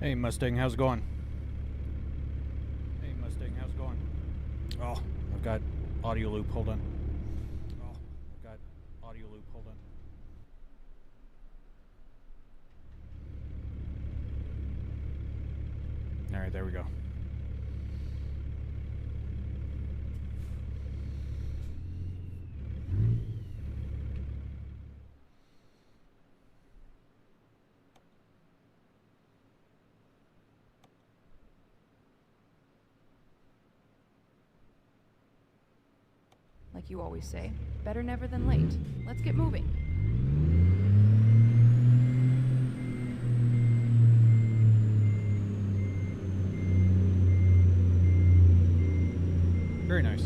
Hey Mustang, how's it going? Hey Mustang, how's it going? Oh, I've got audio loop, hold on. Oh, I've got audio loop, hold on. Alright, there we go. Like you always say, better never than late. Let's get moving. Very nice.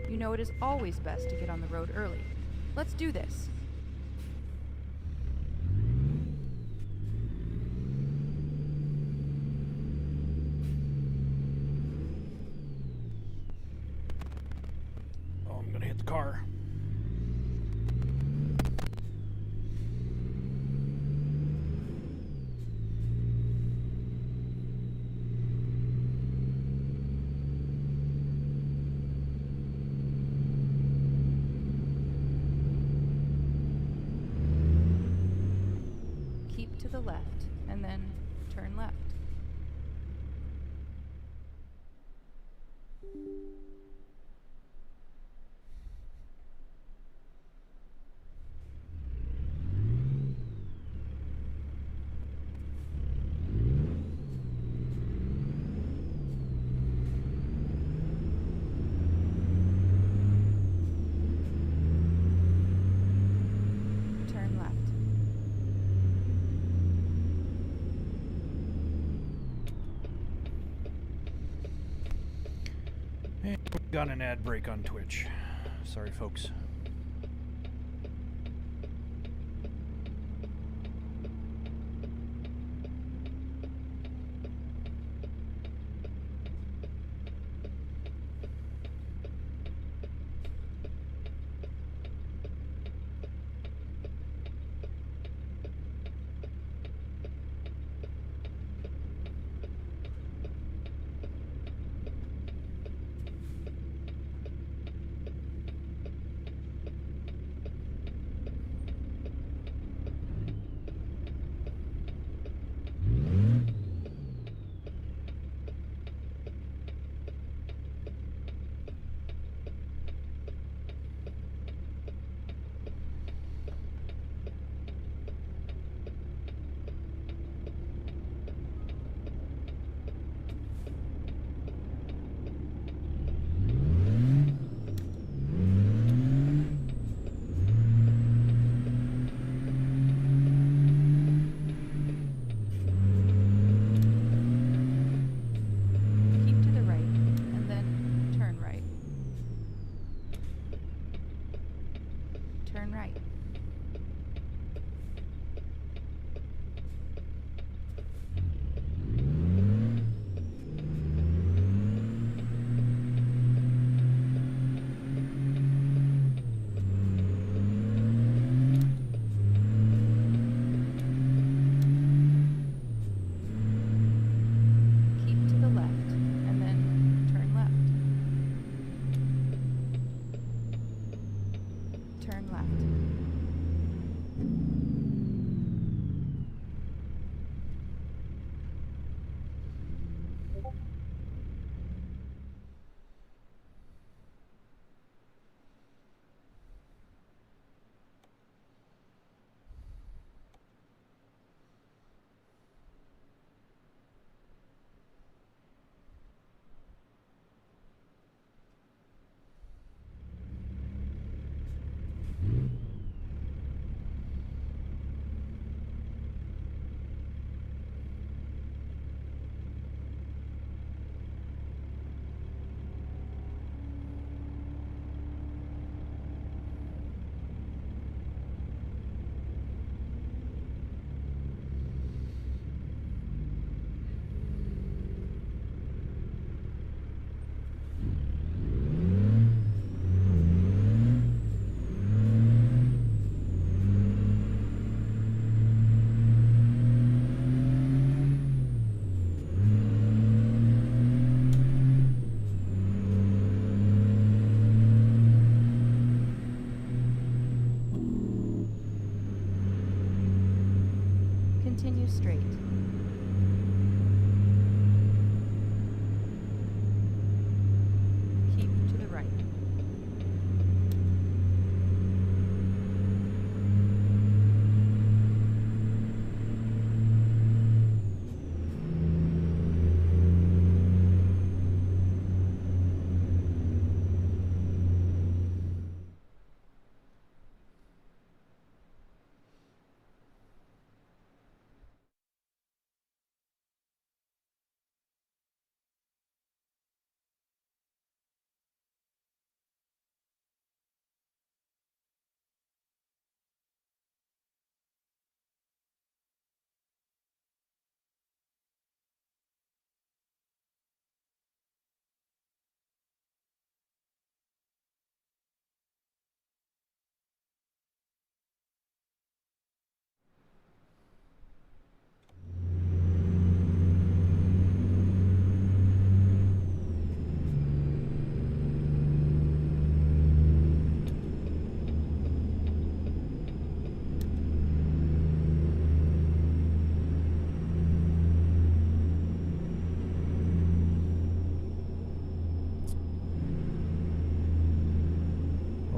You know it is always best to get on the road early. Let's do this. Oh, I'm gonna hit the car. Keep to the left, and then turn left. Turn left. And we got an ad break on Twitch. Sorry, folks.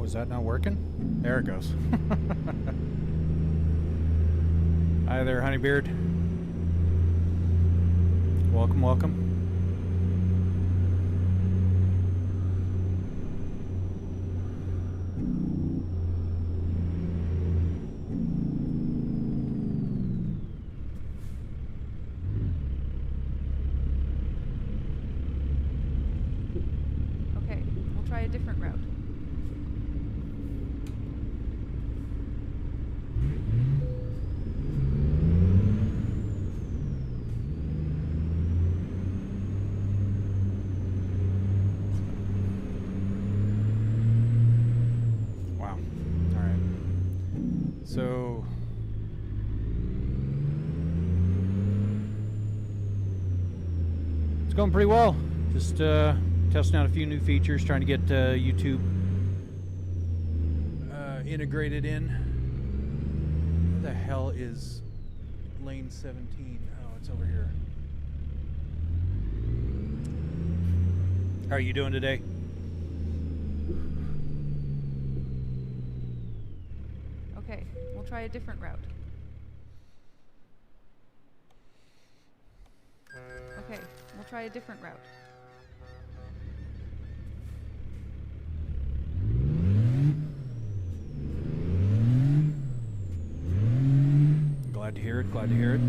is that not working? There it goes. Hi there, Honeybeard. Welcome, welcome. Okay, we'll try a different route. So it's going pretty well. Just testing out a few new features, trying to get YouTube integrated in. Where the hell is lane 17? Oh, it's over here. How are you doing today? Okay, we'll try a different route. Okay, we'll try a different route. Glad to hear it, glad to hear it.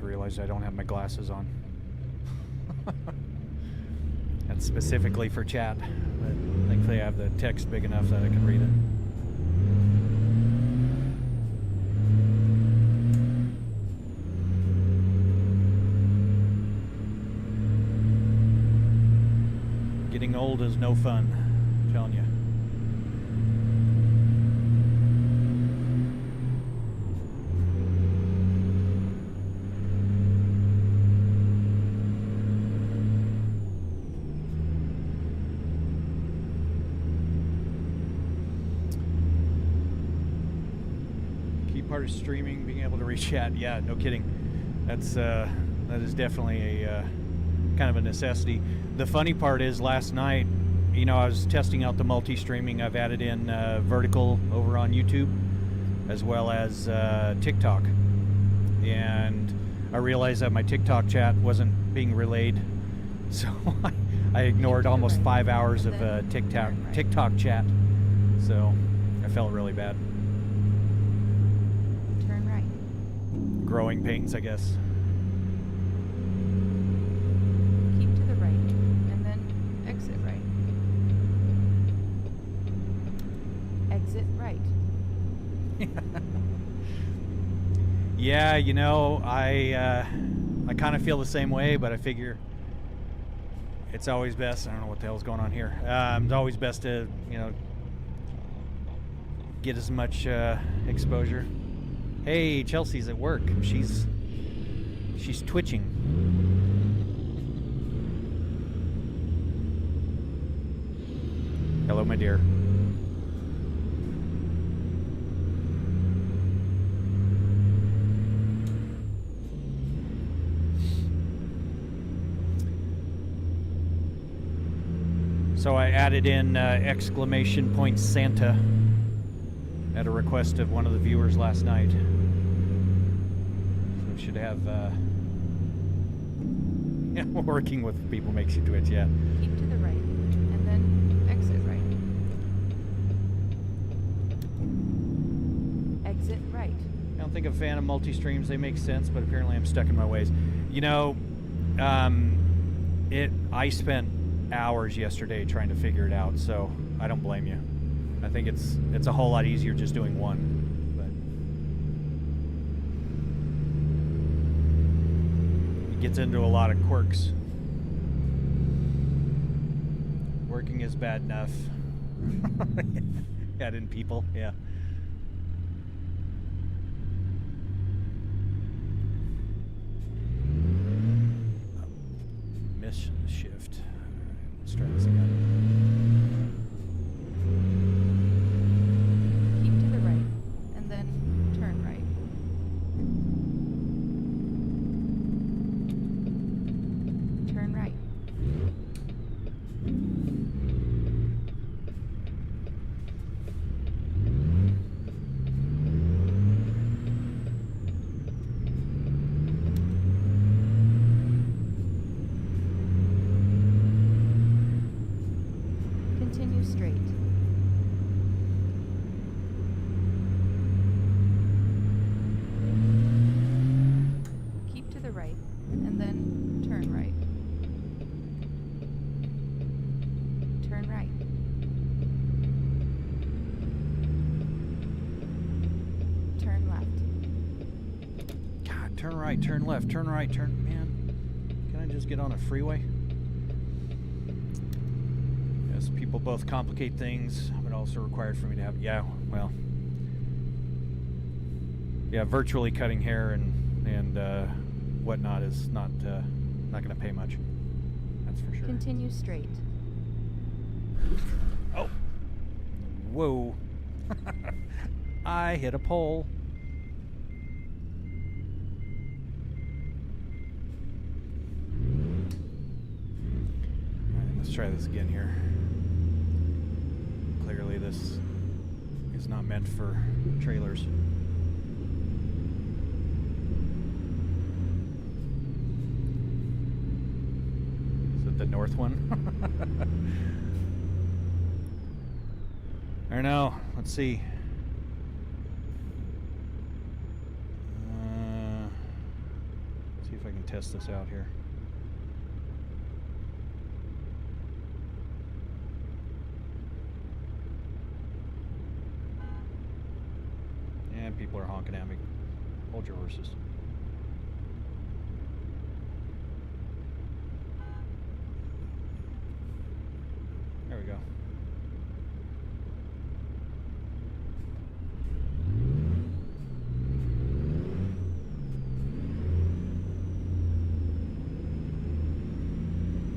Realized I don't have my glasses on. That's specifically for chat, but thankfully I have the text big enough that I can read it. Getting old is no fun, I'm telling you. Part of streaming, being able to reach chat, yeah, no kidding. That is definitely a kind of a necessity. The funny part is, last night, you know, I was testing out the multi-streaming. I've added in vertical over on YouTube as well as TikTok, and I realized that my TikTok chat wasn't being relayed, so I ignored almost 5 hours of TikTok chat. So I felt really bad. Growing pains, I guess. Keep to the right, and then exit right. Exit right. Yeah, you know, I kind of feel the same way, but I figure it's always best. I don't know what the hell's going on here. It's always best to, you know, get as much exposure. Hey, Chelsea's at work. She's twitching. Hello, my dear. So I added in exclamation point Santa at a request of one of the viewers last night. So we should have yeah, working with people makes you twitch, yeah. Keep to the right, and then exit right. Exit right. I don't think I'm a fan of multi-streams. They make sense, but apparently I'm stuck in my ways. You know, I spent hours yesterday trying to figure it out, so I don't blame you. I think it's a whole lot easier just doing one. But it gets into a lot of quirks. Working is bad enough. Add in people, yeah. Mission shift. Alright, let's try this again. Keep to the right, and then turn right. Turn right. Continue straight. Keep to the right, and then turn right. Turn right. Turn left. God, turn right, turn left, turn right, turn... Man, can I just get on a freeway? Yes, people both complicate things, but also required for me to have... Yeah, well... Yeah, virtually cutting hair and whatnot is not going to pay much. That's for sure. Continue straight. Oh! Whoa! I hit a pole. Alright, let's try this again here. Clearly this is not meant for trailers. Is it the north one? I don't know. Let's see. See if I can test this out here. And people are honking at me. Hold your horses. There we go.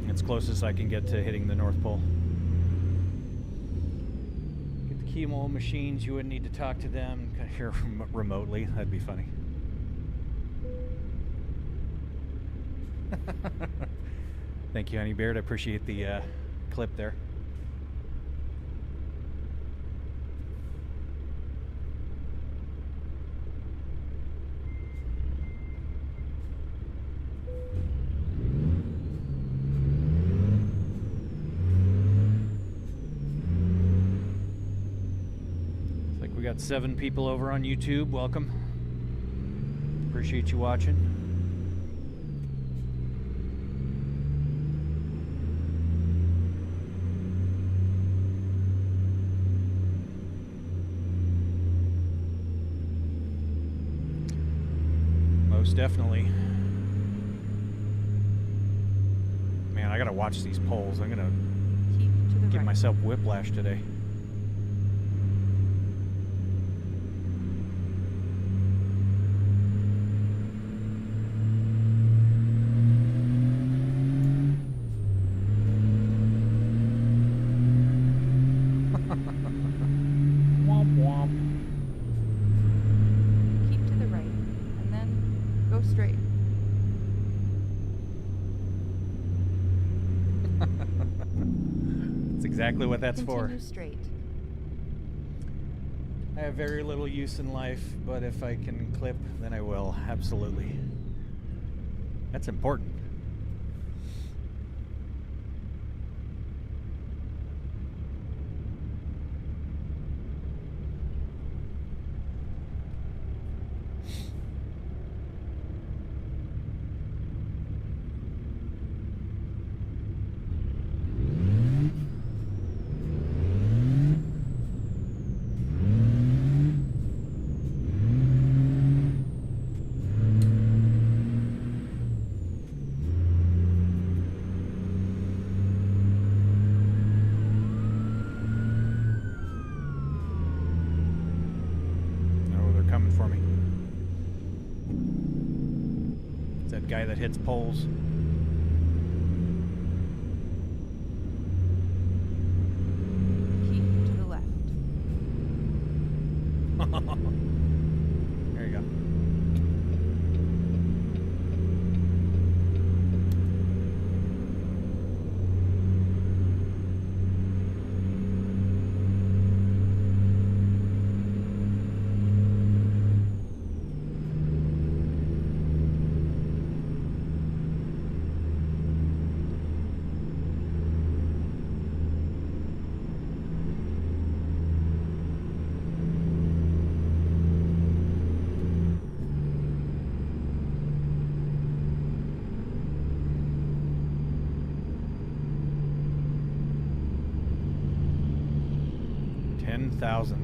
It's closest I can get to hitting the North Pole. Get the chemo machines. You wouldn't need to talk to them. Kind of hear remotely. That'd be funny. Thank you, Honeybeard. I appreciate the clip there. We got 7 people over on YouTube. Welcome. Appreciate you watching. Most definitely. Man, I gotta watch these polls. I'm gonna Keep to the give right. myself whiplash today. Womp womp. Keep to the right, and then go straight. That's exactly what that's for. Continue straight. I have very little use in life, but if I can clip, then I will. Absolutely. That's important. guy that hits poles. Keep to the left. There you go.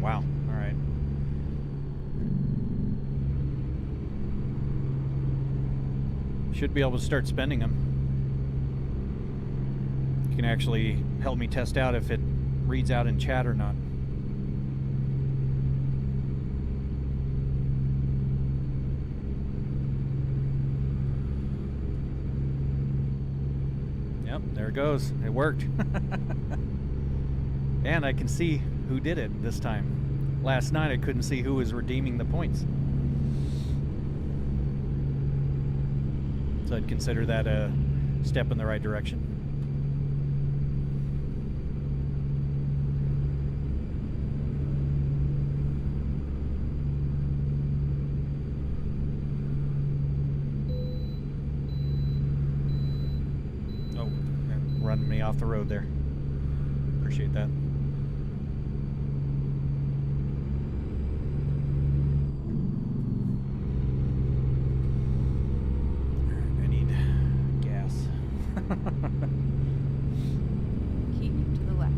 Wow. All right. Should be able to start spending them. You can actually help me test out if it reads out in chat or not. Yep, there it goes. It worked. And I can see who did it this time. Last night I couldn't see who was redeeming the points. So I'd consider that a step in the right direction. Oh, running me off the road there. Appreciate that. Keep to the left.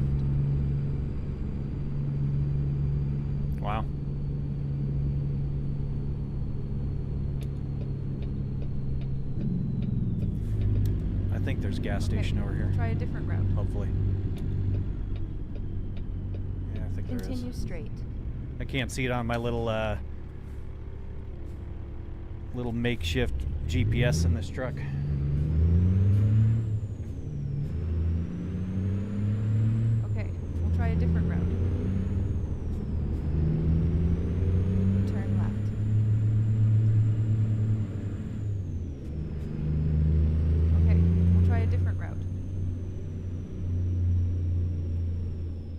Wow. I think there's a gas station over here. Try a different route. Hopefully. Yeah, I think there is. Continue straight. I can't see it on my little little makeshift GPS in this truck. Try a different route. Turn left. Okay, we'll try a different route.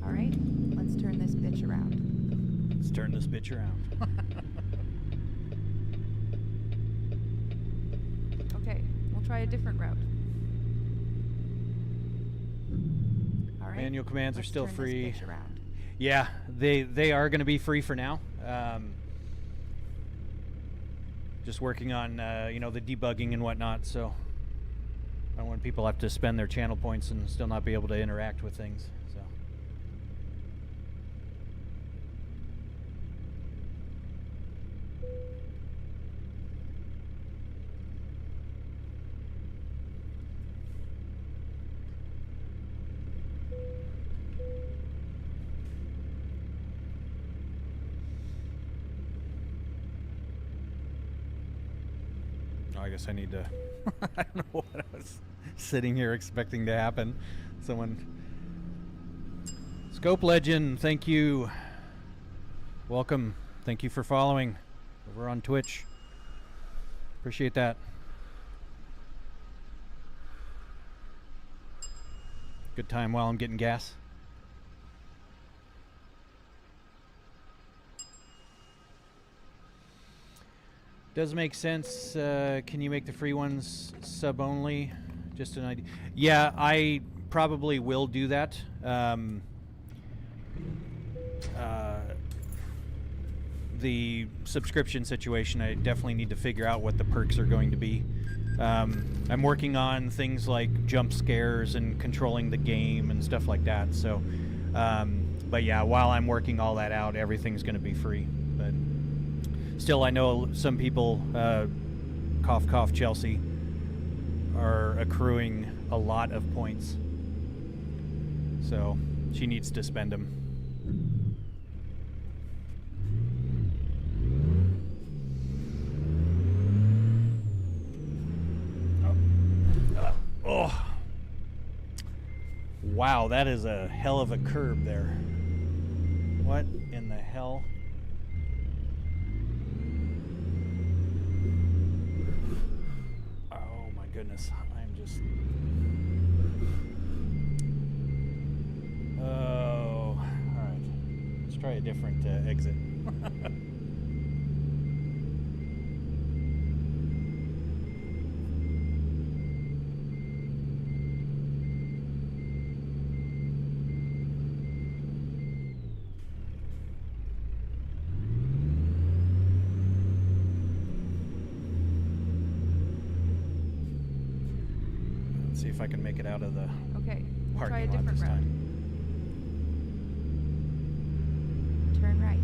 Alright, let's turn this bitch around. Let's turn this bitch around. Okay, we'll try a different route. Manual commands are still free. Yeah, they are going to be free for now. Just working on you know, the debugging and whatnot. So I don't want people to have to spend their channel points and still not be able to interact with things. So. I guess I need to I don't know what I was sitting here expecting to happen. Someone Scope Legend, thank you. Welcome. Thank you for following over on Twitch. Appreciate that. Good time while I'm getting gas. Does make sense. Can you make the free ones sub only? Just an idea. Yeah, I probably will do that. The subscription situation, I definitely need to figure out what the perks are going to be. I'm working on things like jump scares and controlling the game and stuff like that. So, but yeah, while I'm working all that out, everything's going to be free. But still, I know some people, cough cough Chelsea, are accruing a lot of points. So she needs to spend them. Wow, that is a hell of a curb there. What in the hell? Oh my goodness, I'm just... Oh, alright. Let's try a different exit. Let's see if I can make it out of the Okay, we'll try a parking lot different this route. time. Turn right.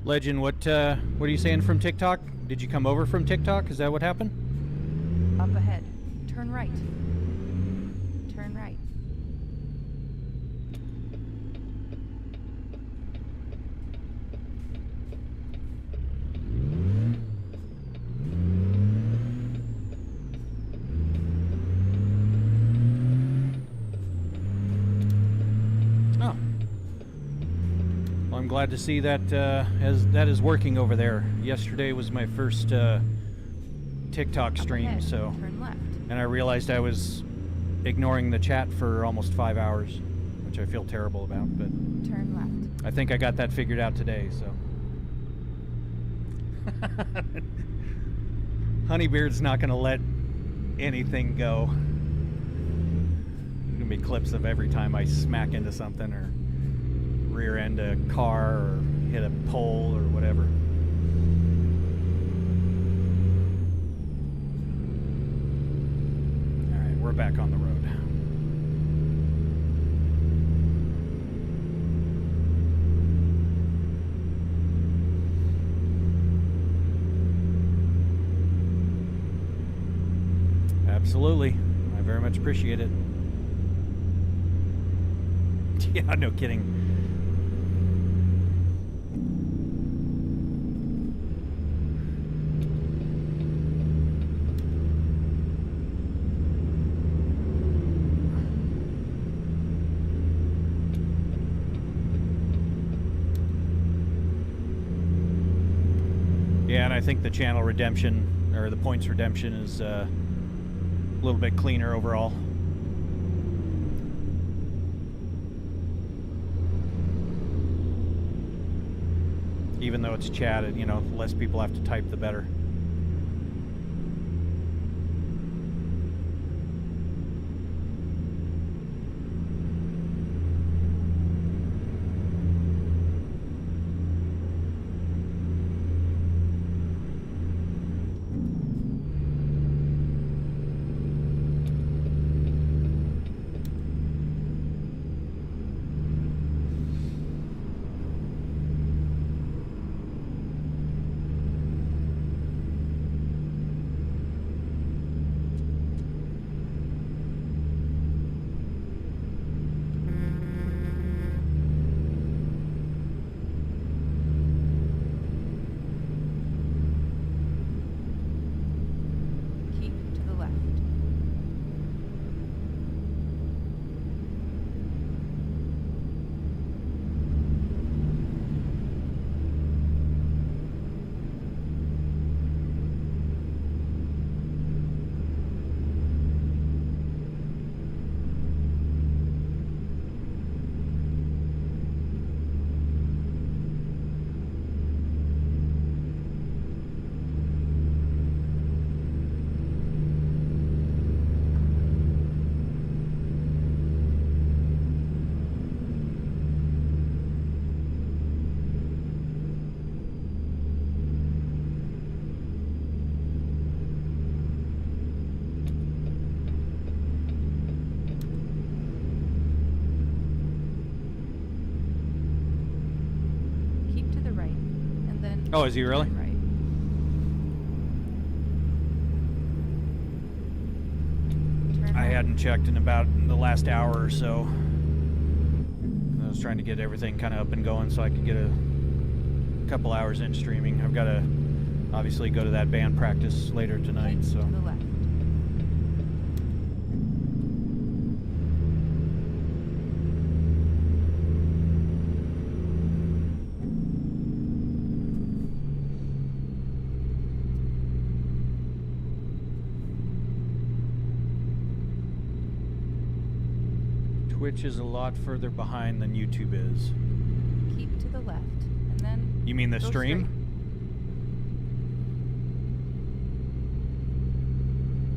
Legend, what are you saying from TikTok? Did you come over from TikTok? Is that what happened? Up ahead. Turn right. Turn right. Oh. Well, I'm glad to see that that is working over there. Yesterday was my first TikTok Up stream, ahead. so... Turn left. And I realized I was ignoring the chat for almost 5 hours, which I feel terrible about, but Turn left. I think I got that figured out today, so... Honeybeard's not going to let anything go. There's going to be clips of every time I smack into something or rear end a car or hit a pole or whatever. Alright, we're back on the road. Absolutely. I very much appreciate it. Yeah, no kidding. Yeah, and I think the channel redemption, or the points redemption, is a little bit cleaner overall. Even though it's chatted, you know, less people have to type, the better. Keep to the left. Keep to the right, and then Oh, is he really? turn right. hadn't checked in about the last hour or so. I was trying to get everything kind of up and going so I could get a couple hours in streaming. I've got to obviously go to that band practice later tonight, so. To the left. Twitch is a lot further behind than YouTube is. Keep to the left, and then. You mean the go stream?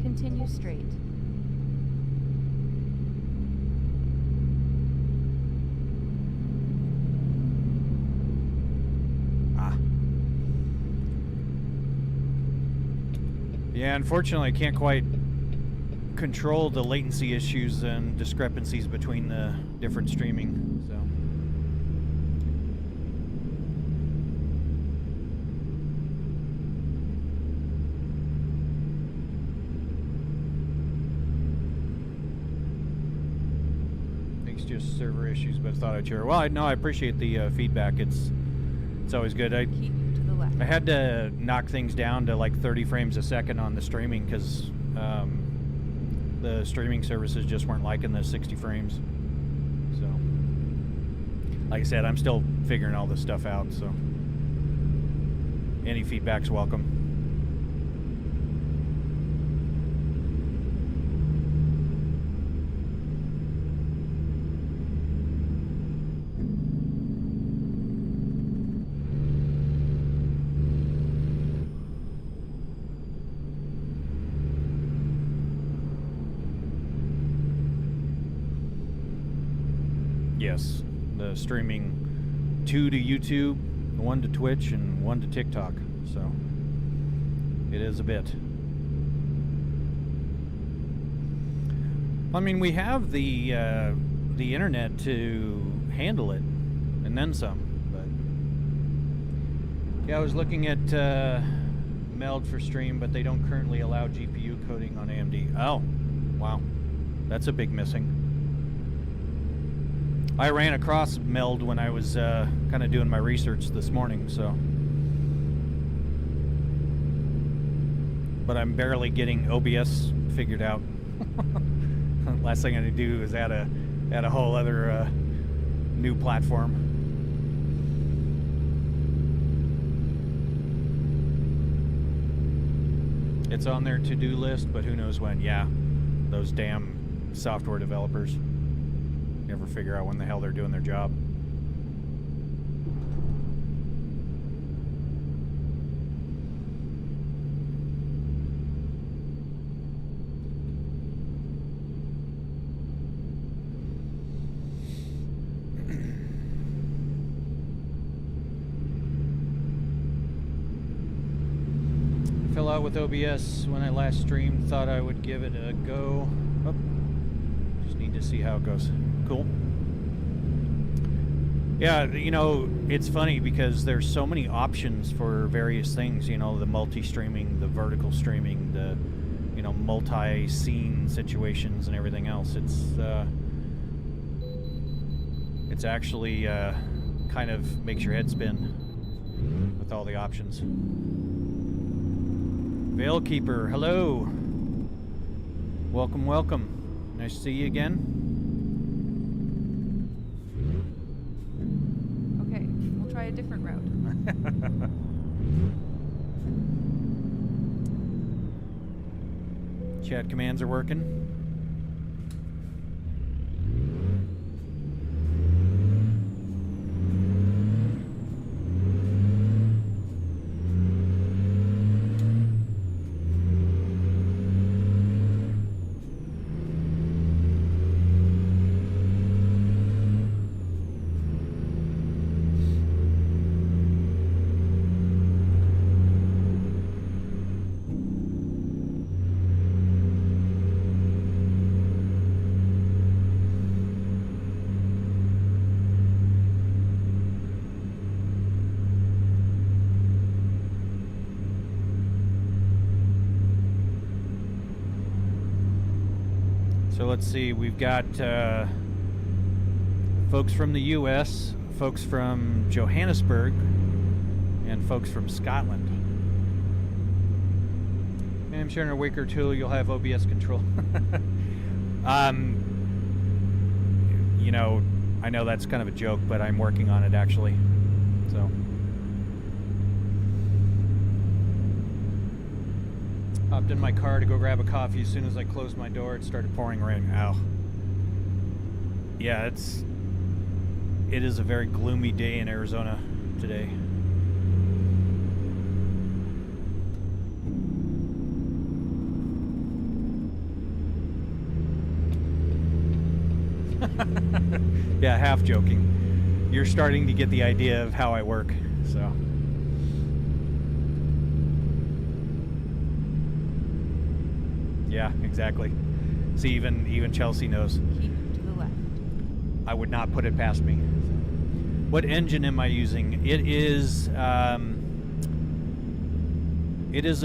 straight. Continue straight. Yeah, unfortunately, I can't quite control the latency issues and discrepancies between the different streaming, so. Thanks, just server issues, but I thought I'd share. Well, I appreciate the feedback. It's always good. Keep to the left. I had to knock things down to like 30 frames a second on the streaming because the streaming services just weren't liking the 60 frames. So, like I said, I'm still figuring all this stuff out, so any feedback's welcome. Yes, the streaming 2 to YouTube, 1 to Twitch, and 1 to TikTok. So it is a bit. I mean, we have the internet to handle it, and then some. But yeah, I was looking at Meld for stream, but they don't currently allow GPU coding on AMD. Oh, wow, that's a big missing. I ran across Meld when I was kind of doing my research this morning, so. But I'm barely getting OBS figured out. Last thing I need to do is add a whole other new platform. It's on their to-do list, but who knows when. Yeah, those damn software developers. Never figure out when the hell they're doing their job. Fell out with OBS when I last streamed. Thought I would give it a go. Oh, just need to see how it goes. Cool. Yeah, you know, it's funny because there's so many options for various things, you know, the multi-streaming, the vertical streaming, the, you know, multi-scene situations and everything else. It's actually kind of makes your head spin with all the options. Veilkeeper, hello. Welcome, welcome. Nice to see you again. Try a different route. Chat commands are working. So let's see, we've got folks from the US, folks from Johannesburg, and folks from Scotland. I'm sure in a week or two you'll have OBS control. You know, I know that's kind of a joke, but I'm working on it actually. So. Hopped in my car to go grab a coffee. As soon as I closed my door, it started pouring rain. Ow. Yeah, it is a very gloomy day in Arizona today. Yeah, half joking. You're starting to get the idea of how I work, so. Yeah, exactly. See, even Chelsea knows. Keep to the left. I would not put it past me. What engine am I using? It is a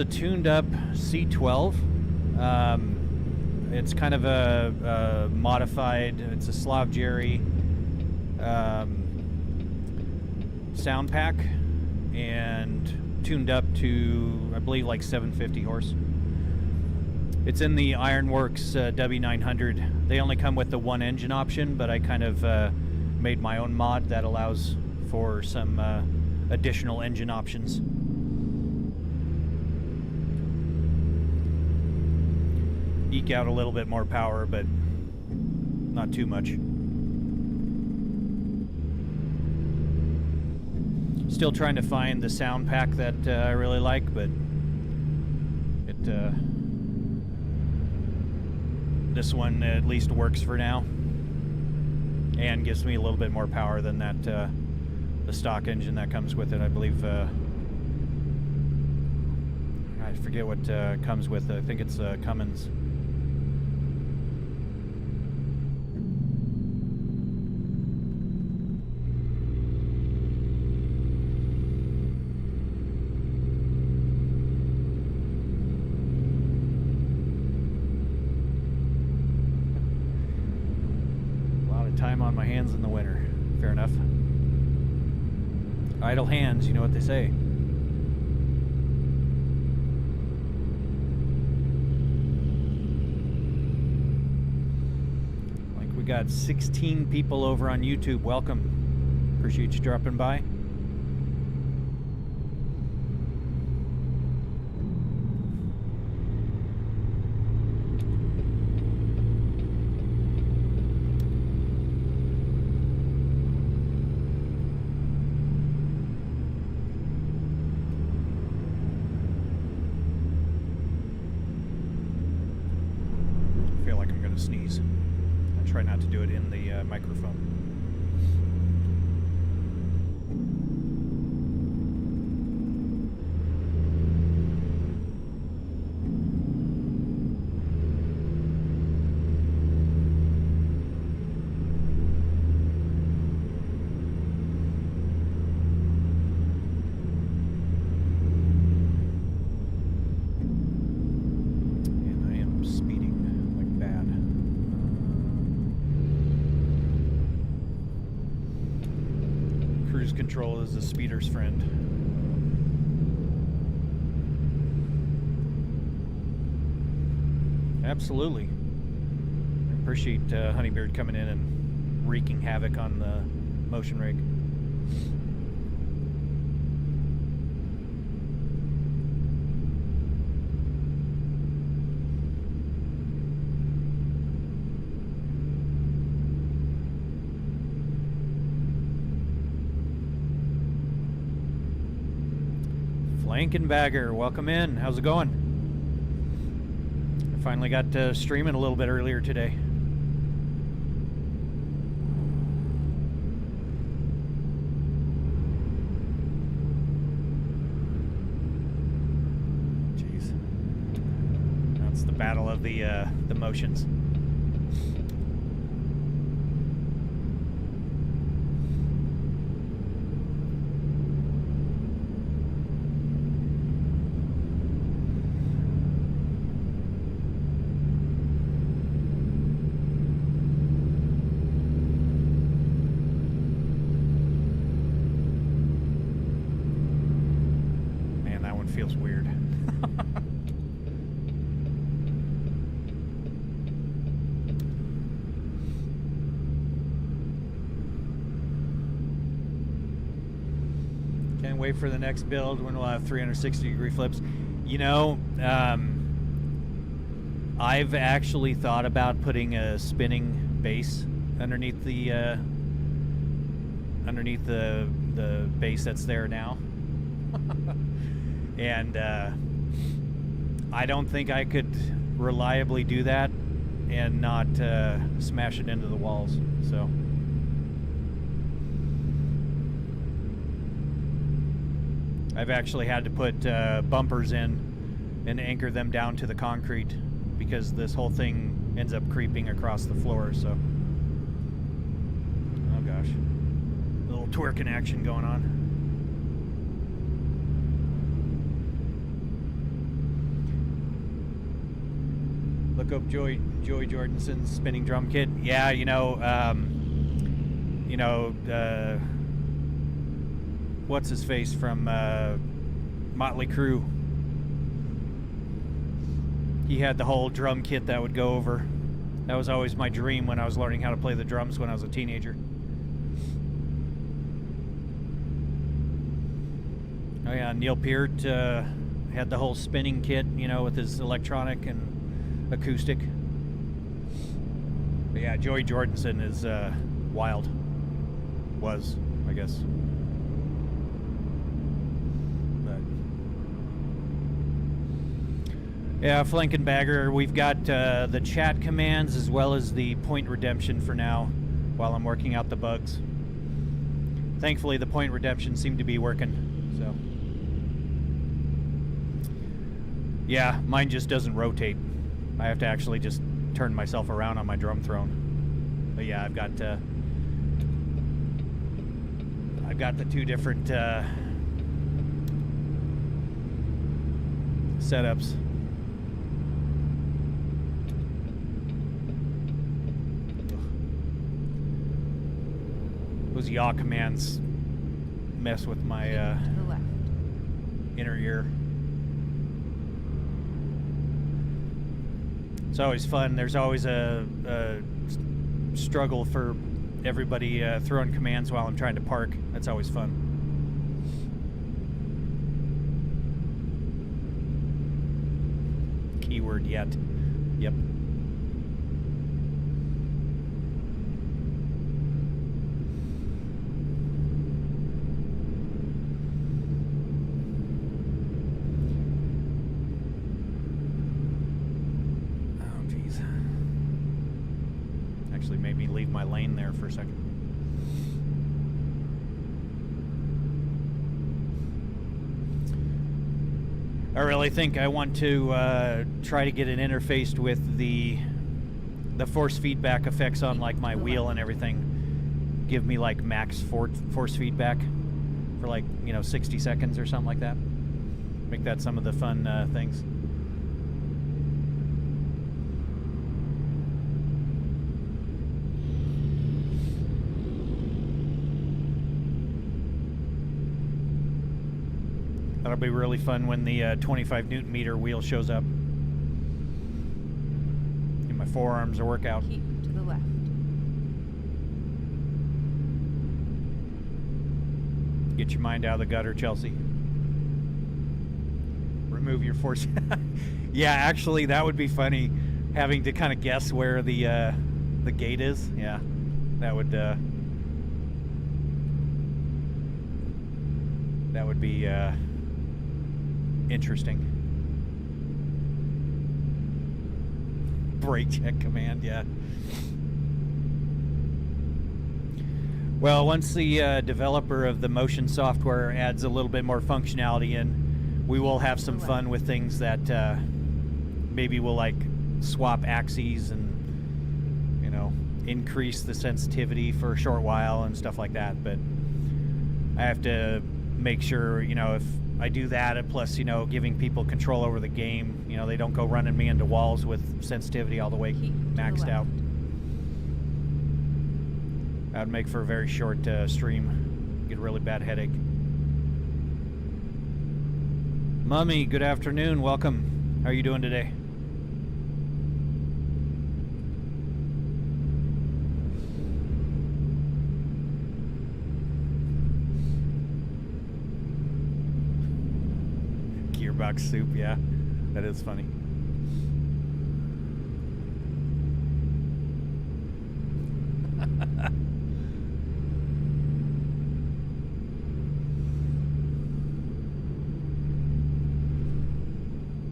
tuned up C12. It's kind of a modified. It's a Slav Jerry sound pack, and tuned up to, I believe, like 750 horse. It's in the Ironworks W900. They only come with the one engine option, but I kind of made my own mod that allows for some additional engine options. Eke out a little bit more power, but not too much. Still trying to find the sound pack that I really like, but this one at least works for now, and gives me a little bit more power than that the stock engine that comes with it. I believe I forget what comes with it. I think it's Cummins. Time on my hands in the winter. Fair enough. Idle hands, you know what they say. Like, we got 16 people over on YouTube. Welcome. Appreciate you dropping by. Sneeze. I try not to do it in the microphone. Control is a speeder's friend. Absolutely. I appreciate Honeybeard coming in and wreaking havoc on the motion rig. Flankenbagger, welcome in. How's it going? I finally got streaming a little bit earlier today. Jeez, that's the battle of the motions. feels weird. Can't wait for the next build when we'll have 360-degree flips. You know, I've actually thought about putting a spinning base underneath the base that's there now. And I don't think I could reliably do that and not smash it into the walls. So I've actually had to put bumpers in and anchor them down to the concrete because this whole thing ends up creeping across the floor. So, oh gosh, a little twerking action going on. Look up Joy Jordenson's spinning drum kit. Yeah, what's his face from Motley Crue? He had the whole drum kit that would go over. That was always my dream when I was learning how to play the drums when I was a teenager. Oh yeah, Neil Peart had the whole spinning kit, with his electronic and acoustic. But yeah, Joey Jordison is wild. Was, I guess. Yeah, Flankenbagger, we've got the chat commands as well as the point redemption for now while I'm working out the bugs. Thankfully, the point redemption seemed to be working, so. Yeah, mine just doesn't rotate. I have to actually just turn myself around on my drum throne. But yeah, I've got the two different setups. Those yaw commands mess with my inner ear. It's always fun. There's always a struggle for everybody throwing commands while I'm trying to park. That's always fun. Keyword yet. Yep. Made me leave my lane there for a second. I really think I want to try to get it interfaced with the force feedback effects on like my wheel and everything. Give me like max force feedback for like 60 seconds or something like that. Make that some of the fun things. That'll be really fun when the 25 Newton meter wheel shows up. And my forearms are workout. Keep to the left. Get your mind out of the gutter, Chelsea. Remove your force. Yeah, actually, that would be funny. Having to kind of guess where the gate is. Yeah, that would be interesting. Brake check command, yeah. Well, once the developer of the motion software adds a little bit more functionality in, we will have some fun with things that maybe we'll like swap axes and increase the sensitivity for a short while and stuff like that. But I have to make sure, if I do that, and plus, giving people control over the game, they don't go running me into walls with sensitivity all the way maxed out. That would make for a very short stream. Get a really bad headache. Mummy, good afternoon. Welcome. How are you doing today? Gearbox soup, yeah. That is funny.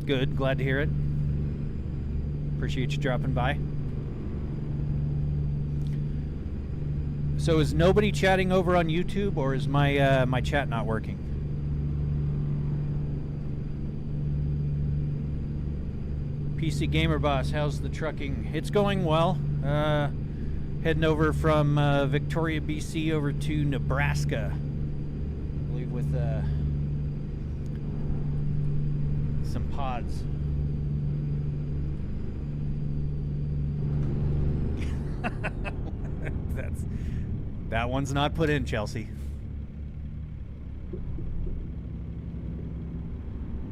Good, glad to hear it. Appreciate you dropping by. So is nobody chatting over on YouTube, or is my my chat not working? PC Gamer Boss, how's the trucking? It's going well. Heading over from Victoria, BC over to Nebraska. I believe with some pods. That one's not put in, Chelsea.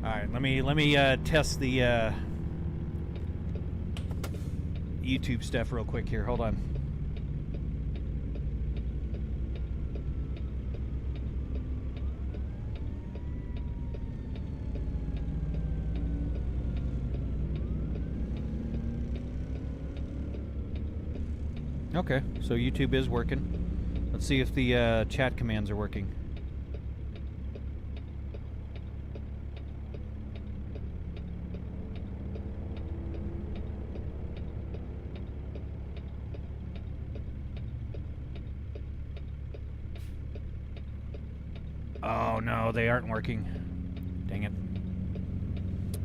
All right, let me test the YouTube stuff real quick here. Hold on. Okay, so YouTube is working. Let's see if the chat commands are working. Oh no, they aren't working. Dang it.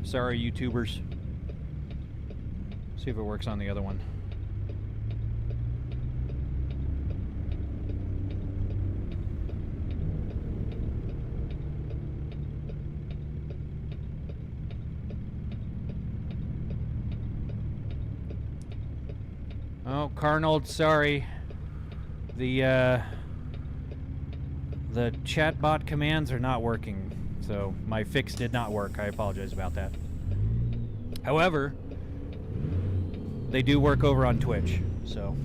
Sorry, YouTubers. See if it works on the other one. Oh, Carnold, sorry. The chatbot commands are not working, so my fix did not work. I apologize about that. However, they do work over on Twitch, so.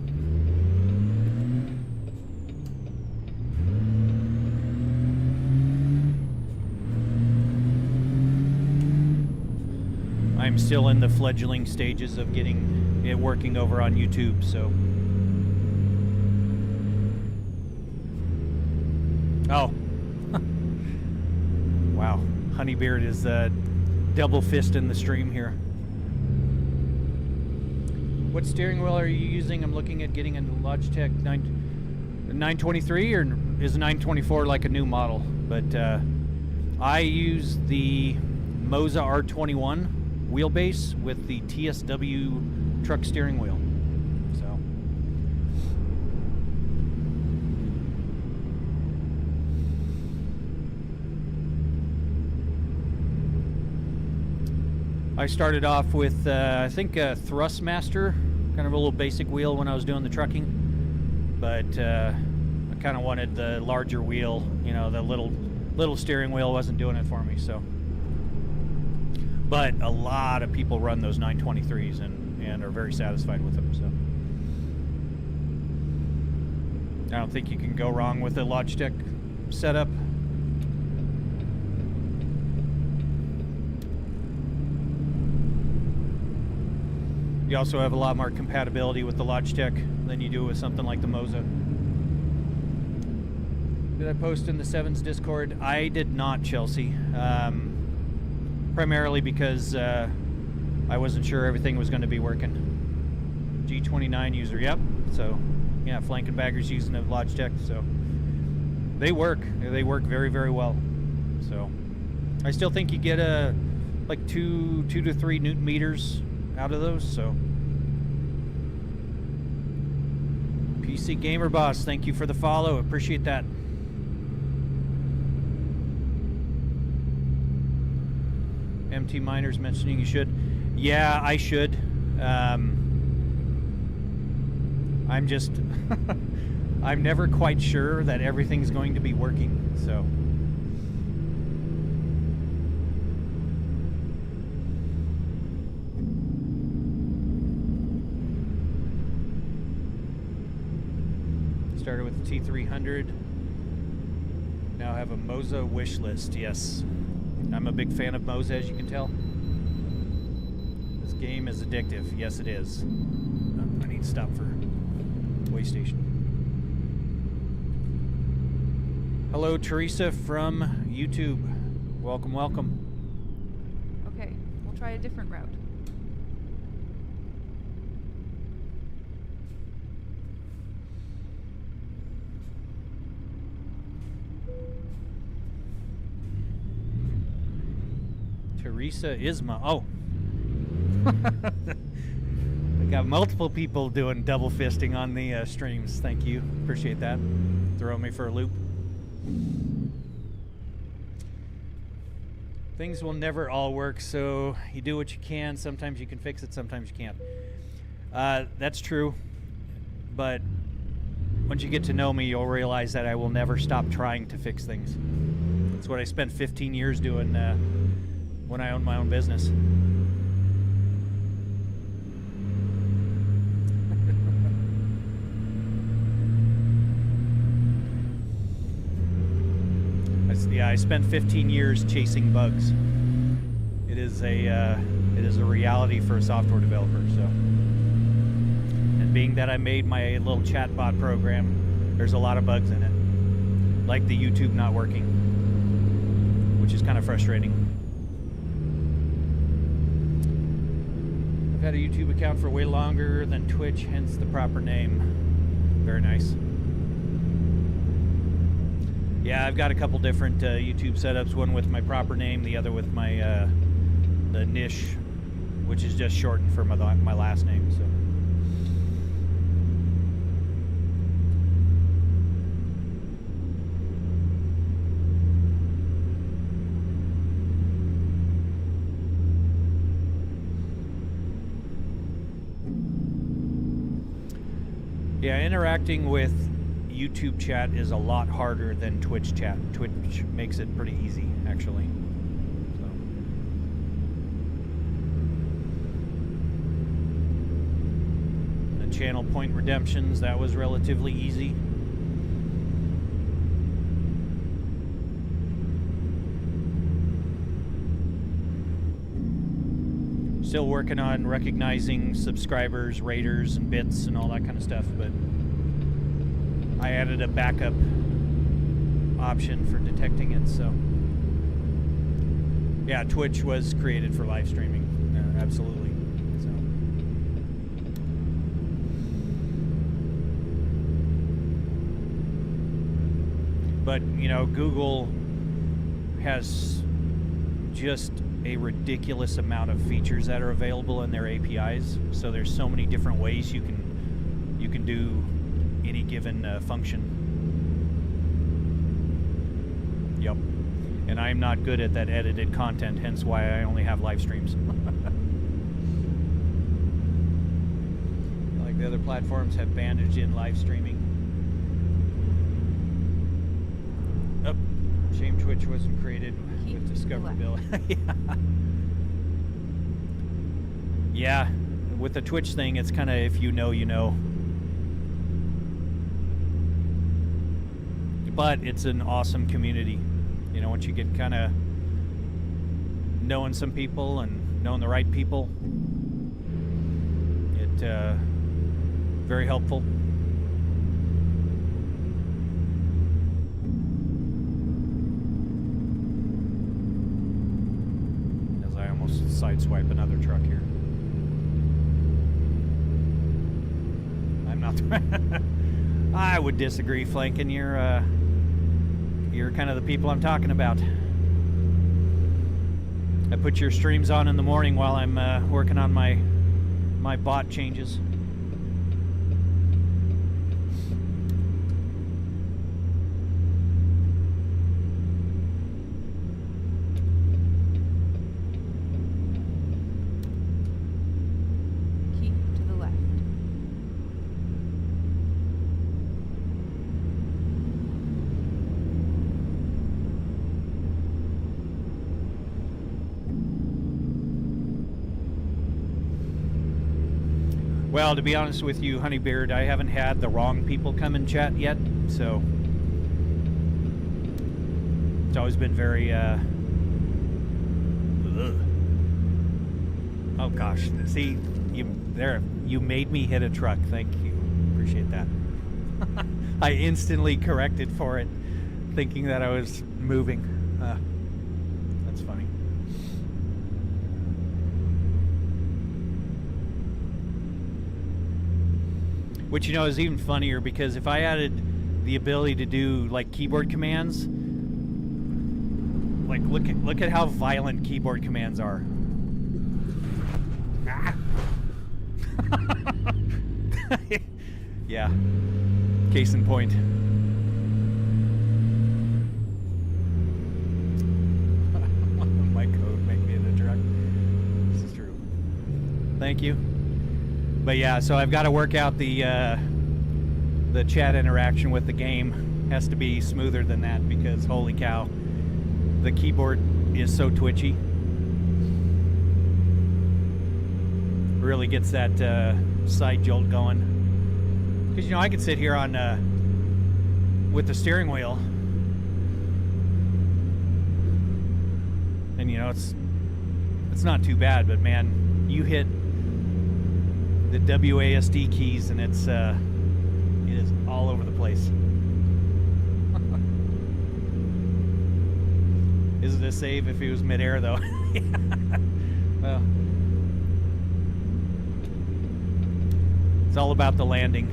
I'm still in the fledgling stages of getting it working over on YouTube, so. Oh. Wow. Honeybeard is double fisting the stream here. What steering wheel are you using? I'm looking at getting a Logitech 923, or is 924 like a new model? But I use the Moza R21 wheelbase with the TSW truck steering wheel. So I started off with I think a Thrustmaster, kind of a little basic wheel when I was doing the trucking, but I kind of wanted the larger wheel. You know, the little steering wheel wasn't doing it for me, so. But a lot of people run those 923s and are very satisfied with them. So I don't think you can go wrong with a Logitech setup. You also have a lot more compatibility with the Logitech than you do with something like the Moza. Did I post in the Sevens Discord? I did not, Chelsea. Primarily because I wasn't sure everything was going to be working. G29 user, yep. So, yeah, Flankenbagger's using a Logitech, so they work. They work very, very well. So, I still think you get like 2 to 3 Newton meters out of those. So, PC Gamer Boss, thank you for the follow. Appreciate that. MT Miners mentioning you should. Yeah, I should. I'm just I'm never quite sure that everything's going to be working, so Started with the T300. Now have a Moza wish list. Yes, I'm a big fan of Moza, as you can tell. This game is addictive. Yes, it is. I need to stop for way station. Hello, Teresa from YouTube. Welcome, welcome. Okay, we'll try a different route. Teresa Isma. Oh. I got multiple people doing double fisting on the streams. Thank you. Appreciate that. Throw me for a loop. Things will never all work, so you do what you can. Sometimes you can fix it, sometimes you can't. That's true. But once you get to know me, you'll realize that I will never stop trying to fix things. That's what I spent 15 years doing when I owned my own business. Yeah, I spent 15 years chasing bugs. It is a reality for a software developer. So, and being that I made my little chatbot program, there's a lot of bugs in it, like the YouTube not working, which is kind of frustrating. I've had a YouTube account for way longer than Twitch, hence the proper name. Very nice. Yeah, I've got a couple different YouTube setups. One with my proper name, the other with my the niche, which is just shortened for my last name. So. Yeah, interacting with YouTube chat is a lot harder than Twitch chat. Twitch makes it pretty easy, actually. So. The channel point redemptions, that was relatively easy. Still working on recognizing subscribers, raters, and bits and all that kind of stuff, but I added a backup option for detecting it, so yeah, Twitch was created for live streaming, absolutely. So. But you know, Google has just a ridiculous amount of features that are available in their APIs. So there's so many different ways you can do any given function. Yep. And I'm not good at that edited content, hence why I only have live streams. Like the other platforms have bandaged in live streaming. Oh, shame Twitch wasn't created with discoverability. Yeah, with the Twitch thing, it's kind of if you know, you know. But it's an awesome community. You know, once you get kind of knowing some people and knowing the right people, it very helpful. As I almost sideswipe another truck here. I'm not. I would disagree, Flankin. You're kind of the people I'm talking about. I put your streams on in the morning while I'm working on my bot changes. Keep to the left. Well, to be honest with you, Honeybeard, I haven't had the wrong people come and chat yet, so it's always been very, oh gosh, see, you made me hit a truck. Thank you. Appreciate that. I instantly corrected for it, thinking that I was moving. That's funny. Which, you know, is even funnier because if I added the ability to do like keyboard commands, like look at how violent keyboard commands are. Ah. Yeah. Case in point. My code make me in the truck. This is true. Thank you. But yeah, so I've got to work out the chat interaction with the game. Has to be smoother than that because holy cow, the keyboard is so twitchy. Really gets that side jolt going. Because, you know, I could sit here on with the steering wheel, and you know it's not too bad. But man, you hit the WASD keys, and it is all over the place. Is it a save if it was midair though? Well, it's all about the landing.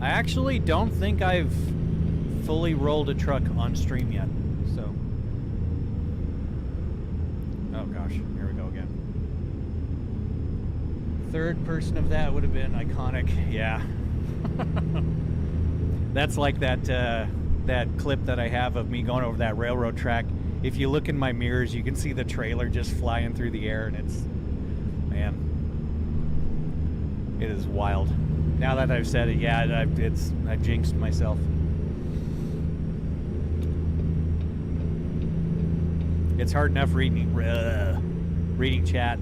I actually don't think I've fully rolled a truck on stream yet, so. Oh gosh, here we go again. Third person of that would have been iconic, yeah. That's like that clip that I have of me going over that railroad track. If you look in my mirrors, you can see the trailer just flying through the air, and it's, man, it is wild. Now that I've said it, yeah, I jinxed myself. It's hard enough reading chat.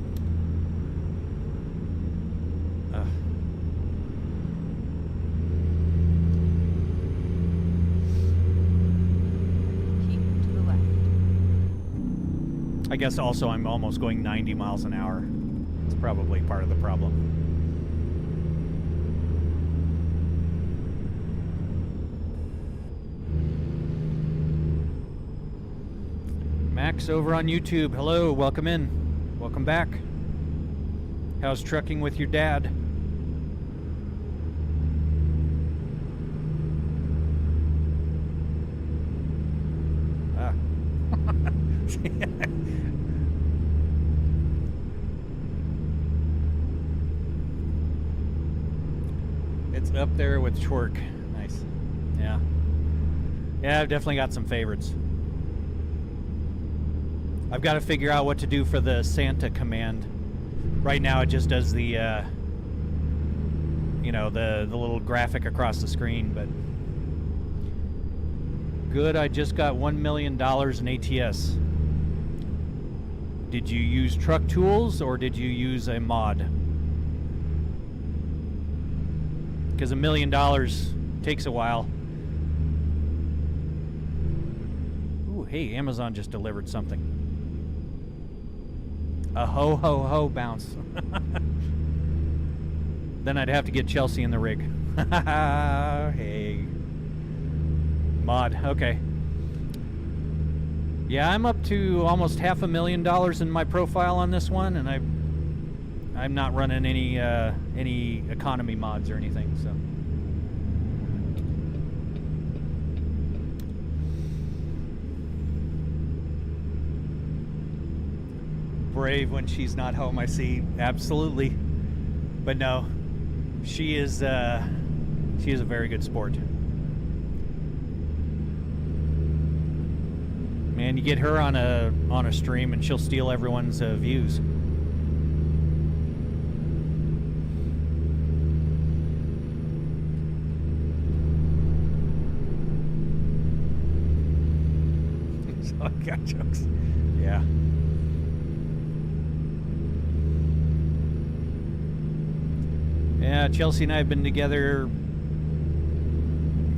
Keep to the left. I guess also I'm almost going 90 miles an hour. It's probably part of the problem. Max over on YouTube. Hello, welcome in. Welcome back. How's trucking with your dad? Ah. It's up there with twerk. Nice. Yeah. Yeah, I've definitely got some favorites. I've got to figure out what to do for the Santa command. Right now it just does the, you know, the little graphic across the screen, but good, I just got $1 million in ATS. Did you use truck tools or did you use a mod? Because $1 million takes a while. Ooh, hey, Amazon just delivered something. A ho ho ho bounce. Then I'd have to get Chelsea in the rig. Hey. Mod, okay. Yeah, I'm up to almost $500,000 in my profile on this one, and I'm not running any economy mods or anything, so. Brave when she's not home, I see. Absolutely. But no, she is a very good sport. And you get her on a stream, and she'll steal everyone's views. Got jokes. Yeah. Yeah, Chelsea and I have been together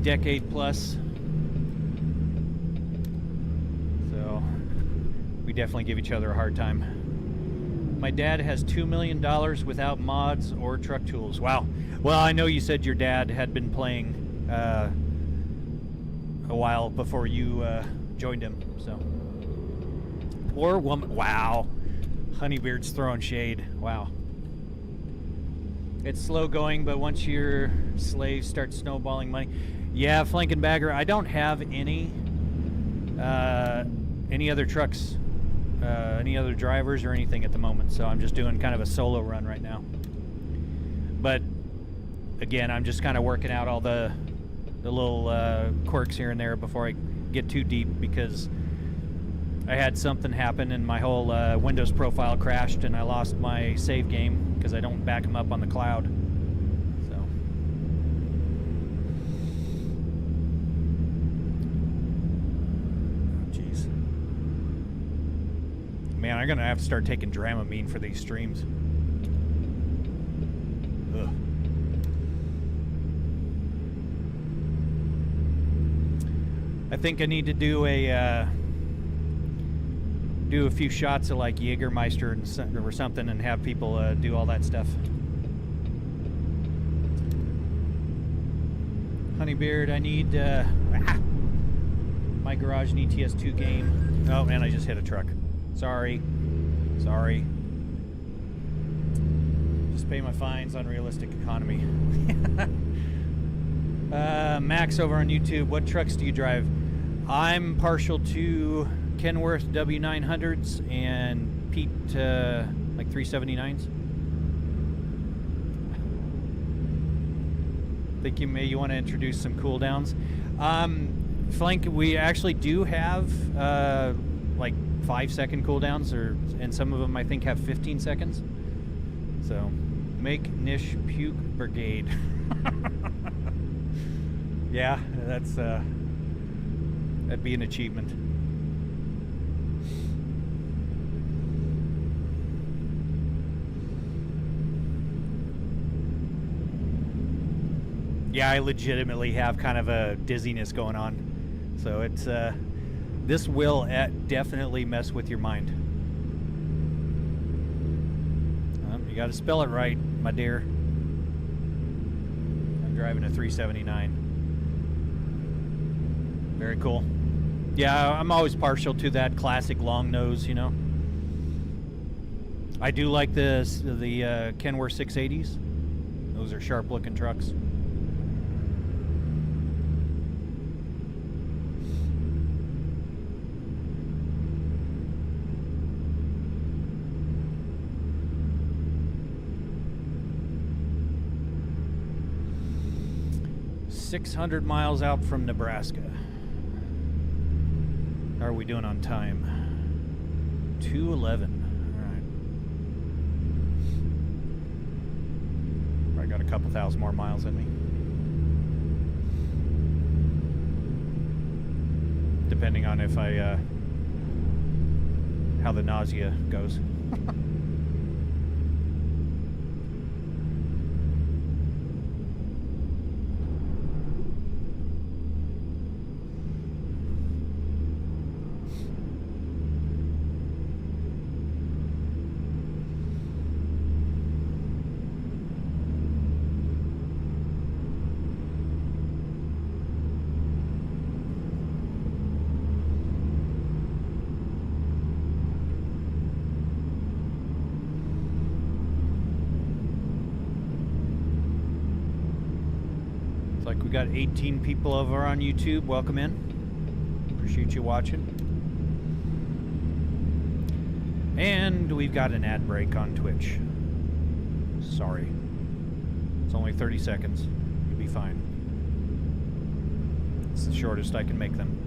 decade plus. So we definitely give each other a hard time. My dad has $2 million without mods or truck tools. Wow. Well, I know you said your dad had been playing a while before you joined him, so. Poor woman. Wow. Honeybeard's throwing shade. Wow. It's slow going, but once your slaves start snowballing money. Yeah, Flankenbagger, I don't have any other trucks, any other drivers or anything at the moment, so I'm just doing kind of a solo run right now. But again, I'm just kind of working out all the little quirks here and there before I get too deep, because I had something happen and my whole Windows profile crashed and I lost my save game because I don't back them up on the cloud. So. Oh, jeez. Man, I'm going to have to start taking Dramamine for these streams. Ugh. I think I need to do a few shots of like Jägermeister or something and have people do all that stuff. Honeybeard, I need my garage and ETS2 game. Oh man, I just hit a truck. Sorry. Just pay my fines. Unrealistic economy. Max over on YouTube, what trucks do you drive? I'm partial to Kenworth W900s and Pete like 379s. Think you want to introduce some cooldowns. Flank, we actually do have like 5-second cooldowns, and some of them I think have 15 seconds. So make Niche Puke Brigade. Yeah, that'd be an achievement. Yeah, I legitimately have kind of a dizziness going on. So it's this will definitely mess with your mind. You got to spell it right, my dear. I'm driving a 379. Very cool. Yeah, I'm always partial to that classic long nose, you know. I do like the Kenworth 680s. Those are sharp looking trucks. .600 miles out from Nebraska. How are we doing on time? 2:11. All right. I got a couple thousand more miles in me. Depending on if I how the nausea goes. We got 18 people over on YouTube. Welcome in. Appreciate you watching. And we've got an ad break on Twitch. Sorry. It's only 30 seconds. You'll be fine. It's the shortest I can make them.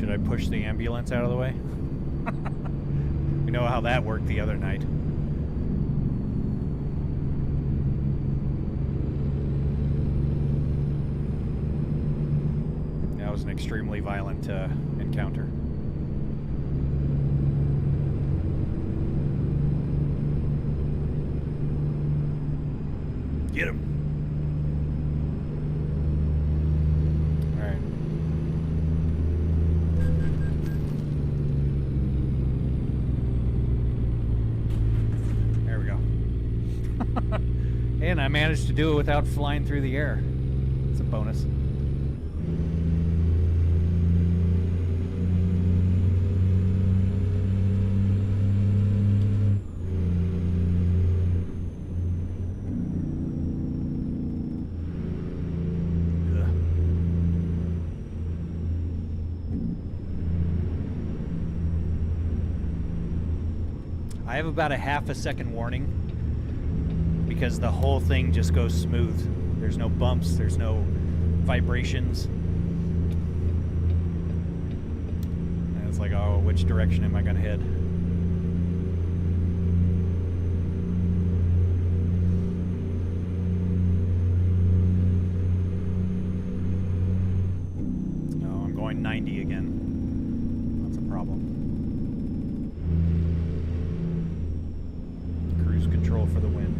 Should I push the ambulance out of the way? We know how that worked the other night. That was an extremely violent encounter. Get him! Alright. There we go. And I managed to do it without flying through the air. It's a bonus. I have about a half a second warning because the whole thing just goes smooth. There's no bumps, there's no vibrations. And it's like, oh, which direction am I gonna head? No, I'm going 90 again. That's a problem. Control for the win.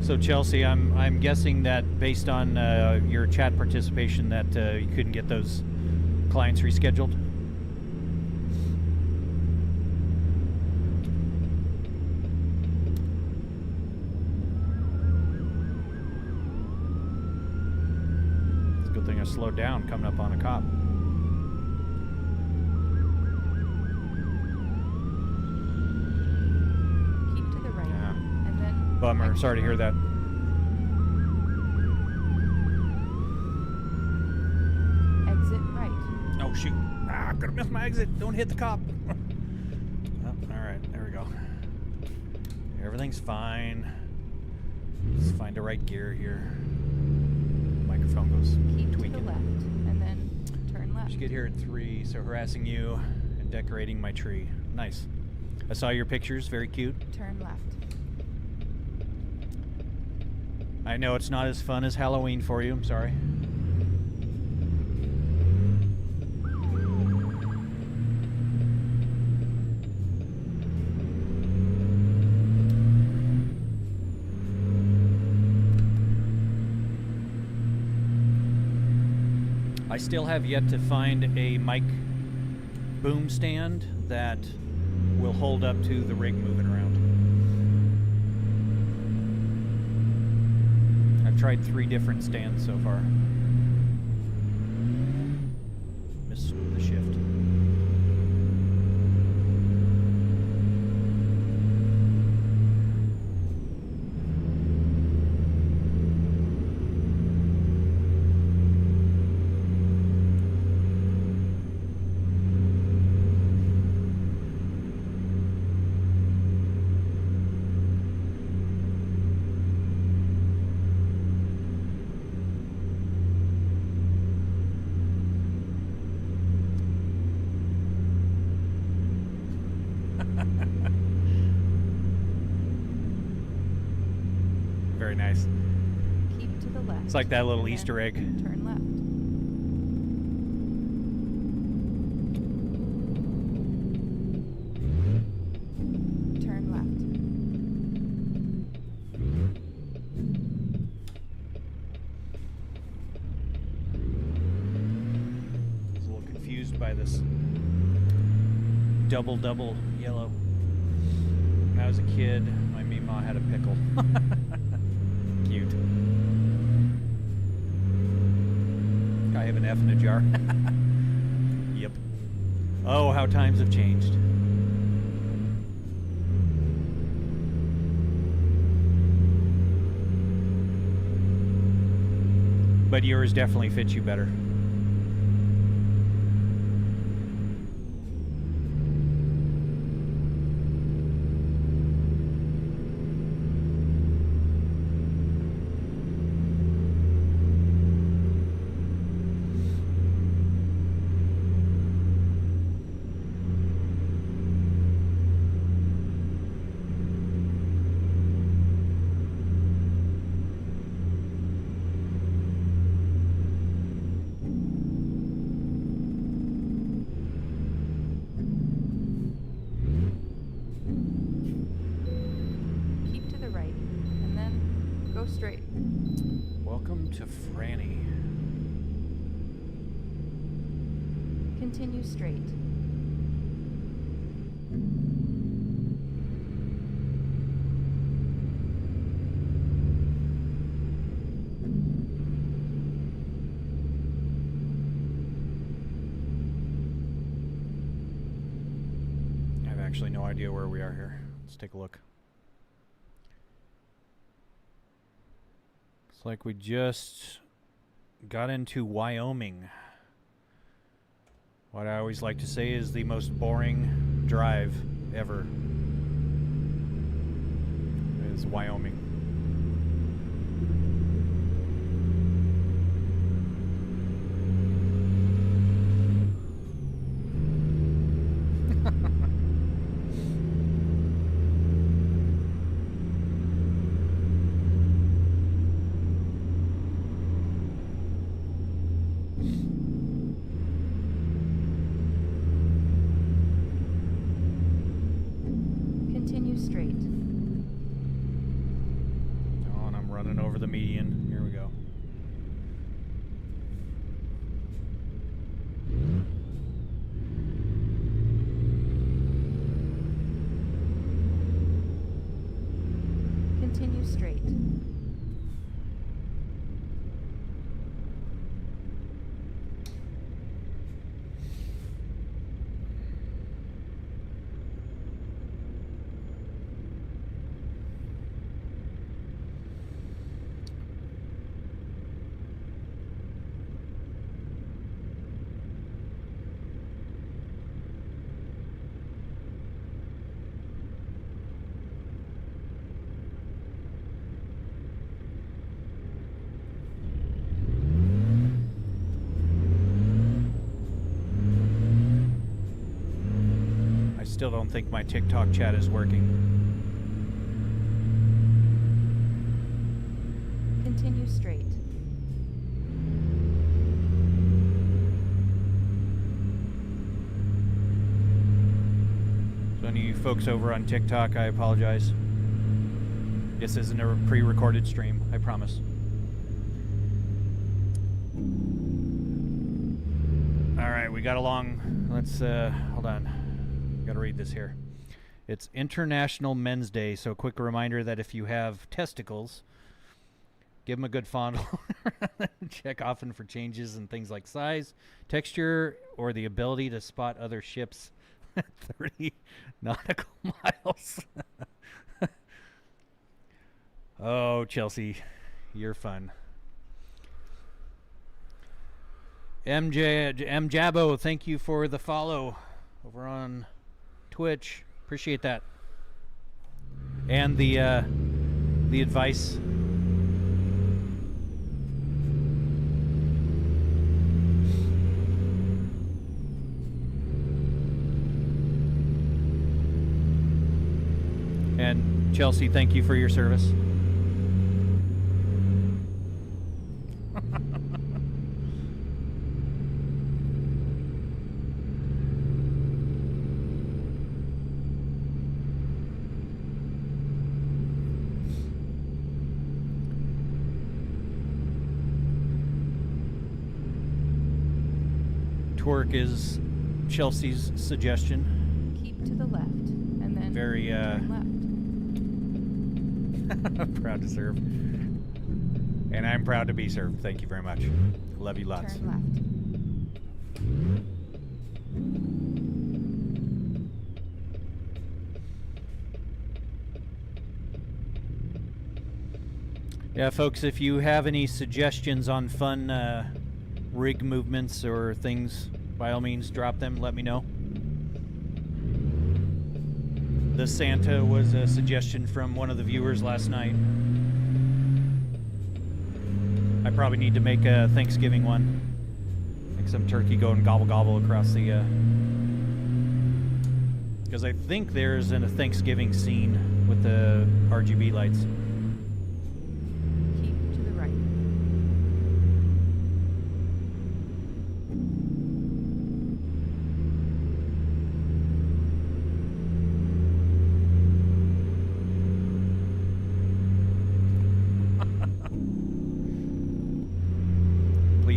So Chelsea, I'm guessing that based on your chat participation that you couldn't get those clients rescheduled. Slowed down coming up on a cop. Keep to the right. Yeah. And then Bummer. Sorry to hear that. exit right. Oh shoot. Ah, I'm gonna miss my exit. Don't hit the cop. Oh, alright, there we go. Everything's fine. Let's find the right gear here. Microphone goes Keep tweaking. to the left, and then turn left. Should get here at 3, so harassing you and decorating my tree. Nice. I saw your pictures, very cute. Turn left. I know it's not as fun as Halloween for you, I'm sorry. I still have yet to find a mic boom stand that will hold up to the rig moving around. I've tried 3 different stands so far. Missed the shift. Very nice. Keep to the left. It's like that little and Easter egg. Turn left. Turn left. I was a little confused by this double yellow. When I was a kid, my Meemaw had a pickle. Cute. I have an F in a jar. Yep. Oh, how times have changed. But yours definitely fits you better. Welcome to Franny. Continue straight. I have actually no idea where we are here. Let's take a look. Looks like we just got into Wyoming. What I always like to say is the most boring drive ever is Wyoming. Continue straight. Oh, and I'm running over the median. Here we go. Continue straight. I still don't think my TikTok chat is working. Continue straight. So any of you folks over on TikTok, I apologize. This isn't a pre-recorded stream, I promise. All right, we got along. Let's hold on. Gotta read this here. It's International Men's Day, so a quick reminder that if you have testicles, give them a good fondle. Check often for changes in things like size, texture, or the ability to spot other ships at 30 nautical miles. Oh, Chelsea, you're fun. M Jabo, thank you for the follow over on Twitch. Appreciate that. And the advice. And Chelsea, thank you for your service. Twerk is Chelsea's suggestion. Keep to the left, and then Very, turn left. proud to serve. And I'm proud to be served. Thank you very much. Love you lots. Turn left. Yeah, folks, if you have any suggestions on fun rig movements or things, by all means, drop them. Let me know. The Santa was a suggestion from one of the viewers last night. I probably need to make a Thanksgiving one. Make some turkey go and gobble gobble across the... Because I think there's a Thanksgiving scene with the RGB lights. Keep to the right.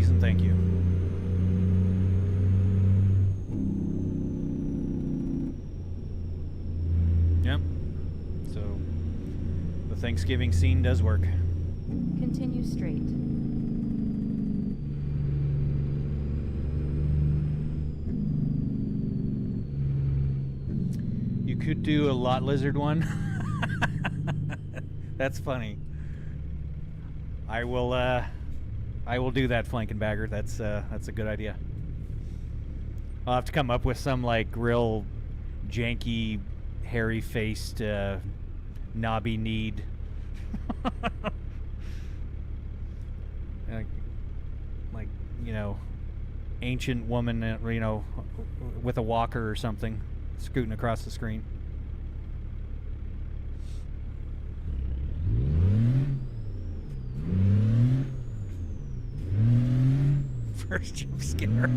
please and thank you. Yep. So the Thanksgiving scene does work. Continue straight. You could do a lot lizard one. That's funny. I will do that, Flankenbagger. That's a good idea. I'll have to come up with some like real janky, hairy-faced, knobby-kneed, like you know, ancient woman, you know, with a walker or something, scooting across the screen. First jump scare.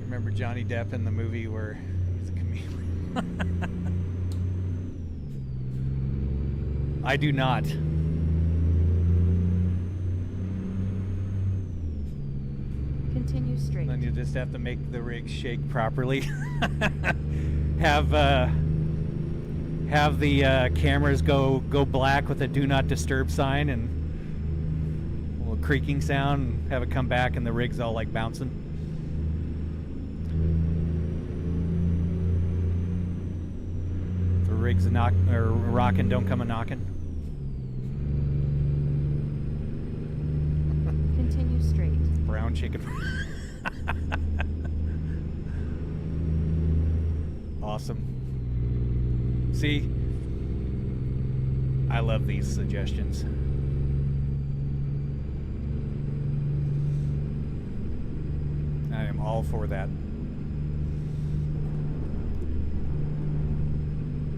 Remember Johnny Depp in the movie where he's a chameleon? I do not. Continue straight. Then you just have to make the rig shake properly. have the cameras go black with a do not disturb sign and a little creaking sound, and have it come back and the rig's all like bouncing. The rig's rocking, don't come a knocking. Continue straight. Brown chicken. Awesome. See, I love these suggestions. I am all for that.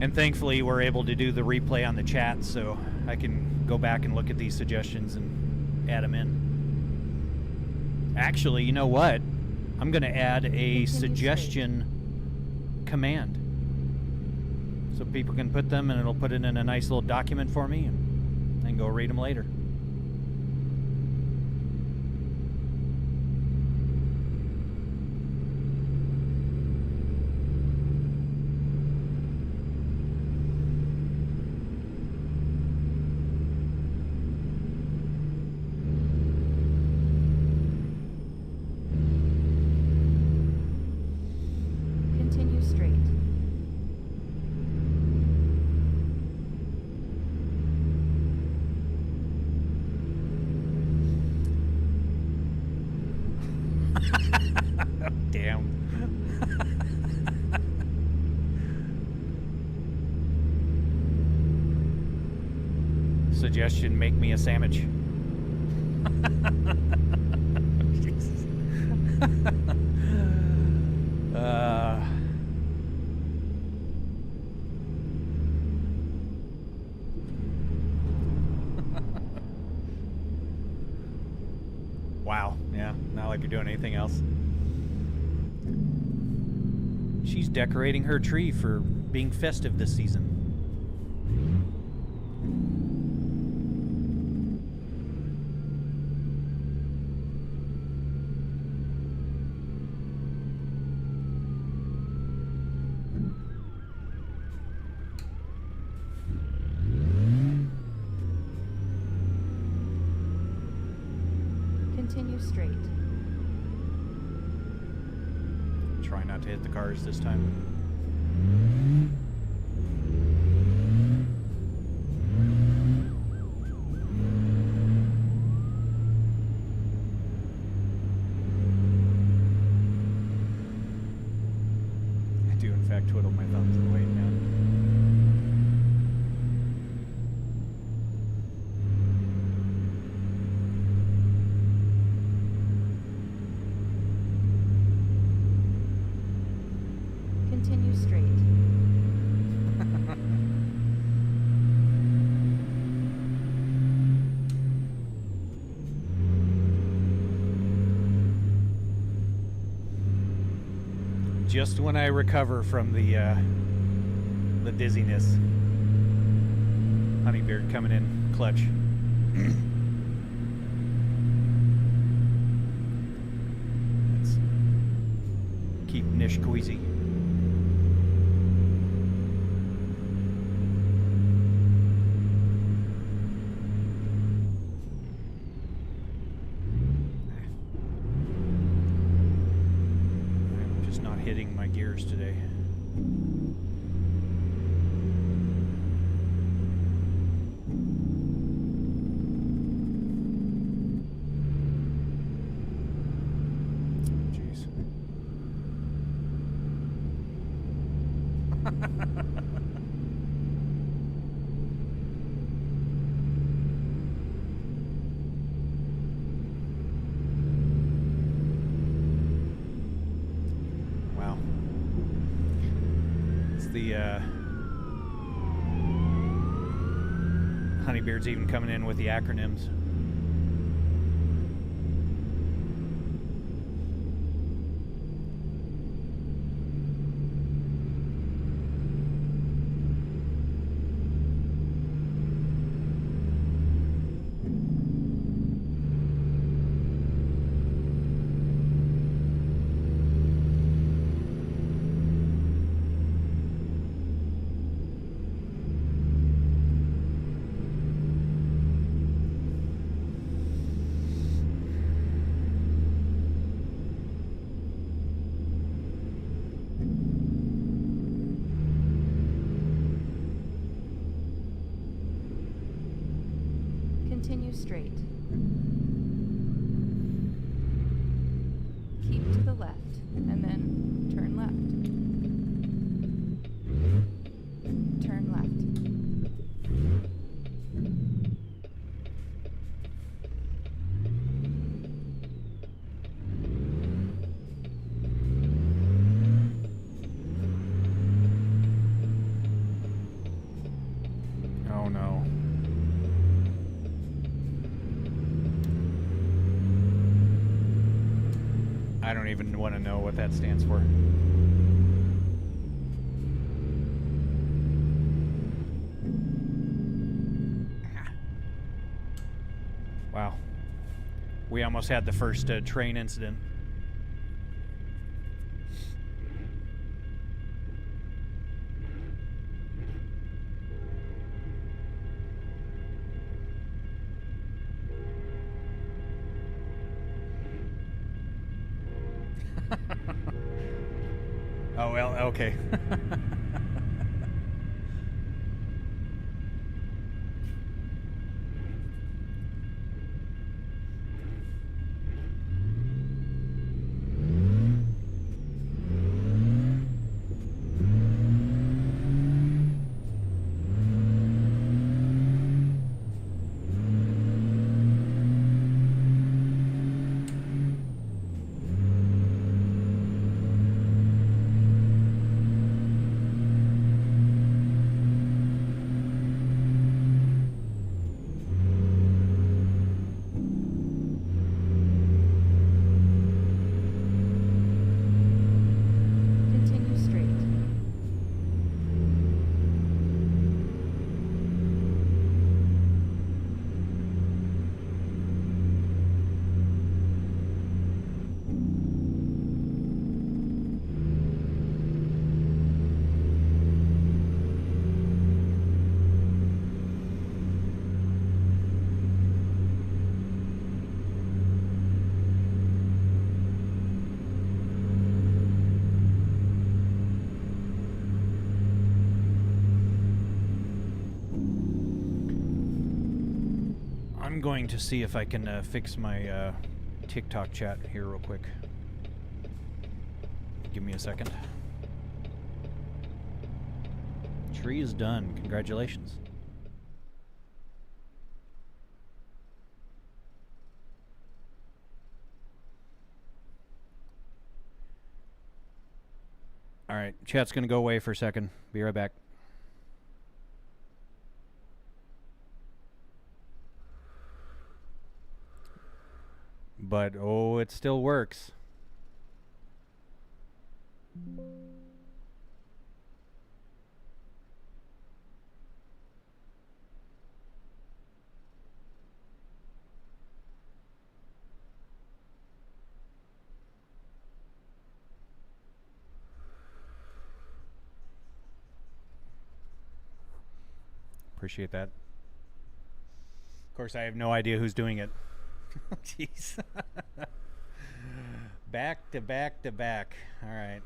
And thankfully, we're able to do the replay on the chat, so I can go back and look at these suggestions and add them in. Actually, you know what? I'm going to add a suggestion command. So people can put them, and it'll put it in a nice little document for me, and then go read them later. Continue straight. Damn. Suggestion, make me a sandwich. Jesus. Wow, yeah, not like you're doing anything else. She's decorating her tree for being festive this season. Continue straight. Try not to hit the cars this time. I do, in fact, twiddle my thumbs and wait now. Continue straight. Just when I recover from the dizziness. Honeybeard coming in clutch. Let's keep Nish queasy. I'm just not hitting my gears today. Wow. It's the Honeybeard's even coming in with the acronyms. Continue straight. Keep to the left, and then turn left. Turn left. Oh no. I don't even want to know what that stands for. Wow. We almost had the first train incident. Oh, well, okay. Continue straight. I'm going to see if I can fix my TikTok chat here real quick. Give me a second. Tree is done. Congratulations. All right, chat's going to go away for a second. Be right back. But, oh, it still works. Appreciate that. Of course, I have no idea who's doing it. Jeez. Back to back to back. All right.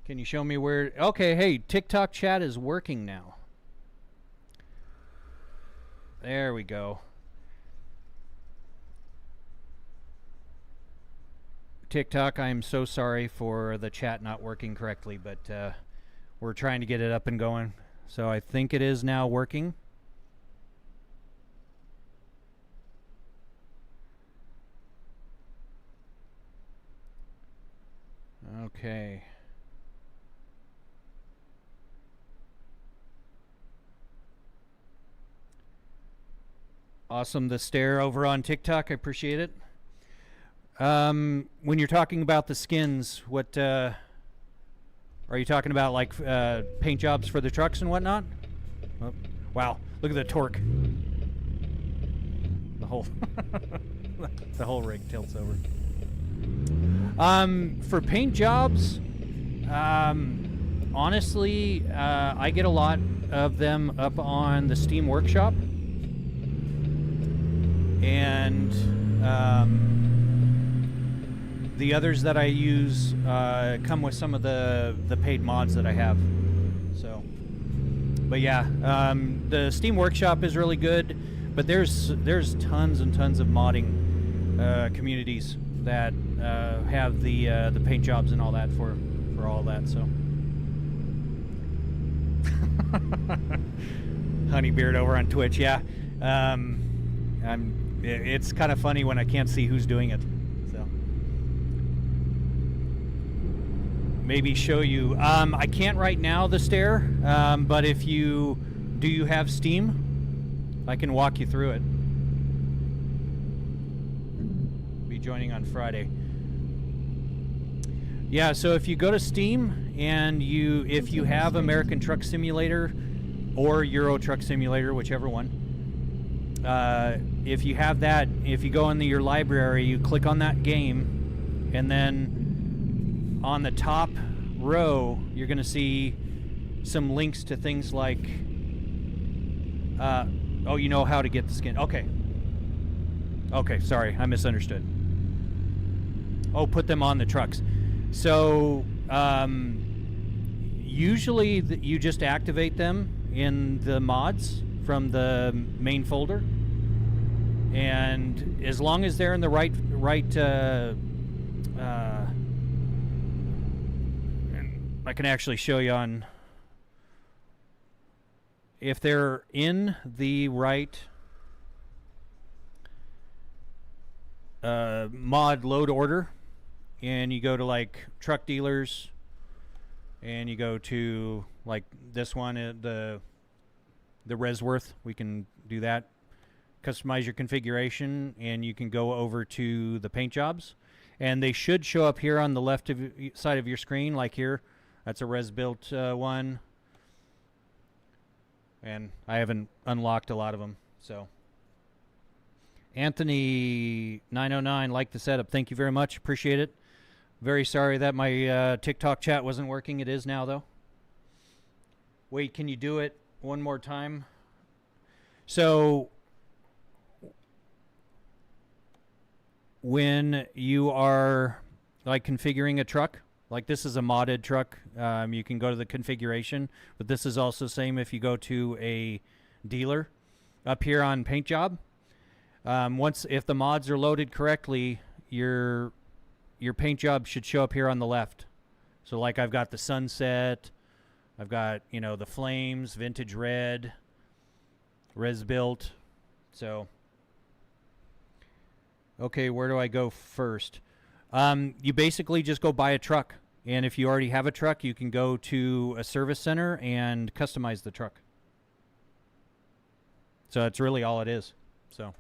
Can you show me where? Okay, hey, TikTok chat is working now. There we go. TikTok, I'm so sorry for the chat not working correctly, but we're trying to get it up and going. So I think it is now working. Okay. Awesome, the stare over on TikTok. I appreciate it. When you're talking about the skins, what are you talking about? Like paint jobs for the trucks and whatnot? Oh, wow, look at the torque. The whole the whole rig tilts over. For paint jobs, honestly, I get a lot of them up on the Steam Workshop. And the others that I use come with some of the paid mods that I have. So, but yeah, the Steam Workshop is really good, but there's tons and tons of modding communities that have the paint jobs and all that for all that. So, Honeybeard over on Twitch, yeah. It's kind of funny when I can't see who's doing it. So maybe show you. I can't right now, the stair, but if you have Steam, I can walk you through it. Be joining on Friday. Yeah, so if you go to Steam and if you have American Truck Simulator or Euro Truck Simulator, whichever one. If you have that, if you go into your library, you click on that game, and then on the top row, you're going to see some links to things like, oh, you know how to get the skin. Okay. Okay, sorry, I misunderstood. Oh, put them on the trucks. So, usually you just activate them in the mods from the main folder. And as long as they're in the right I can actually show you on if they're in the right mod load order, and you go to like truck dealers, and you go to like this one, the Resworth, we can do that. Customize your configuration, and you can go over to the paint jobs, and they should show up here on the left side of your screen, like here. That's a res built one, and I haven't unlocked a lot of them. So Anthony 909, like the setup. Thank you very much, appreciate it. Very sorry that my TikTok chat wasn't working. It is now though. Wait, can you do it one more time? So when you are like configuring a truck, like this is a modded truck, you can go to the configuration, but this is also same if you go to a dealer up here on paint job. If the mods are loaded correctly, your paint job should show up here on the left. So like I've got the sunset, I've got, you know, the flames, vintage red, res built. So okay, where do I go first? You basically just go buy a truck. And if you already have a truck, you can go to a service center and customize the truck. So that's really all it is. So.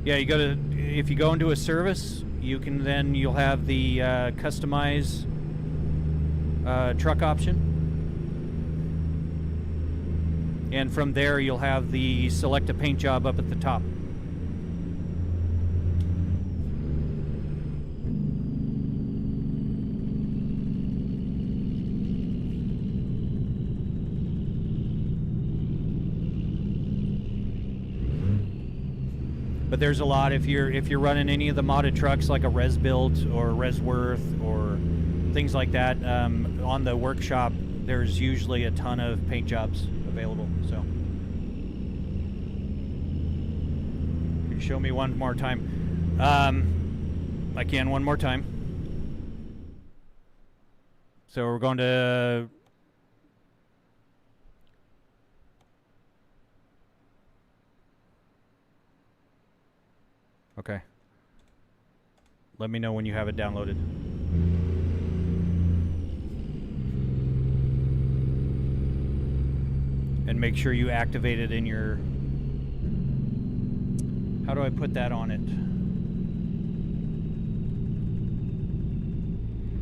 Yeah, you go to, if you go into a service, you can then, you'll have the customize truck option. And from there, you'll have the select a paint job up at the top. But there's a lot if you're running any of the modded trucks like a Res Built or Res Worth or things like that on the workshop. There's usually a ton of paint jobs available. So, can you show me one more time? I can one more time. So we're going to. Okay. Let me know when you have it downloaded. And make sure you activate it in your... How do I put that on it?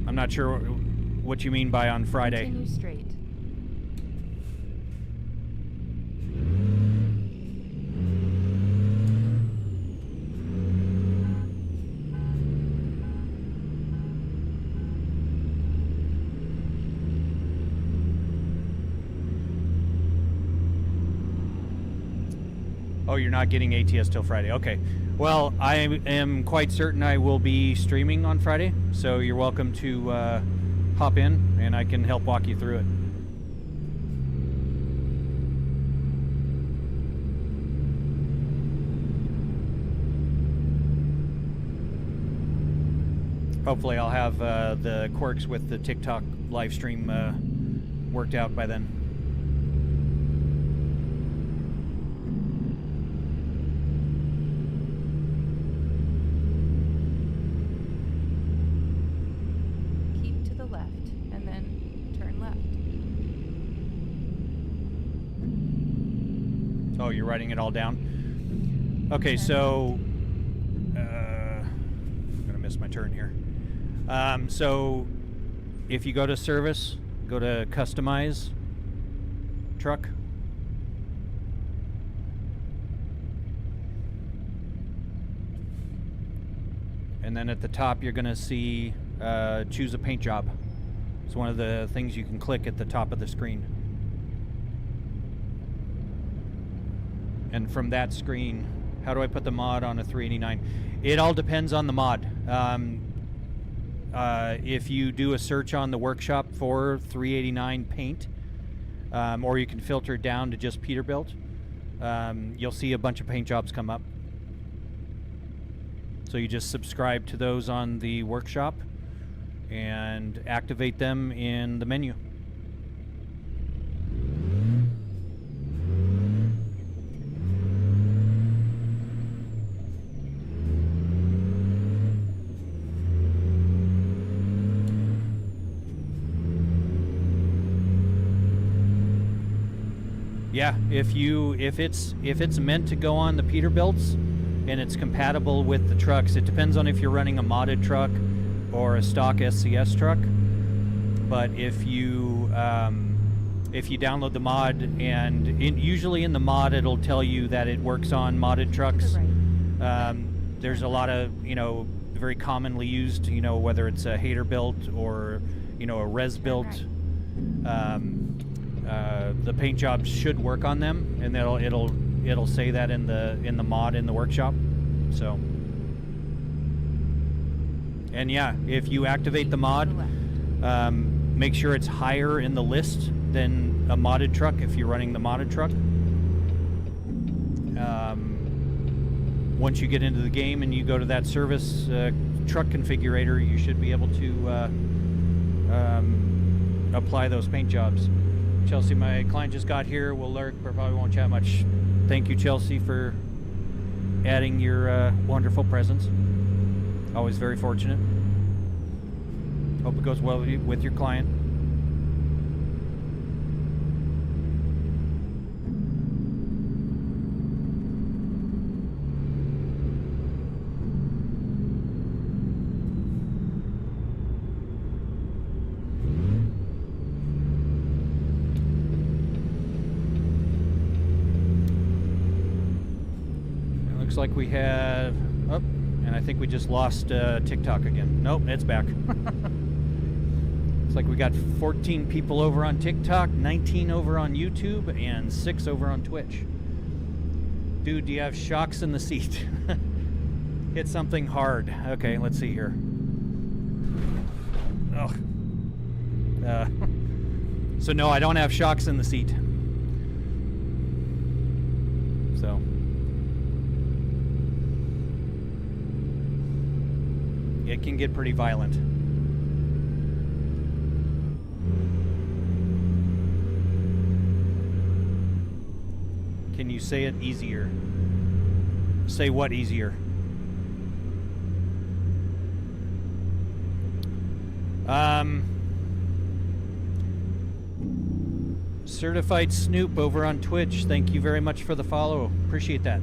I'm not sure what you mean by on Friday. Continue straight. Oh, you're not getting ATS till Friday. Okay. Well, I am quite certain I will be streaming on Friday, so you're welcome to hop in, and I can help walk you through it. Hopefully I'll have the quirks with the TikTok live stream worked out by then. Keep to the left, and then turn left. Oh, you're writing it all down? Okay, so... I'm going to miss my turn here. So, if you go to service, go to customize truck. And then at the top, you're going to see choose a paint job. It's one of the things you can click at the top of the screen. And from that screen, how do I put the mod on a 389? It all depends on the mod. If you do a search on the workshop for 389 paint, or you can filter it down to just Peterbilt, you'll see a bunch of paint jobs come up. So you just subscribe to those on the workshop and activate them in the menu. Yeah, if it's meant to go on the Peterbilts and it's compatible with the trucks, it depends on if you're running a modded truck or a stock SCS truck. But if you download the mod, and usually in the mod it'll tell you that it works on modded trucks. There's a lot of very commonly used, whether it's a hater built or a res built. The paint jobs should work on them, and it'll say that in the mod in the workshop. So, and yeah, if you activate the mod, make sure it's higher in the list than a modded truck if you're running the modded truck. Once you get into the game and you go to that service truck configurator, you should be able to apply those paint jobs. Chelsea, my client just got here. We'll lurk, but probably won't chat much. Thank you, Chelsea, for adding your wonderful presence. Always very fortunate. Hope it goes well with your client. Looks like we have... Oh, and I think we just lost TikTok again. Nope, it's back. Looks like we got 14 people over on TikTok, 19 over on YouTube, and 6 over on Twitch. Dude, do you have shocks in the seat? Hit something hard. Okay, let's see here. Ugh. So no, I don't have shocks in the seat. So. It can get pretty violent. Can you say it easier? Say what easier? Certified Snoop over on Twitch. Thank you very much for the follow. Appreciate that.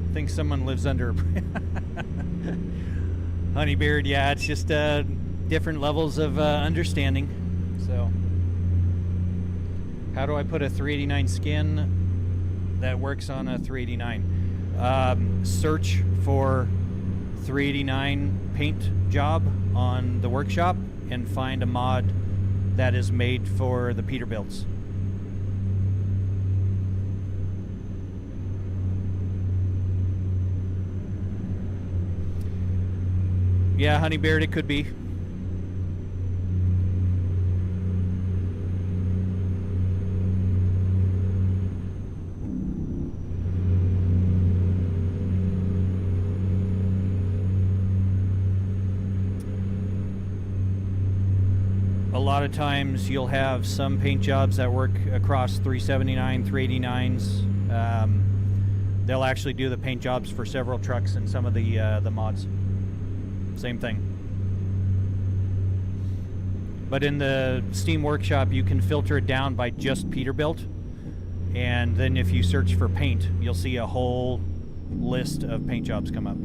I think someone lives under a Honeybeard. Yeah, it's just different levels of understanding. So, how do I put a 389 skin that works on a 389? Search for 389 paint job on the workshop and find a mod that is made for the Peterbilts. Yeah, Honeybeard, it could be. A lot of times you'll have some paint jobs that work across 379, 389s. They'll actually do the paint jobs for several trucks and some of the mods. Same thing. But in the Steam Workshop, you can filter it down by just Peterbilt. And then if you search for paint, you'll see a whole list of paint jobs come up.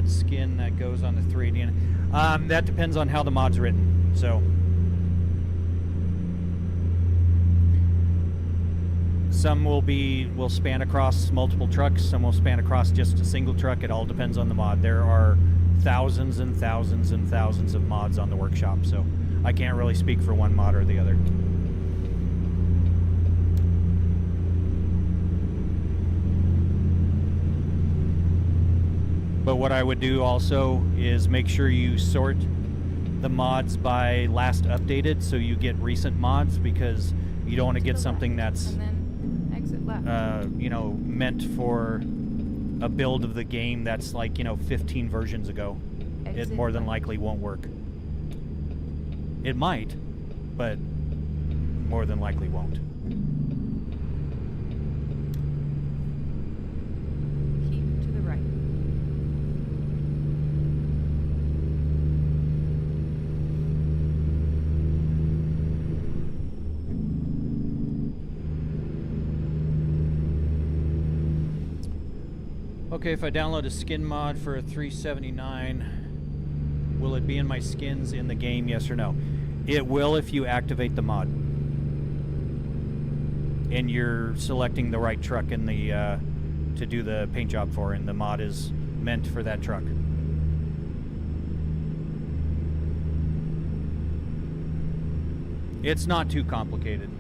Skin that goes on the 389. That depends on how the mod's written. So some will span across multiple trucks, some will span across just a single truck. It all depends on the mod. There are thousands and thousands and thousands of mods on the workshop, so I can't really speak for one mod or the other. But what I would do also is make sure you sort the mods by last updated, so you get recent mods, because you don't want to get something that's you know, meant for a build of the game that's like, you know, 15 versions ago. It more than likely won't work. It might, but more than likely won't. Okay, if I download a skin mod for a 379, will it be in my skins in the game, yes or no? It will if you activate the mod. And you're selecting the right truck in the to do the paint job for, and the mod is meant for that truck. It's not too complicated.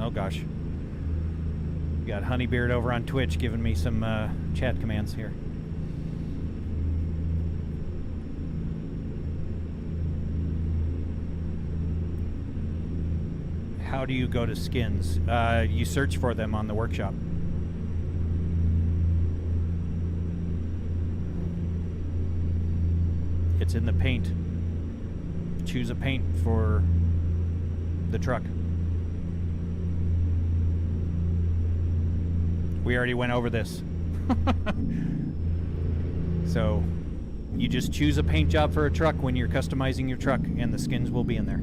Oh gosh. Got Honeybeard over on Twitch giving me some chat commands here. How do you go to skins? You search for them on the workshop. It's in the paint. Choose a paint for the truck. We already went over this. So you just choose a paint job for a truck when you're customizing your truck, and the skins will be in there.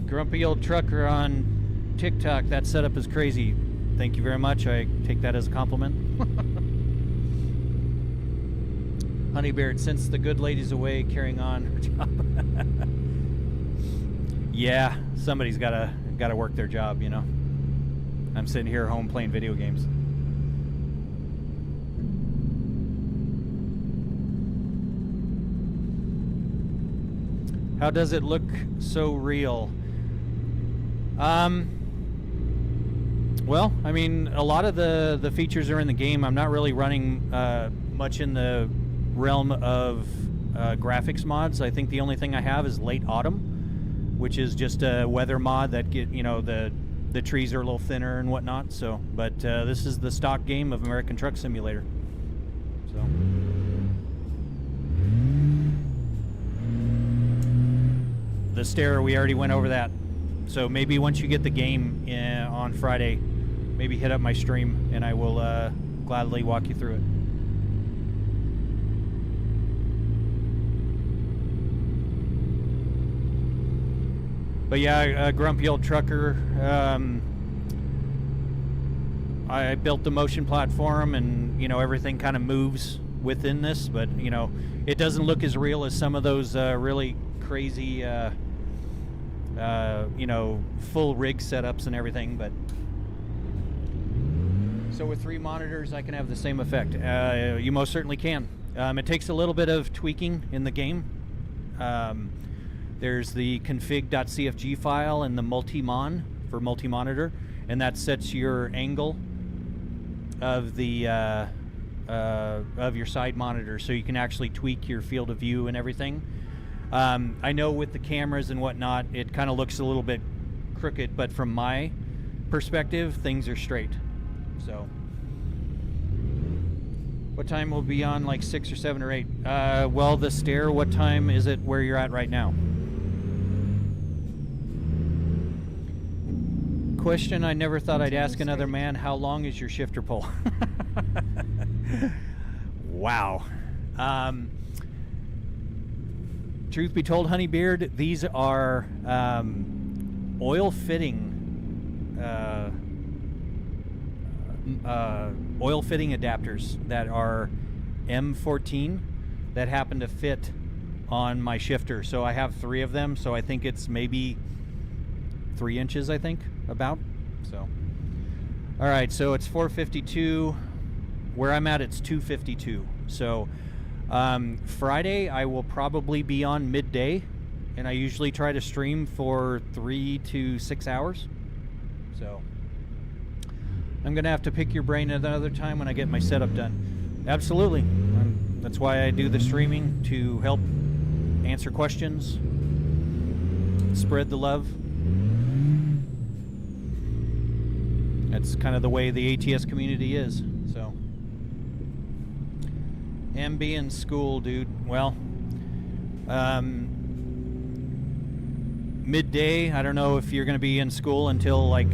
Grumpy old trucker on TikTok, that setup is crazy. Thank you very much. I take that as a compliment. Honeybeard, since the good lady's away carrying on her job. Yeah, somebody's gotta work their job, you know. I'm sitting here home playing video games. How does it look so real? Well, I mean, a lot of the features are in the game. I'm not really running much in the realm of graphics mods. I think the only thing I have is Late Autumn, which is just a weather mod that the trees are a little thinner and whatnot. So, but this is the stock game of American Truck Simulator. So. The stair, we already went over that. So maybe once you get the game on Friday, maybe hit up my stream and I will gladly walk you through it. But yeah, grumpy old trucker. I built the motion platform, and everything kind of moves within this, but it doesn't look as real as some of those really crazy full rig setups and everything. But so with 3 monitors I can have the same effect. You most certainly can. It takes a little bit of tweaking in the game. There's the config.cfg file and the multi-mon for multi-monitor, and that sets your angle of the of your side monitor, so you can actually tweak your field of view and everything. I know with the cameras and whatnot, it kind of looks a little bit crooked, but from my perspective, things are straight. So, what time will be on? Like 6 or 7 or 8? Well, the stair. What time is it where you're at right now? Question I never thought I'd ask another man: how long is your shifter pole? Wow. Truth be told, Honeybeard, these are oil fitting adapters that are M14 that happen to fit on my shifter. So I have 3 of them. So I think it's maybe 3 inches, I think, about. So, all right, so it's 4:52. Where I'm at, it's 2:52. So Friday I will probably be on midday, and I usually try to stream for 3 to 6 hours. So I'm gonna have to pick your brain at another time when I get my setup done. Absolutely. That's why I do the streaming, to help answer questions, spread the love. That's kind of the way the ATS community is. So, MB in school, dude. Well, midday. I don't know if you're going to be in school until like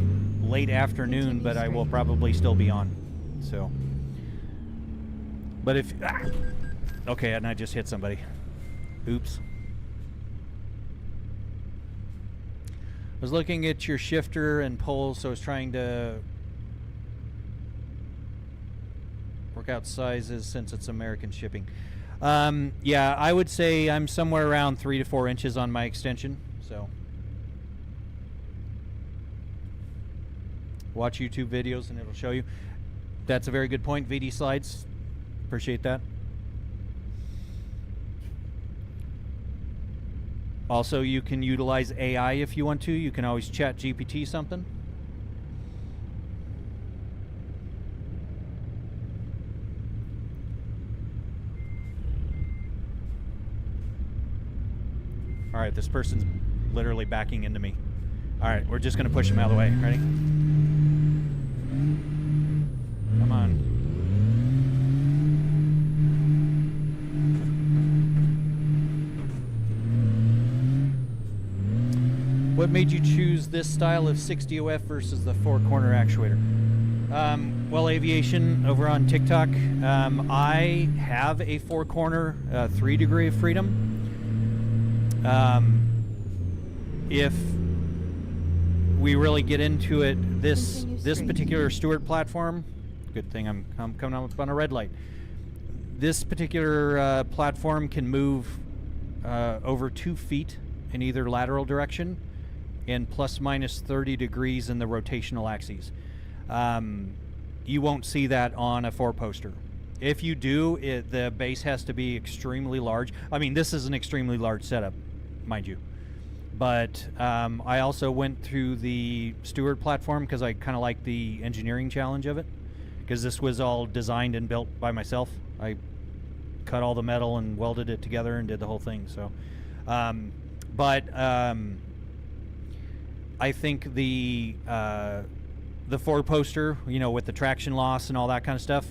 late afternoon, but I will probably still be on. So, but if okay, and I just hit somebody. Oops. I was looking at your shifter and poles, so I was trying to work out sizes since it's American shipping. Yeah, I would say I'm somewhere around 3 to 4 inches on my extension. So watch YouTube videos and it'll show you. That's a very good point. VD slides. Appreciate that. Also, you can utilize AI if you want to. You can always chat GPT something. All right, this person's literally backing into me. All right, we're just going to push him out of the way. Ready? Come on. What made you choose this style of 6DOF versus the 4-corner actuator? Well, Aviation over on TikTok, I have a 4-corner 3 degree of freedom. If we really get into it, this particular Stewart platform, good thing I'm coming up on a red light. This particular platform can move over 2 feet in either lateral direction and plus minus 30 degrees in the rotational axes. You won't see that on a 4-poster. If you do, the base has to be extremely large. I mean, this is an extremely large setup, mind you. But I also went through the Stewart platform because I kind of like the engineering challenge of it, because this was all designed and built by myself. I cut all the metal and welded it together and did the whole thing. So, I think the 4-poster, you know, with the traction loss and all that kind of stuff,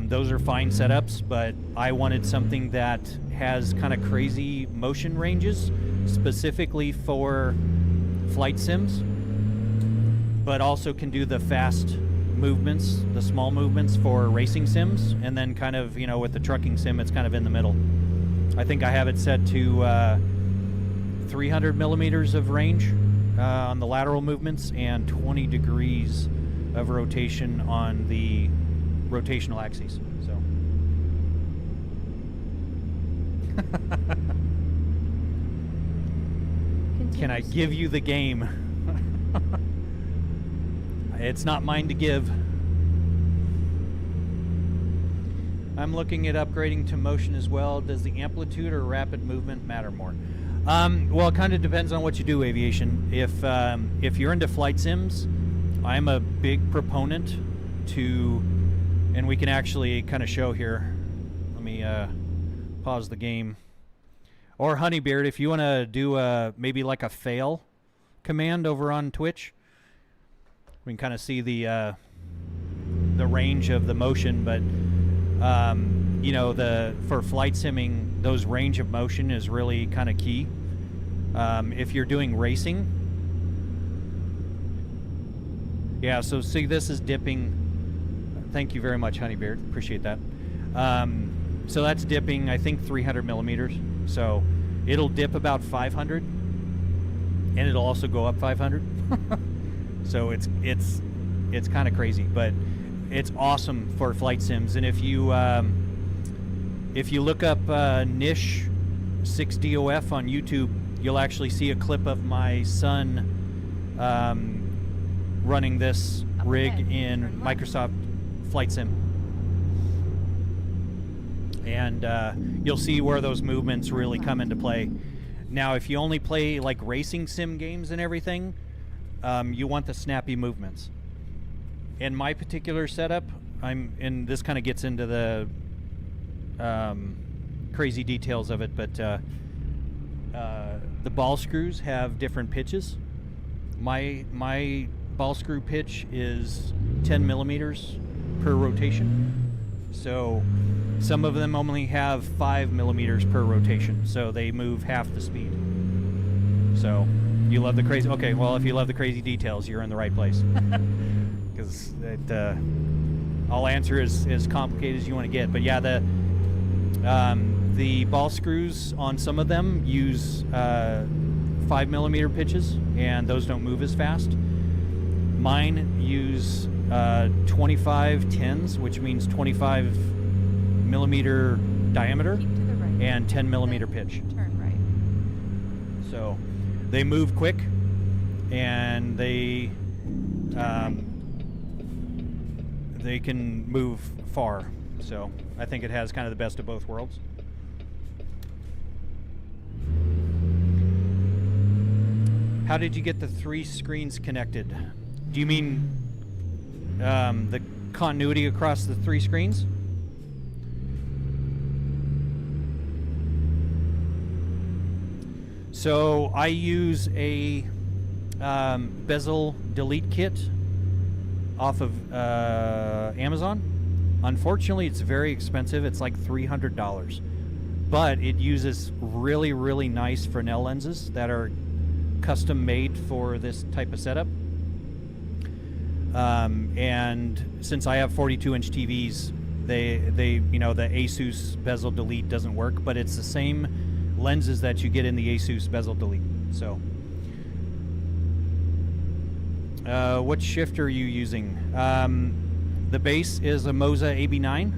those are fine setups, but I wanted something that has kind of crazy motion ranges, specifically for flight sims, but also can do the fast movements, the small movements for racing sims, and then kind of, you know, with the trucking sim, it's kind of in the middle. I think I have it set to 300 millimeters of range on the lateral movements and 20 degrees of rotation on the rotational axes. So can I give you the game? It's not mine to give. I'm looking at upgrading to motion as well. Does the amplitude or rapid movement matter more? Well, it kind of depends on what you do, Aviation. If you're into flight sims, I'm a big proponent to, and we can actually kind of show here. Let me pause the game. Or Honeybeard, if you want to do maybe like a fail command over on Twitch, we can kind of see the range of the motion, but you know, for flight simming, those range of motion is really kind of key. If you're doing racing, yeah. So see, this is dipping. Thank you very much, Honeybeard. Appreciate that. So that's dipping, I think 300 millimeters. So it'll dip about 500, and it'll also go up 500. So it's kind of crazy, but it's awesome for flight sims. And if you look up Niche 6DOF on YouTube, you'll actually see a clip of my son running this rig in Microsoft Flight Sim. And you'll see where those movements really come into play. Now, if you only play like racing sim games and everything, you want the snappy movements. In my particular setup, and this kind of gets into the crazy details of it, but the ball screws have different pitches. My ball screw pitch is 10 millimeters per rotation. So some of them only have 5 millimeters per rotation, so they move half the speed. So you love the crazy. Okay, well, if you love the crazy details, you're in the right place. Because I'll answer as complicated as you want to get. But yeah, the ball screws on some of them use 5 millimeter pitches, and those don't move as fast. Mine use 25 10s, which means 25 millimeter diameter and 10 millimeter pitch. Turn right. So they move quick, and they can move far. So I think it has kind of the best of both worlds. How did you get the 3 screens connected? Do you mean the continuity across the 3 screens? So I use a bezel delete kit off of Amazon. Unfortunately, it's very expensive. It's like $300, but it uses really, really nice Fresnel lenses that are custom made for this type of setup. And since I have 42-inch TVs, they you know, the Asus bezel delete doesn't work, but it's the same lenses that you get in the Asus bezel delete. So, what shifter are you using? The base is a Moza AB9.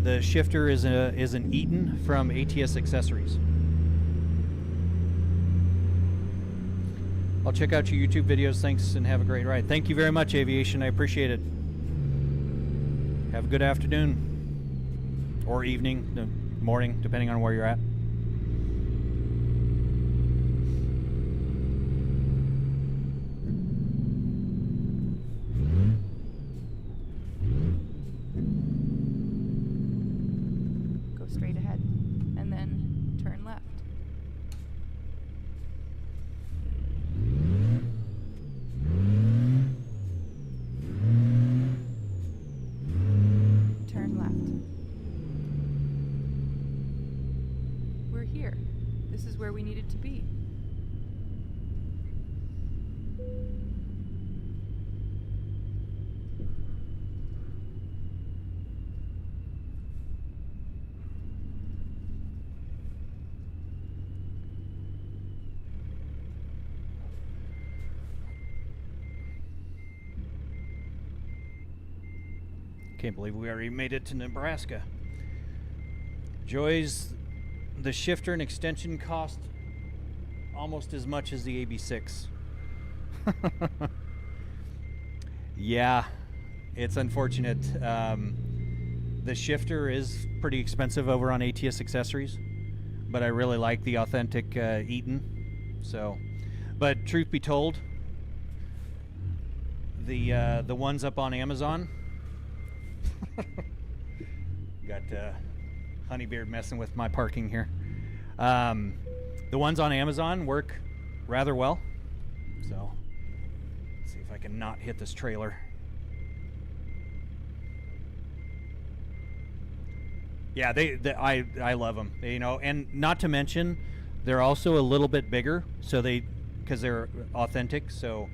The shifter is an Eaton from ATS Accessories. I'll check out your YouTube videos. Thanks, and have a great ride. Thank you very much, Aviation. I appreciate it. Have a good afternoon. Or evening, morning, depending on where you're at. Go straight ahead, and then turn left. Turn left. We're here. This is where we needed to be. Can't believe we already made it to Nebraska. Joys, the shifter and extension cost almost as much as the AB6. Yeah, it's unfortunate. The shifter is pretty expensive over on ATS Accessories, but I really like the authentic Eaton. So, but truth be told, the ones up on Amazon. Got Honeybeard messing with my parking here. The ones on Amazon work rather well. So, let's see if I can not hit this trailer. Yeah, I love them. You know, and not to mention, they're also a little bit bigger. So because they're authentic, so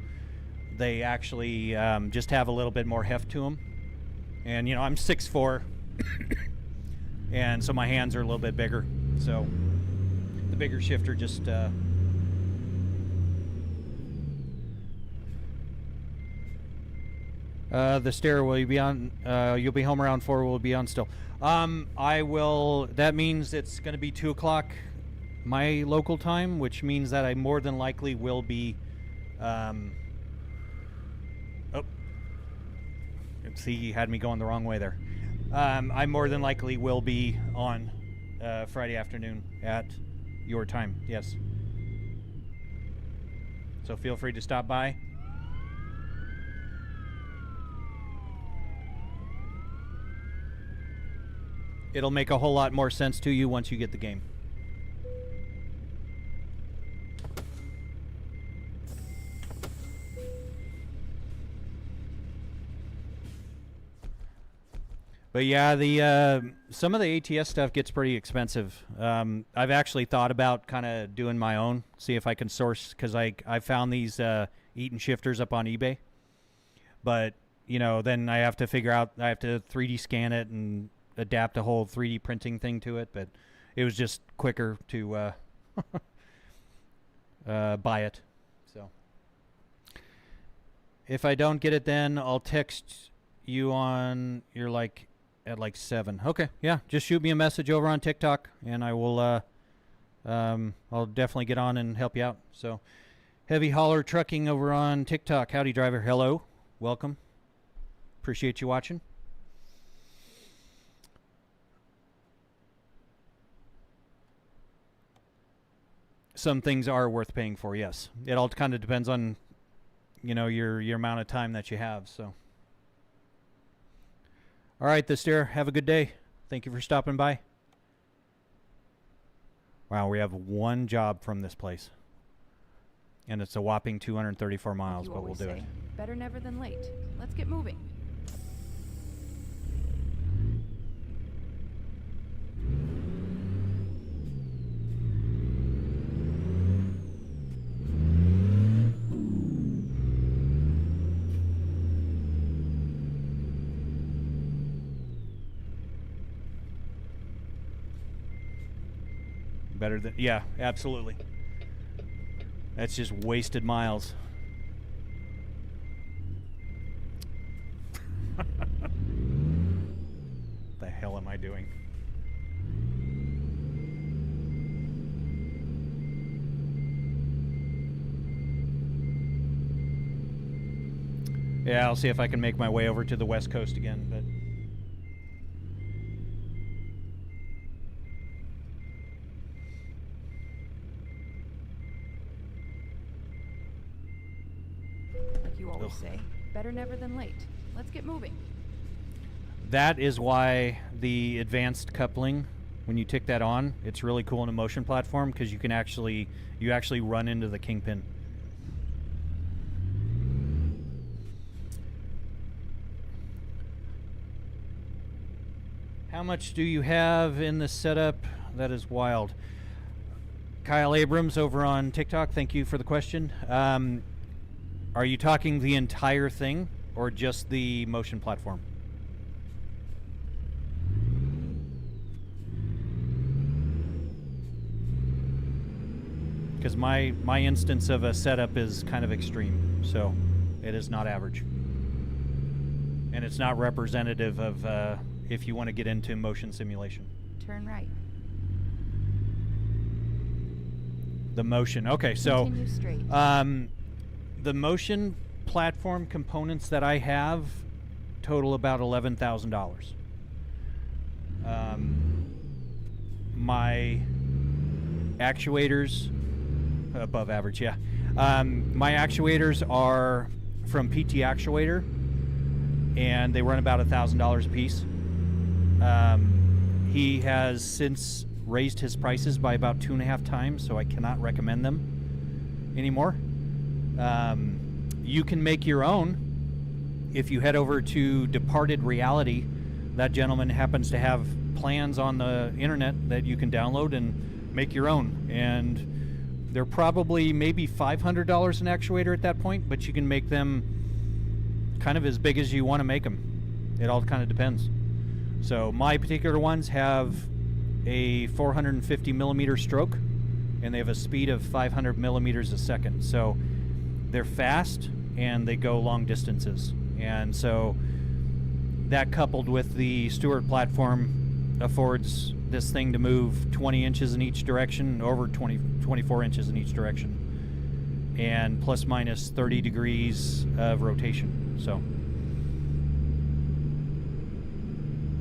they actually just have a little bit more heft to them. And, you know, I'm 6'4", and so my hands are a little bit bigger. So the bigger shifter just... the stair, will you be on? You'll be home around 4, will be on still. I will... That means it's going to be 2 o'clock my local time, which means that I more than likely will be... See, he had me going the wrong way there. I more than likely will be on Friday afternoon at your time. Yes. So feel free to stop by. It'll make a whole lot more sense to you once you get the game. But yeah, the some of the ATS stuff gets pretty expensive. I've actually thought about kind of doing my own, see if I can source, because I found these Eaton shifters up on eBay. But, you know, then I have to figure out, I have to 3D scan it and adapt a whole 3D printing thing to it. But it was just quicker to buy it. So if I don't get it, then I'll text you on your at 7. Okay, yeah, just shoot me a message over on TikTok, and I will I'll definitely get on and help you out. So, Heavy Hauler Trucking over on TikTok. Howdy, driver. Hello, welcome. Appreciate you watching. Some things are worth paying for. Yes, it all kind of depends on, you know, your amount of time that you have. So. All right, the stair. Have a good day. Thank you for stopping by. Wow, we have one job from this place. And it's a whopping 234 miles, but we'll do it. Better never than late. Let's get moving. Better than, yeah, absolutely. That's just wasted miles. The hell am I doing? Yeah, I'll see if I can make my way over to the West Coast again, but like you always say, better never than late. Let's get moving. that is why the advanced coupling, when you tick that on, it's really cool in a motion platform because you actually run into the kingpin. How much do you have in the setup? That is wild. Kyle Abrams over on TikTok, thank you for the question. Are you talking the entire thing or just the motion platform? Because my instance of a setup is kind of extreme, so it is not average. And it's not representative of if you want to get into motion simulation. Turn right. The motion. Okay, so Continue straight. the motion platform components that I have total about $11,000. My actuators, above average, yeah. My actuators are from PT Actuator, and they run about $1,000 a piece. He has since raised his prices by about 2.5 times, so I cannot recommend them anymore. You can make your own if you head over to Departed Reality. That gentleman happens to have plans on the internet that you can download and make your own, and they're probably maybe $500 an actuator at that point, but you can make them kind of as big as you want to make them. It all kind of depends. So my particular ones have a 450 millimeter stroke, and they have a speed of 500 millimeters a second. So they're fast and they go long distances. And so that, coupled with the Stewart platform, affords this thing to move 20 inches in each direction, over 24 inches in each direction, and plus minus 30 degrees of rotation. So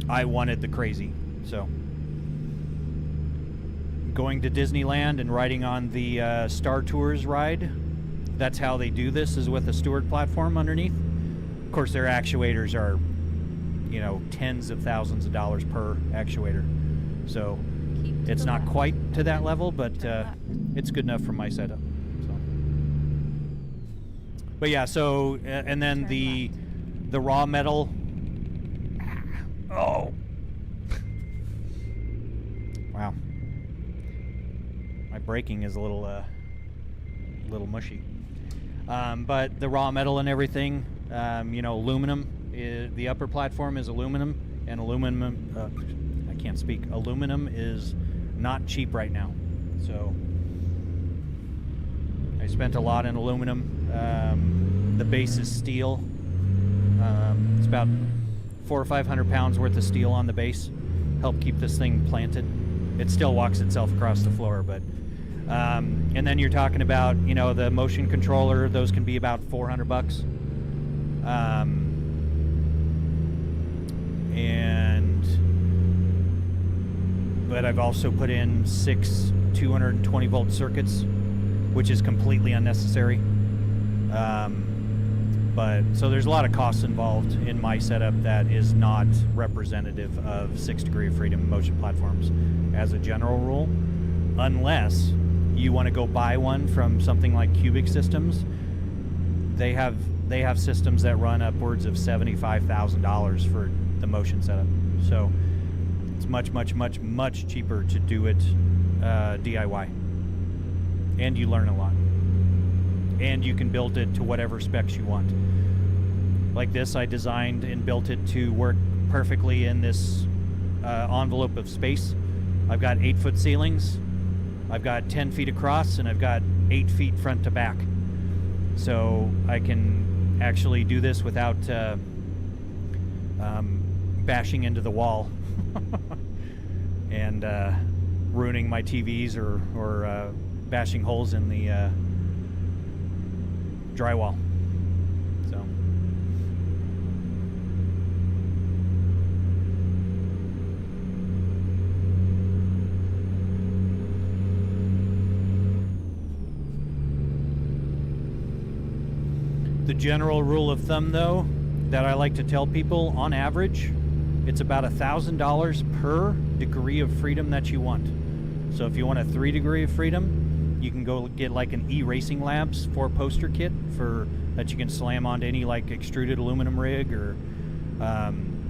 I wanted the crazy. So going to Disneyland and riding on the Star Tours ride, that's how they do this, is with a Stewart platform underneath. Of course, their actuators are, you know, tens of thousands of dollars per actuator. So it's not quite to that level, but it's good enough for my setup. So. But yeah, so and then the raw metal. Oh. Wow. My braking is a little mushy. But the raw metal and everything, you know, aluminum. The upper platform is aluminum, and aluminum. I can't speak. Aluminum is not cheap right now, so I spent a lot in aluminum. The base is steel. It's about 400 or 500 pounds worth of steel on the base. Help keep this thing planted. It still walks itself across the floor, but and then you're talking about, you know, the motion controller. Those can be about $400. But I've also put in 6 220 volt circuits, which is completely unnecessary. But so there's a lot of costs involved in my setup that is not representative of 6 Degree of Freedom motion platforms as a general rule, unless you want to go buy one from something like Cubic Systems. They have systems that run upwards of $75,000 for the motion setup. So it's much, much, much, much cheaper to do it DIY, and you learn a lot, and you can build it to whatever specs you want. Like this, I designed and built it to work perfectly in this envelope of space. I've got 8-foot ceilings, I've got 10 feet across and I've got 8 feet front to back. So I can actually do this without bashing into the wall and ruining my TVs or bashing holes in the drywall. So. The general rule of thumb, though, that I like to tell people, on average, it's about $1,000 per degree of freedom that you want. So if you want a 3 degree of freedom, you can go get like an E-Racing Labs 4-poster kit that you can slam onto any like extruded aluminum rig, or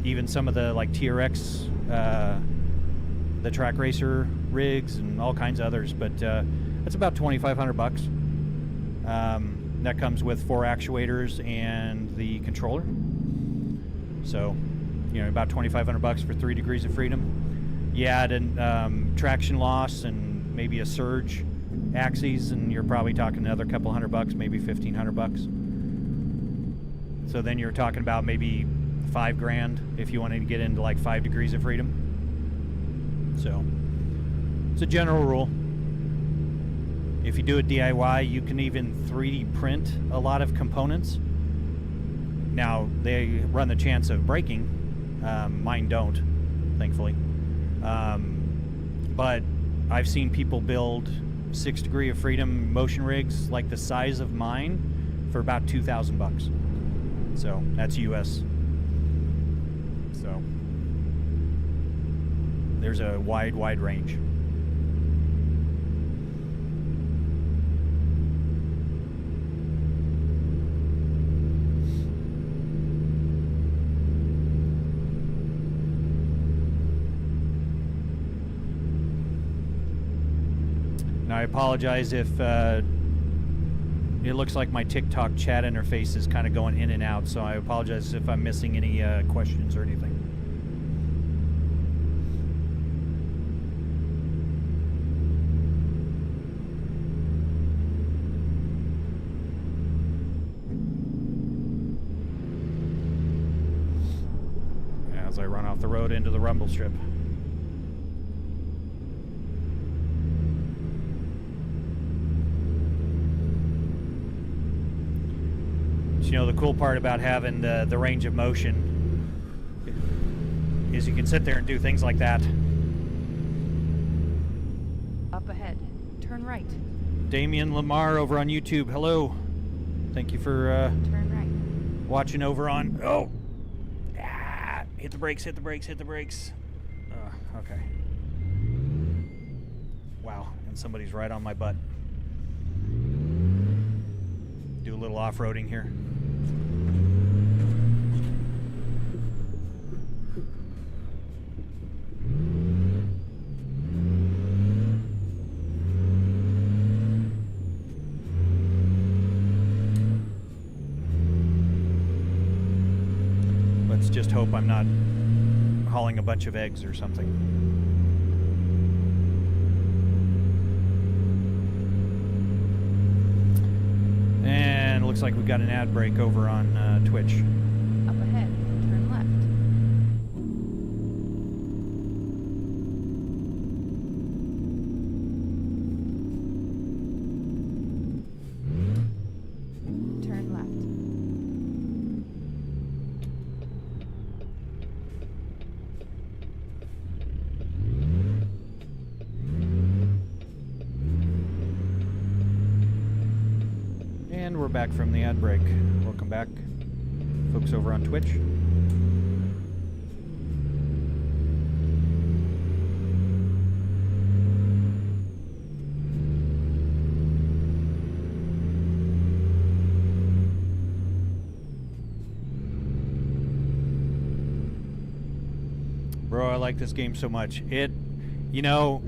even some of the like TRX, the track racer rigs, and all kinds of others. But it's about $2,500. That comes with 4 actuators and the controller. So, you know, about $2,500 for 3 degrees of freedom. You add an traction loss and maybe a surge axes, and you're probably talking another couple $100, maybe $1,500. So then you're talking about maybe $5,000 if you wanted to get into like 5 degrees of freedom. So it's a general rule. If you do a DIY, you can even 3D print a lot of components. Now, they run the chance of breaking. Mine don't, thankfully. But I've seen people build 6 degree of freedom motion rigs like the size of mine for about $2,000. So that's US. So there's a wide range. Now, I apologize if it looks like my TikTok chat interface is kind of going in and out, so I apologize if I'm missing any questions or anything. As I run off the road into the rumble strip. You know, the cool part about having the range of motion is you can sit there and do things like that. Up ahead. Turn right. Damien Lamar over on YouTube. Hello. Thank you for Turn right. watching over on... Oh! Hit the brakes, hit the brakes, hit the brakes. Okay. Wow. And somebody's right on my butt. Do a little off-roading here. Let's just hope I'm not hauling a bunch of eggs or something. And it looks like we've got an ad break over on Twitch. Up ahead. Turn left. Turn left. And we're back from the ad break. Welcome back, folks over on Twitch. Bro, I like this game so much. You know,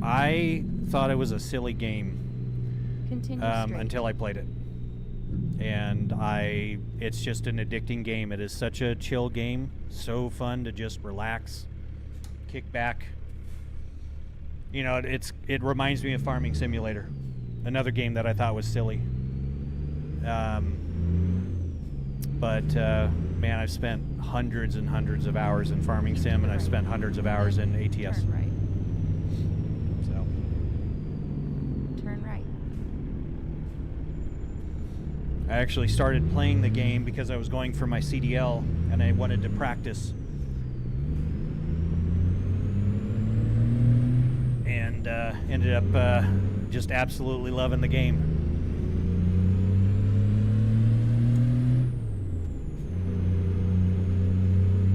I thought it was a silly game. Continue straight. Until I played it. And it's just an addicting game. It is such a chill game. So fun to just relax, kick back, You know, it reminds me of Farming Simulator, another game that I thought was silly. But man, I've spent hundreds and hundreds of hours in Farming Sim, and I've spent hundreds of hours in ATS. Turn right. So Turn right. I actually started playing the game because I was going for my CDL and I wanted to practice. And ended up just absolutely loving the game.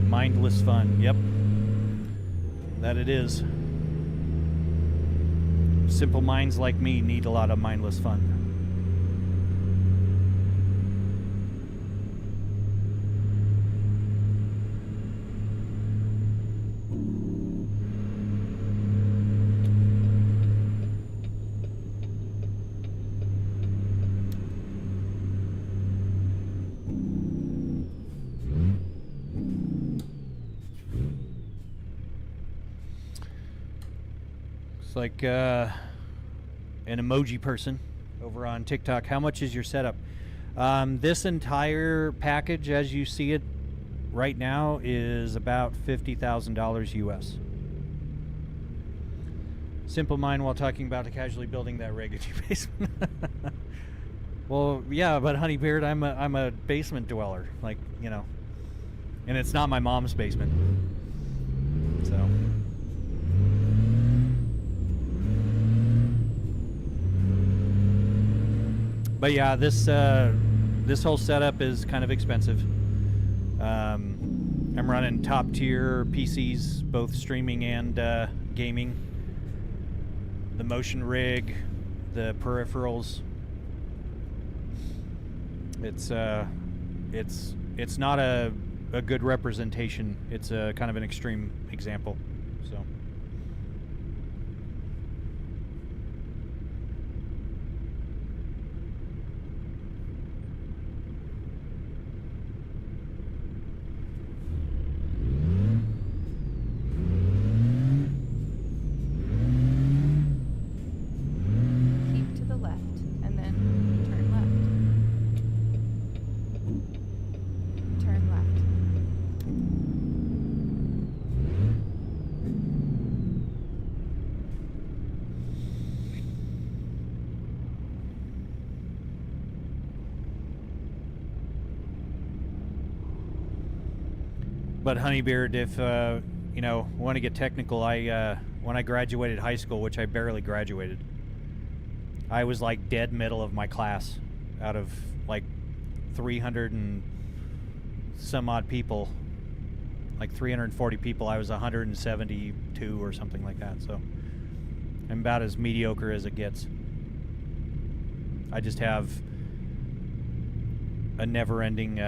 Mindless fun. Yep. That it is. Simple minds like me need a lot of mindless fun. Like an emoji person over on TikTok. How much is your setup? This entire package, as you see it right now, is about $50,000 US. Simple mind while talking about casually building that rig at your basement. Well, yeah, but Honeybeard, I'm a basement dweller, like, you know, and it's not my mom's basement, so. But yeah, this whole setup is kind of expensive. I'm running top tier PCs, both streaming and gaming. The motion rig, the peripherals. It's not a good representation. It's a kind of an extreme example. So. But Honeybeard, if you know, want to get technical, when I graduated high school, which I barely graduated, I was like dead middle of my class. Out of like 300 and some odd people, like 340 people, I was 172 or something like that. So I'm about as mediocre as it gets. I just have a never-ending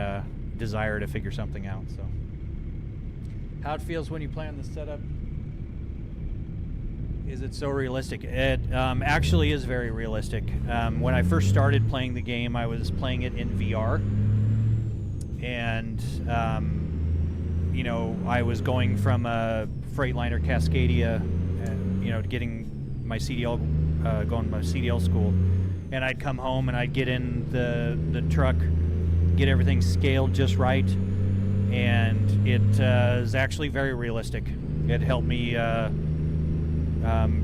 desire to figure something out. So. How it feels when you play on the setup? Is it so realistic? It actually is very realistic. When I first started playing the game, I was playing it in VR, and you know, I was going from a Freightliner Cascadia, you know, getting my CDL, going to my CDL school, and I'd come home and I'd get in the truck, get everything scaled just right. And it is actually very realistic. It helped me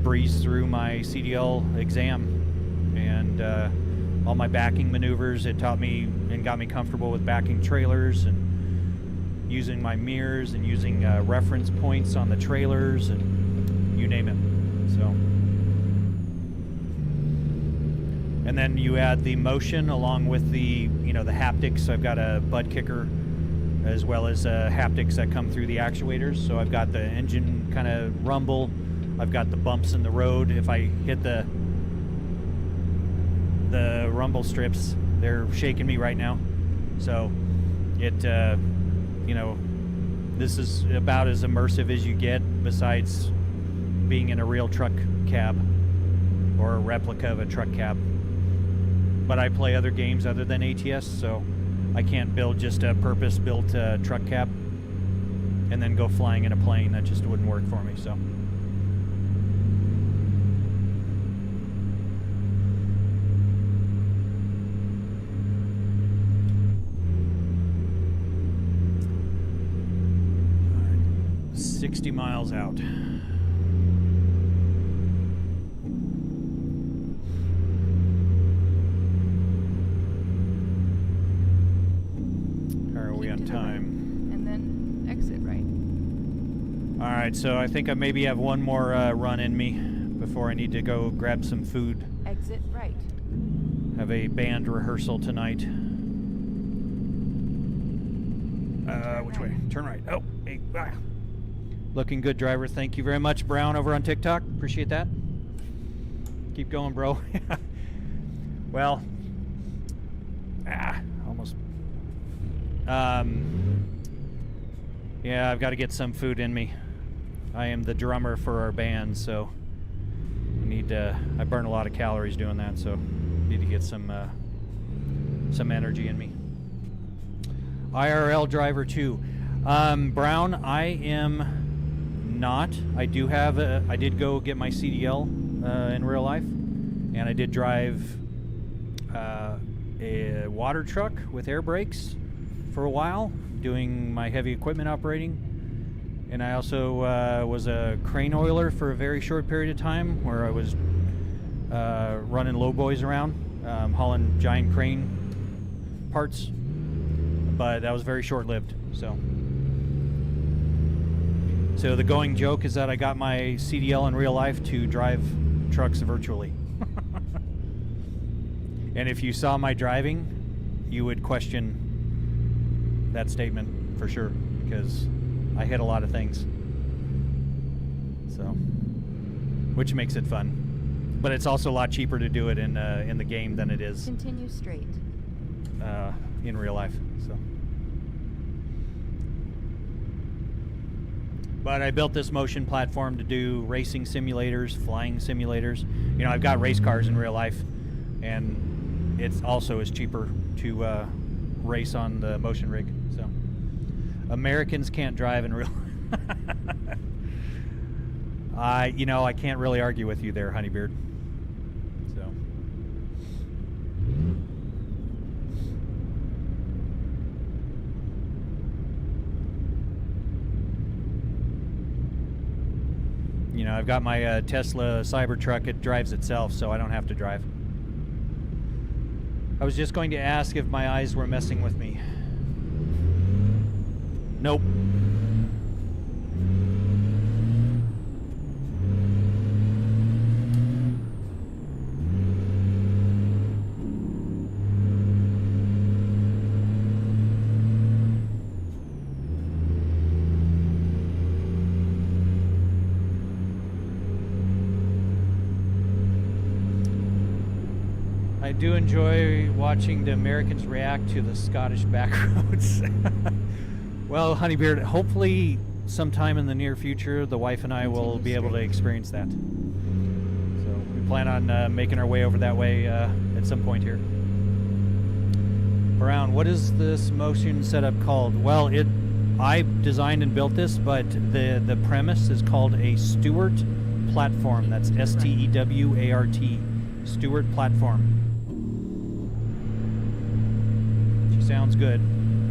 breeze through my CDL exam and all my backing maneuvers. It taught me and got me comfortable with backing trailers and using my mirrors and using reference points on the trailers and you name it. So, and then you add the motion along with the, you know, the haptics. I've got a butt kicker, as well as haptics that come through the actuators. So I've got the engine kind of rumble. I've got the bumps in the road. If I hit the rumble strips, they're shaking me right now. So it, you know, this is about as immersive as you get besides being in a real truck cab or a replica of a truck cab. But I play other games other than ATS, so I can't build just a purpose-built truck cab and then go flying in a plane. That just wouldn't work for me. So 60 miles out. How are we on time? And then exit right. Alright, so I think I maybe have one more run in me before I need to go grab some food. Exit right. Have a band rehearsal tonight. Which way? Turn right. Oh, hey, looking good, driver. Thank you very much, Brown, over on TikTok. Appreciate that. Keep going, bro. Well, almost. Yeah, I've got to get some food in me. I am the drummer for our band, so I burn a lot of calories doing that, so need to get some energy in me. IRL driver 2. Brown, I am not. I did go get my CDL in real life, and I did drive a water truck with air brakes for a while, doing my heavy equipment operating. And I also was a crane oiler for a very short period of time, where I was running low boys around, hauling giant crane parts. But that was very short-lived. So the going joke is that I got my CDL in real life to drive trucks virtually. And if you saw my driving, you would question that statement for sure, because I hit a lot of things. So, which makes it fun. But it's also a lot cheaper to do it in the game than it is Continue straight. In real life. So, but I built this motion platform to do racing simulators, flying simulators. You know, I've got race cars in real life, and it also is cheaper to race on the motion rig. So Americans can't drive in real life. I can't really argue with you there, Honeybeard. So I've got my Tesla Cybertruck. It drives itself, so I don't have to drive. I was just going to ask if my eyes were messing with me. Nope. I do enjoy watching the Americans react to the Scottish back roads. Well, Honeybeard, hopefully sometime in the near future, the wife and I will be able to experience that. So we plan on making our way over that way at some point here. Brown, what is this motion setup called? Well, I designed and built this, but the premise is called a Stewart platform. That's S-T-E-W-A-R-T. Stewart platform. Sounds good.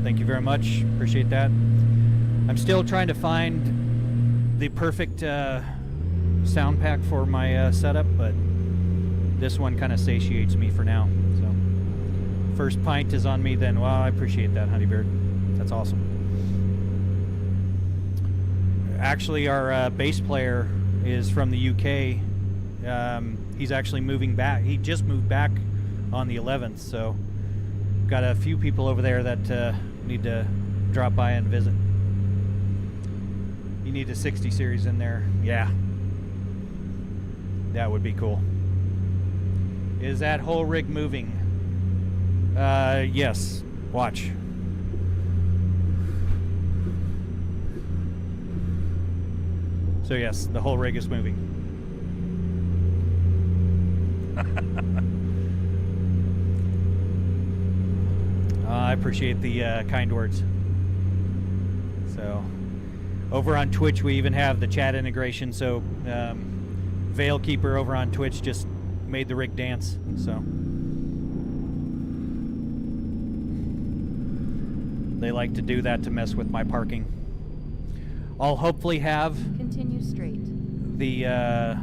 Thank you very much. Appreciate that. I'm still trying to find the perfect sound pack for my setup, but this one kind of satiates me for now. So, first pint is on me then. Well, I appreciate that, Honeybeard. That's awesome. Actually, our bass player is from the UK. He's actually moving back. He just moved back on the 11th, so got a few people over there that need to drop by and visit. You need a 60 series in there. Yeah. That would be cool. Is that whole rig moving? Yes. Watch. So yes, the whole rig is moving. I appreciate the kind words. So, over on Twitch, we even have the chat integration. So, Veilkeeper over on Twitch just made the rig dance. So, they like to do that to mess with my parking. I'll hopefully have Continue straight. the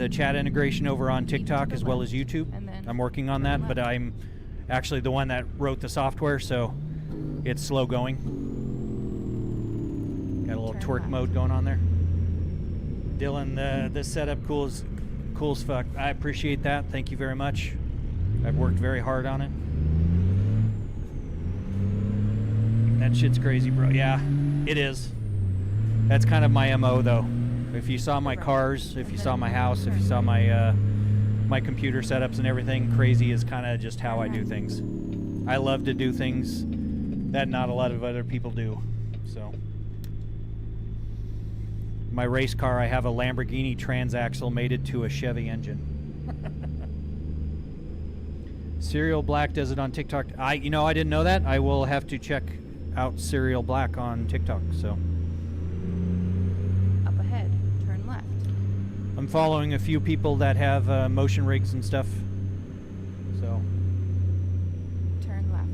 chat integration over on Keep to TikTok the as well as left, YouTube. and then I'm working on turn that, but left. I'm actually the one that wrote the software, so it's slow going. Got a little Turn twerk left. mode going on there. Dylan, this setup cool as fuck. I appreciate that. Thank you very much. I've worked very hard on it. That shit's crazy, bro. Yeah, it is. That's kind of my MO, though. If you saw my cars, if you saw my house, if you saw my my computer setups and everything, crazy is kind of just how I do things. I love to do things that not a lot of other people do. So, my race car, I have a Lamborghini transaxle mated to a Chevy engine. Serial Black does it on TikTok. I didn't know that. I will have to check out Serial Black on TikTok. So, Up ahead, turn left. I'm following a few people that have motion rigs and stuff. So, Turn left.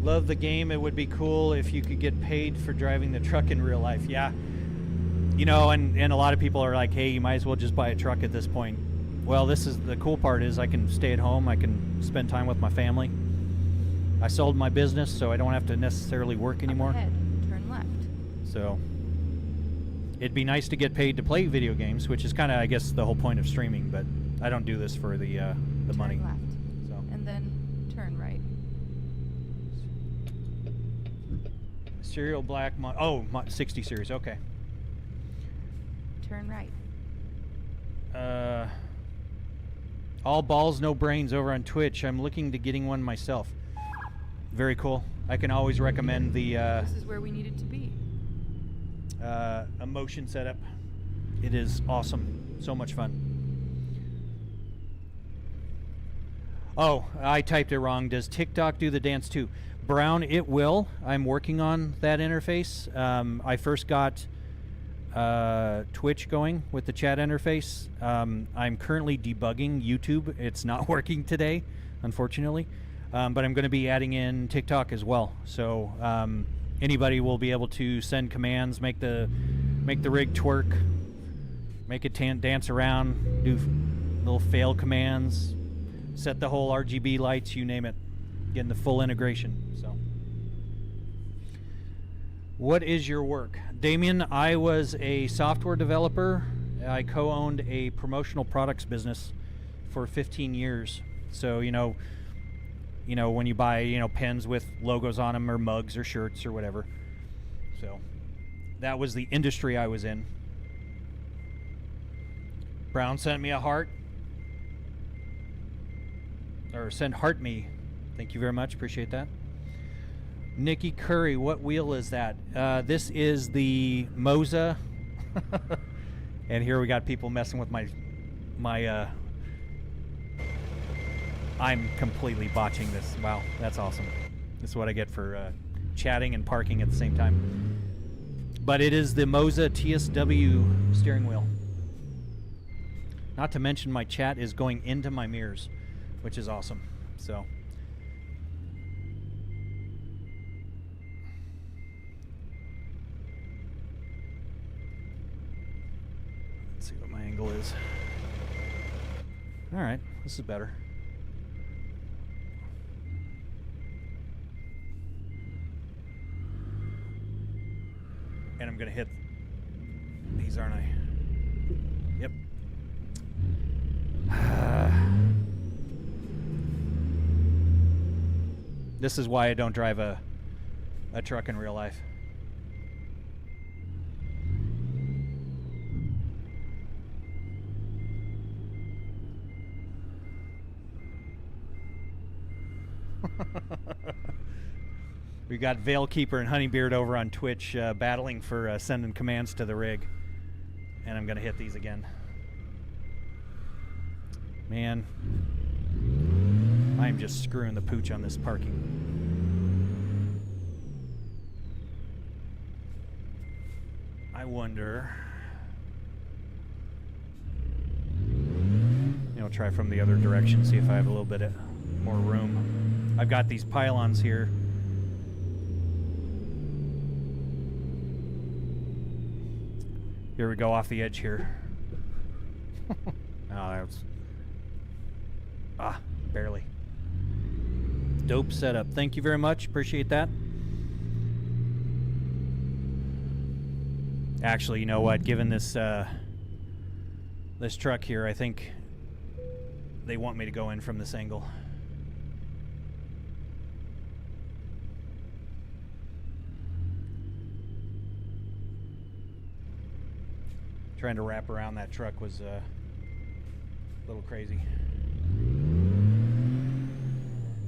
love the game. It would be cool if you could get paid for driving the truck in real life. Yeah. And a lot of people are like, hey, you might as well just buy a truck at this point. Well, this is the cool part is I can stay at home. I can spend time with my family. I sold my business, so I don't have to necessarily work anymore. Up ahead, turn left. So it'd be nice to get paid to play video games, which is kind of, I guess, the whole point of streaming. But I don't do this for the money. Turn left. So And then turn right. Serial Black, 60 series. Okay. Turn right. All balls, no brains over on Twitch. I'm looking to getting one myself. Very cool. I can always recommend the This is where we needed to be. a motion setup. It is awesome. So much fun. Oh, I typed it wrong. Does TikTok do the dance too? Brown, it will. I'm working on that interface. I first got Twitch going with the chat interface. I'm currently debugging YouTube. It's not working today, unfortunately. But I'm going to be adding in TikTok as well. So anybody will be able to send commands, make the rig twerk, make it dance around, do little fail commands, set the whole RGB lights, you name it. Getting the full integration. So, what is your work, Damien? I was a software developer. I co-owned a promotional products business for 15 years. So when you buy pens with logos on them or mugs or shirts or whatever. So that was the industry I was in. Brown sent me a heart, or send heart me. Thank you very much. Appreciate that. Nikki Curry, what wheel is that? This is the Moza. And here we got people messing with my I'm completely botching this. Wow, that's awesome. This is what I get for chatting and parking at the same time. But it is the Moza TSW steering wheel. Not to mention my chat is going into my mirrors, which is awesome. So let's see what my angle is. All right, this is better. And I'm gonna hit these, aren't I? Yep. This is why I don't drive a truck in real life. We got Veilkeeper and Honeybeard over on Twitch battling for sending commands to the rig. And I'm going to hit these again. Man, I am just screwing the pooch on this parking. I wonder... I'll try from the other direction, see if I have a little bit more room. I've got these pylons here. Here we go, off the edge here. Oh, that was... barely. Dope setup. Thank you very much. Appreciate that. Actually, you know what? Given this this truck here, I think they want me to go in from this angle. Trying to wrap around that truck was a little crazy.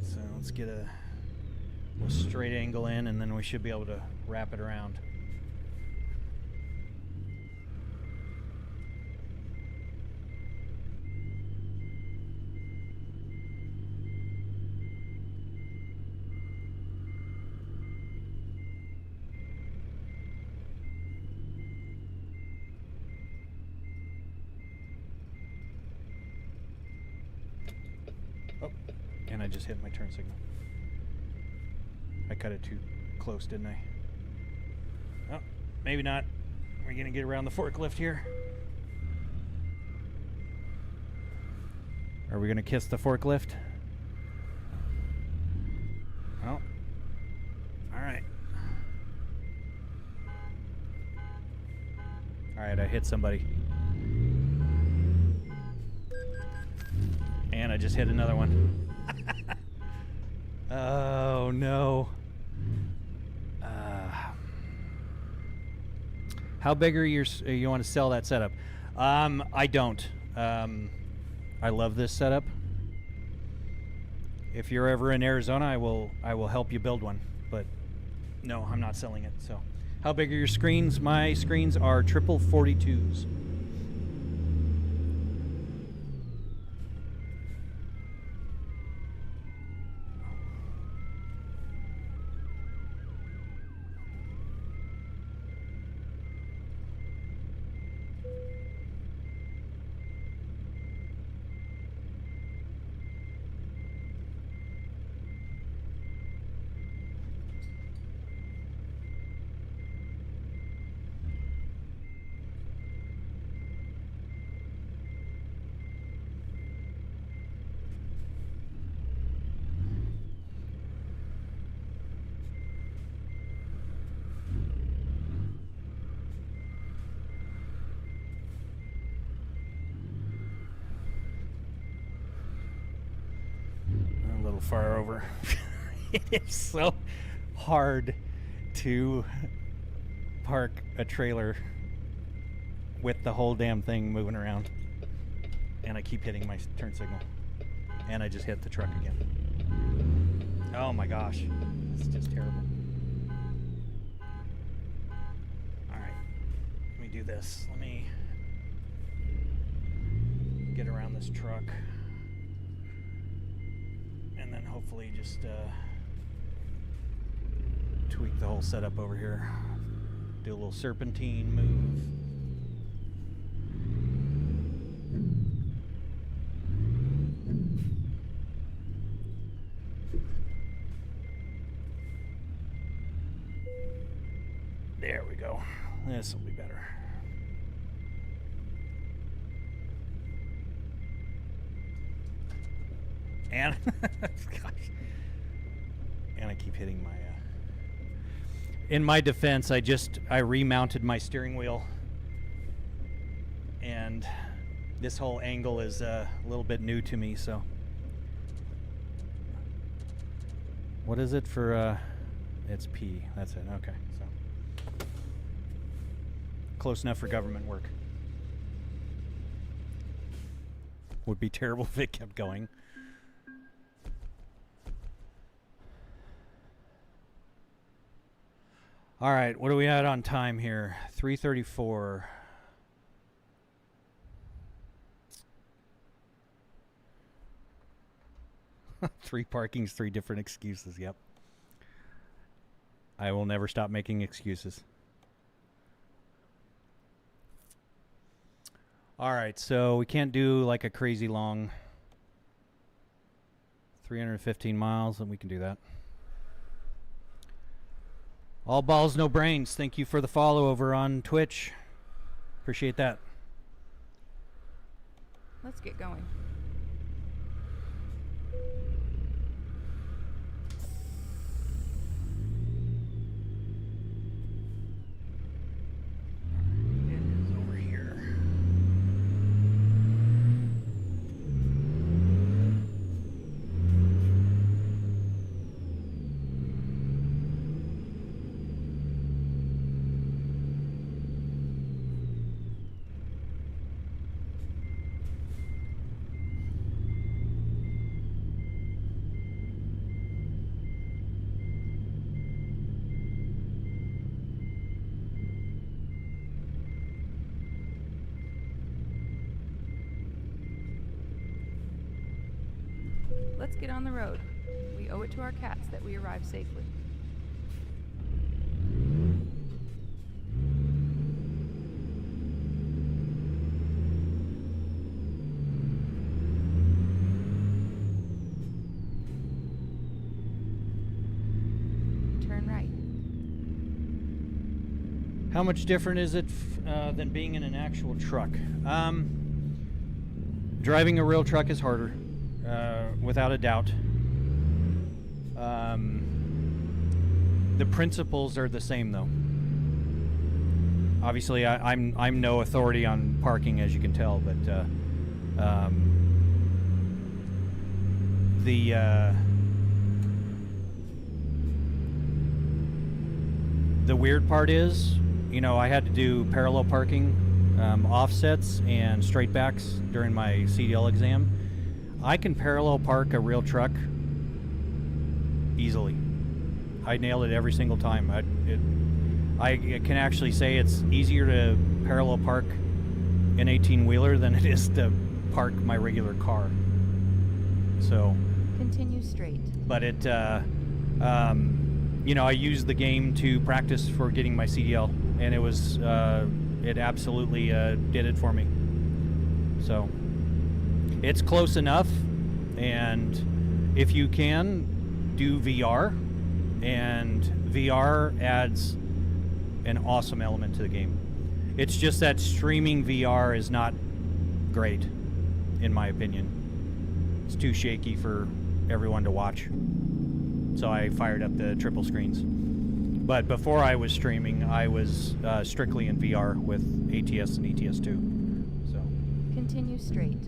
So let's get a little straight angle in, and then we should be able to wrap it around. And I just hit my turn signal. I cut it too close, didn't I? Oh, maybe not. We're gonna get around the forklift here. Are we gonna kiss the forklift? Oh. Alright. Alright, I hit somebody. And I just hit another one. Oh no. How big are you want to sell that setup? I don't. I love this setup. If you're ever in Arizona, I will help you build one. But no, I'm not selling it. So, how big are your screens? My screens are triple 42s. Far over. It is so hard to park a trailer with the whole damn thing moving around. And I keep hitting my turn signal. And I just hit the truck again. Oh my gosh. It's just terrible. Alright. Let me do this. Let me get around this truck. And then hopefully just tweak the whole setup over here. Do a little serpentine move. There we go. This will be better. And gosh. And I keep hitting my in my defense, I remounted my steering wheel, and this whole angle is a little bit new to me. So what is it for it's P. That's it. Okay. So close enough for government work. Would be terrible if it kept going. All right, what are we at on time here? 3:34. Three parkings, three different excuses. Yep. I will never stop making excuses. All right, so we can't do like a crazy long 315 miles, and we can do that. All balls, no brains. Thank you for the follow over on Twitch. Appreciate that. Let's get going. It is over here. Let's get on the road. We owe it to our cats that we arrive safely. Turn right. How much different is it than being in an actual truck? Driving a real truck is harder. Without a doubt. The principles are the same, though. Obviously, I'm no authority on parking, as you can tell, but the weird part is, you know, I had to do parallel parking, offsets, and straight backs during my CDL exam. I can parallel park a real truck easily. I nail it every single time. I can actually say it's easier to parallel park an 18-wheeler than it is to park my regular car. So. Continue straight. But it, you know, I used the game to practice for getting my CDL, and it was, it absolutely did it for me. So. It's close enough, and if you can, do VR, and VR adds an awesome element to the game. It's just that streaming VR is not great, in my opinion. It's too shaky for everyone to watch. So I fired up the triple screens. But before I was streaming, I was strictly in VR with ATS and ETS2. So. Continue straight.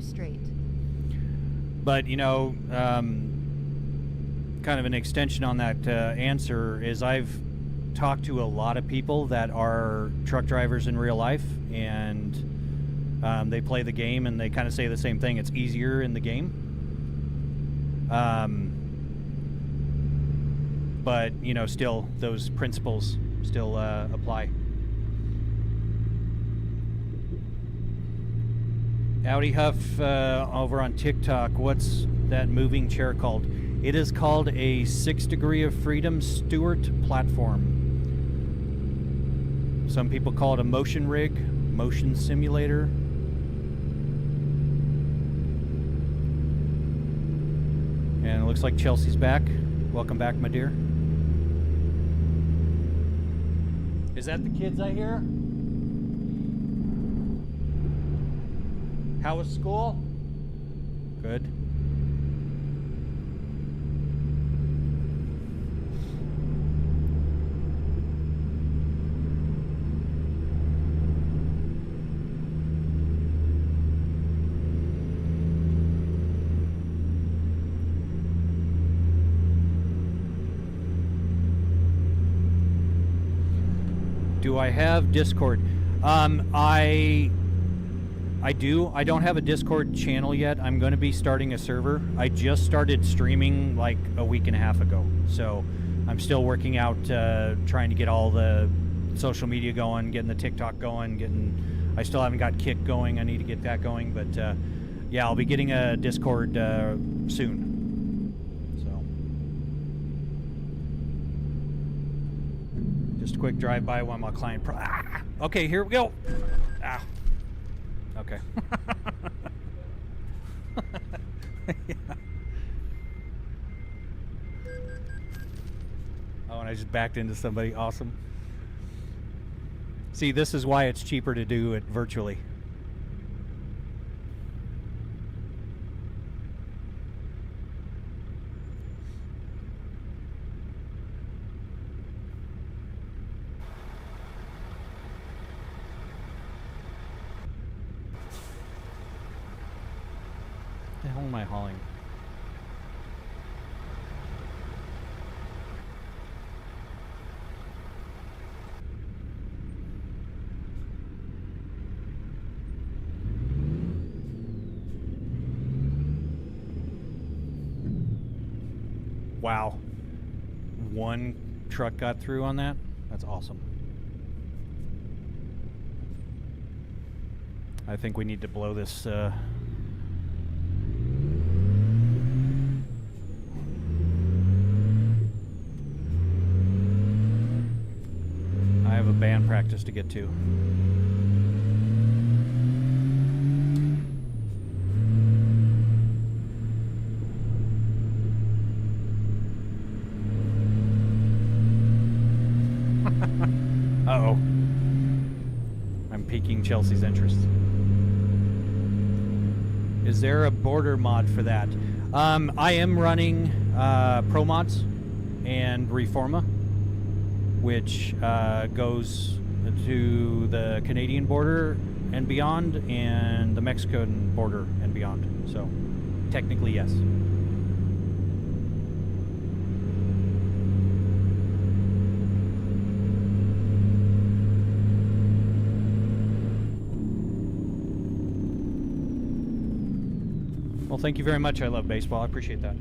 Straight. But, you know, kind of an extension on that answer is I've talked to a lot of people that are truck drivers in real life, and they play the game, and they kind of say the same thing. It's easier in the game. But, you know, still, those principles still apply. Howdy Huff over on TikTok. What's that moving chair called? It is called a 6 Degree of Freedom Stewart platform. Some people call it a motion rig, motion simulator. And it looks like Chelsea's back. Welcome back, my dear. Is that the kids I hear? How was school? Good. Do I have Discord? I do. I don't have a Discord channel yet. I'm going to be starting a server. I just started streaming like a week and a half ago. So I'm still working out, trying to get all the social media going, getting the TikTok going, I still haven't got Kick going. I need to get that going. But yeah, I'll be getting a Discord soon. So just a quick drive-by while my client... Okay, here we go. Okay. Yeah. Oh, and I just backed into somebody. Awesome. See, this is why it's cheaper to do it virtually. What the hell am I hauling? Wow. One truck got through on that? That's awesome. I think we need to blow this I have a band practice to get to. Uh-oh. I'm piquing Chelsea's interest. Is there a border mod for that? I am running Pro Mods and Reforma, which goes to the Canadian border and beyond, and the Mexican border and beyond. So, technically, yes. Well, thank you very much. I love baseball. I appreciate that.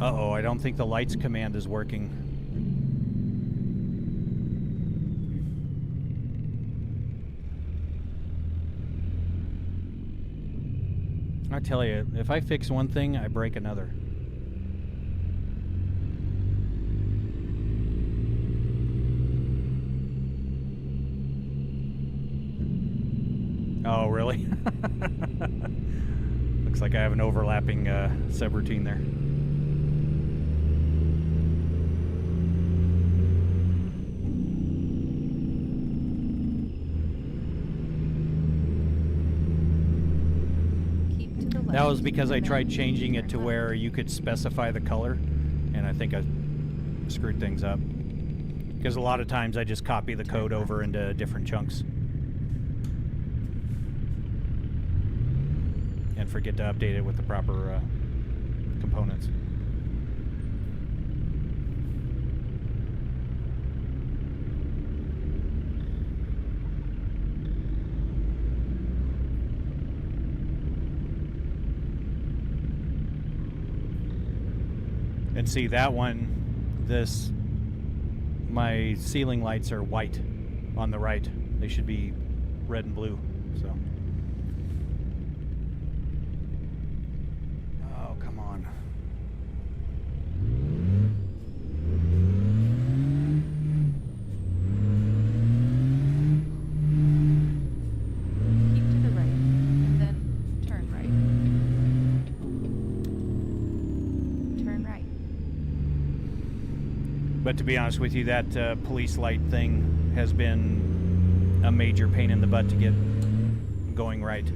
Uh-oh, I don't think the lights command is working. I tell you, if I fix one thing, I break another. Oh, really? Looks like I have an overlapping subroutine there. Keep to the left. That was because I tried changing it to where you could specify the color, and I think I screwed things up. Because a lot of times I just copy the code over into different chunks. And forget to update it with the proper components. And see that one, my ceiling lights are white on the right. They should be red and blue, so. But to be honest with you, that police light thing has been a major pain in the butt to get going right.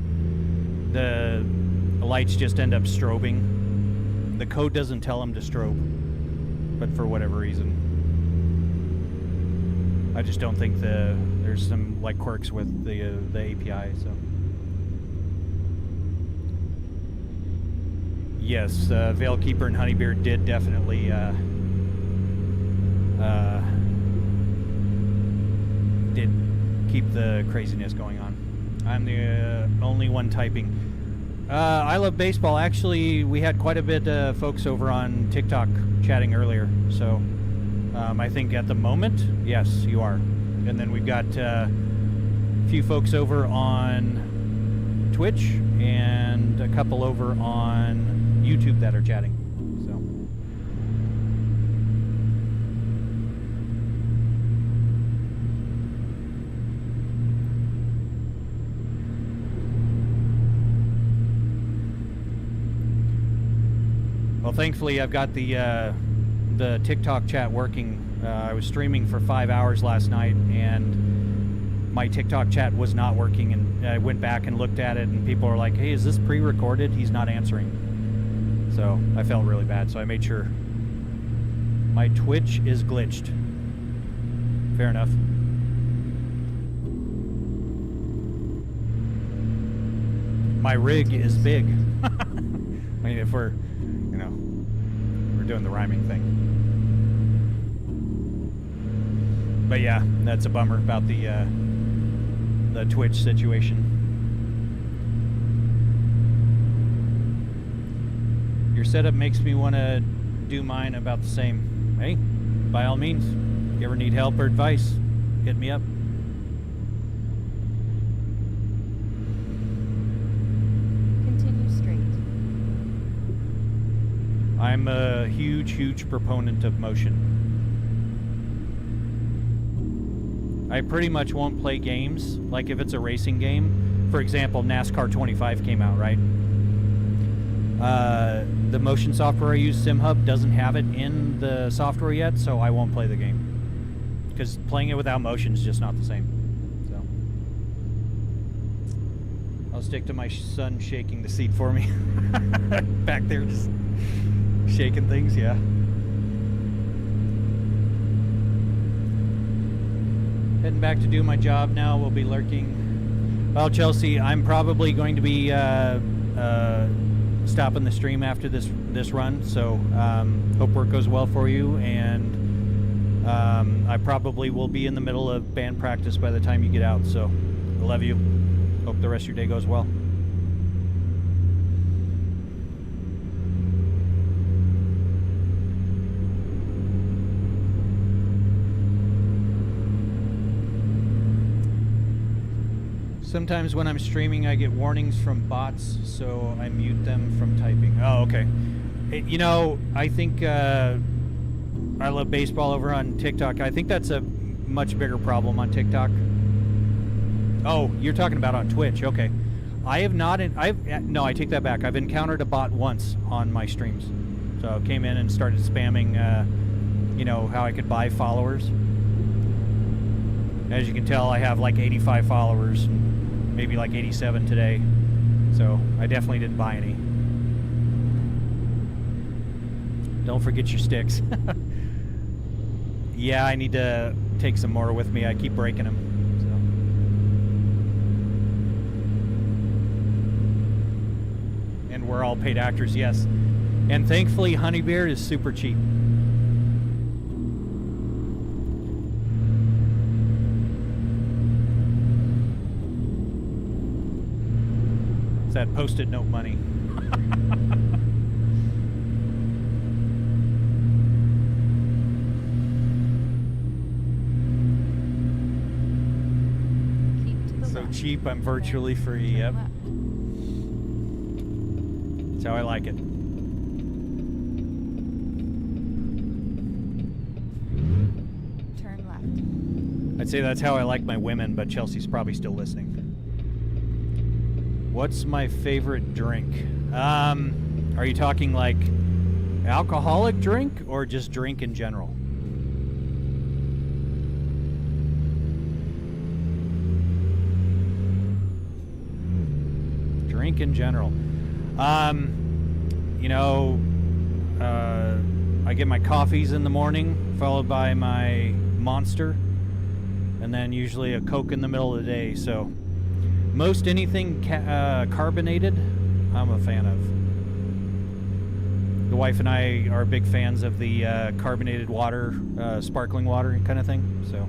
The lights just end up strobing. The code doesn't tell them to strobe, but for whatever reason. I just don't think there's some like quirks with the API, so. Yes, Veilkeeper and Honeybeard did definitely did keep the craziness going on. I'm the only one typing. I love baseball. Actually, we had quite a bit of folks over on TikTok chatting earlier. So I think at the moment, yes, you are. And then we've got a few folks over on Twitch and a couple over on YouTube that are chatting. So. Well, thankfully, I've got the TikTok chat working. I was streaming for 5 hours last night, and my TikTok chat was not working. And I went back and looked at it, and people were like, "Hey, is this pre-recorded? He's not answering." So I felt really bad. So I made sure my Twitch is glitched. Fair enough. My rig is big. I mean, if we're doing the rhyming thing. But yeah, that's a bummer about the Twitch situation. Your setup makes me want to do mine about the same. Hey, by all means, if you ever need help or advice, hit me up. I'm a huge proponent of motion. I pretty much won't play games, like if it's a racing game. For example, NASCAR 25 came out, right? The motion software I use, SimHub, doesn't have it in the software yet, so I won't play the game. Because playing it without motion is just not the same. So I'll stick to my son shaking the seat for me. Back there just shaking things, yeah. Heading back to do my job now. We'll be lurking. Well, Chelsea, I'm probably going to be stopping the stream after this run, so hope work goes well for you, and I probably will be in the middle of band practice by the time you get out, so I love you. Hope the rest of your day goes well. Sometimes when I'm streaming, I get warnings from bots, so I mute them from typing. Oh, okay. You know, I think I love baseball over on TikTok. I think that's a much bigger problem on TikTok. Oh, you're talking about on Twitch. Okay. I have not. No, I take that back. I've encountered a bot once on my streams. So I came in and started spamming, you know, how I could buy followers. As you can tell, I have like 85 followers. Maybe like 87 today, so I definitely didn't buy any. Don't forget your sticks. Yeah, I need to take some more with me. I keep breaking them. So. And we're all paid actors, yes. And thankfully, Honeybeard is super cheap. That Post-it note money. So cheap, I'm virtually free. Yep. That's how I like it. Turn left. I'd say that's how I like my women, but Chelsea's probably still listening. What's my favorite drink? Are you talking like alcoholic drink or just drink in general? Drink in general. You know, I get my coffees in the morning, followed by my Monster, and then usually a Coke in the middle of the day, so most anything carbonated, I'm a fan of. wife and I are big fans of the carbonated water, sparkling water kind of thing. So.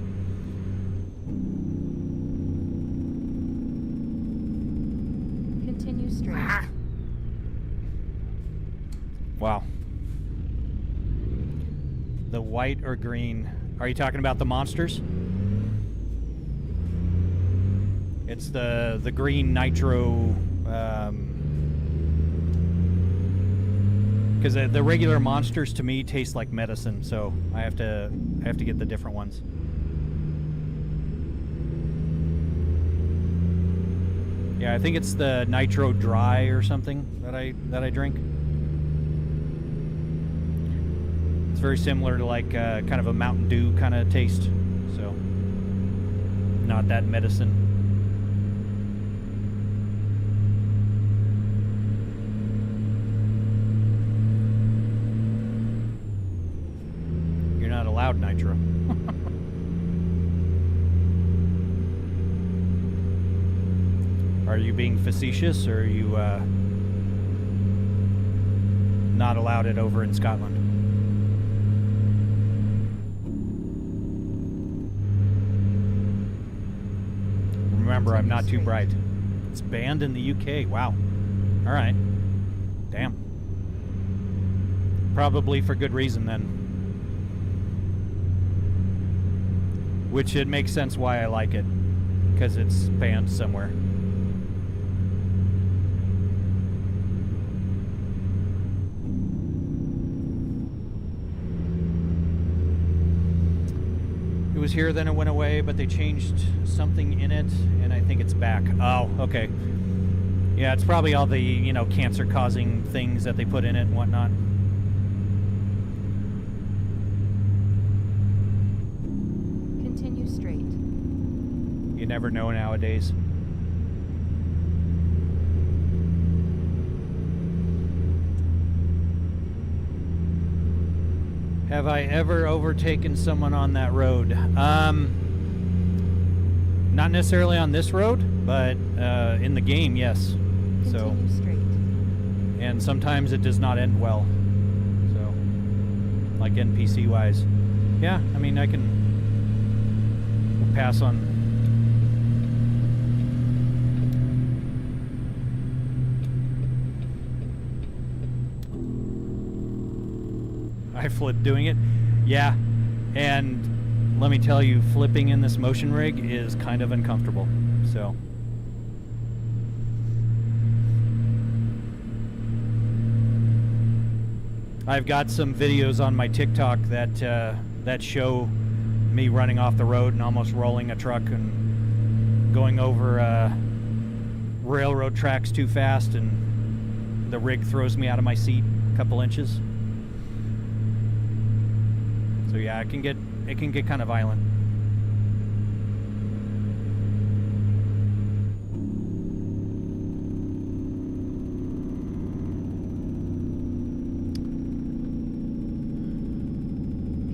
Continue straight. Wow. The white or green? Are you talking about the monsters? It's the green nitro. Because the regular monsters to me taste like medicine, so I have to get the different ones. Yeah, I think it's the nitro dry or something that I drink. It's very similar to like kind of a Mountain Dew kind of taste, so not that medicine. You're not allowed nitro. Are you being facetious, or are you not allowed it over in Scotland? Remember, I'm not too bright. It's banned in the UK. Wow. All right. Damn. Probably for good reason then. Which it makes sense why I like it, because it's banned somewhere. It was here, then it went away, but they changed something in it, and I think it's back. Oh, okay. Yeah, it's probably all the, you know, cancer-causing things that they put in it and whatnot. Continue straight. You never know nowadays. Have I ever overtaken someone on that road? Not necessarily on this road, but in the game, yes. So, Continue straight. and sometimes it does not end well. So, like NPC-wise. Yeah, I mean, I can pass on. I flipped doing it. Yeah, and let me tell you, flipping in this motion rig is kind of uncomfortable. So I've got some videos on my TikTok that that show me running off the road and almost rolling a truck and going over railroad tracks too fast, and the rig throws me out of my seat a couple inches. So yeah, it can get kind of violent.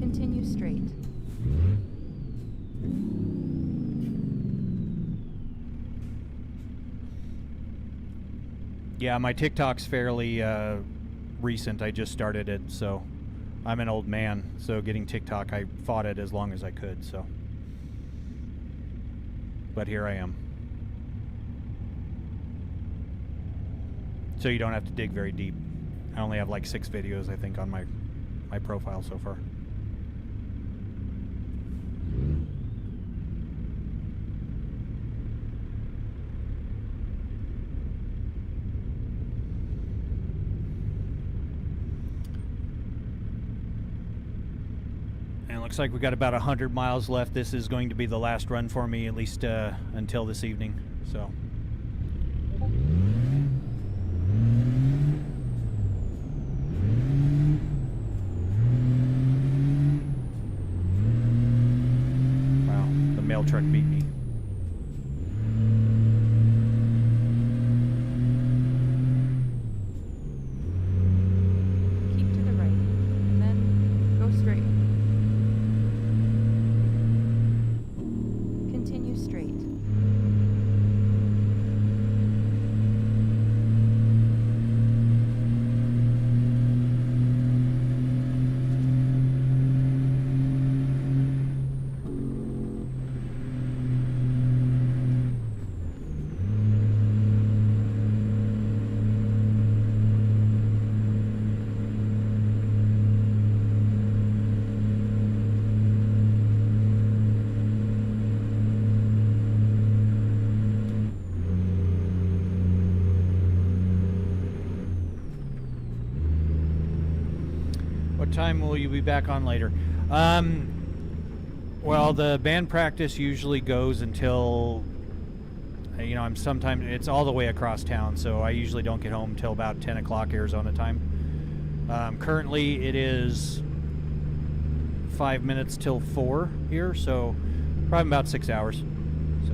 Continue straight. Yeah, my TikTok's fairly recent. I just started it, so I'm an old man, so getting TikTok, I fought it as long as I could, so. But here I am. So you don't have to dig very deep. I only have like 6 videos, I think, on my profile so far. Looks like we got about 100 miles left. This is going to be the last run for me, at least until this evening. So. Wow, the mail truck beat me. Keep to the right, and then go straight. Continue straight. What time will you be back on later? Well, the band practice usually goes until, you know, it's all the way across town, so I usually don't get home till about 10 o'clock Arizona time. Currently, it is 5 minutes till 4 here, so probably about 6 hours. So,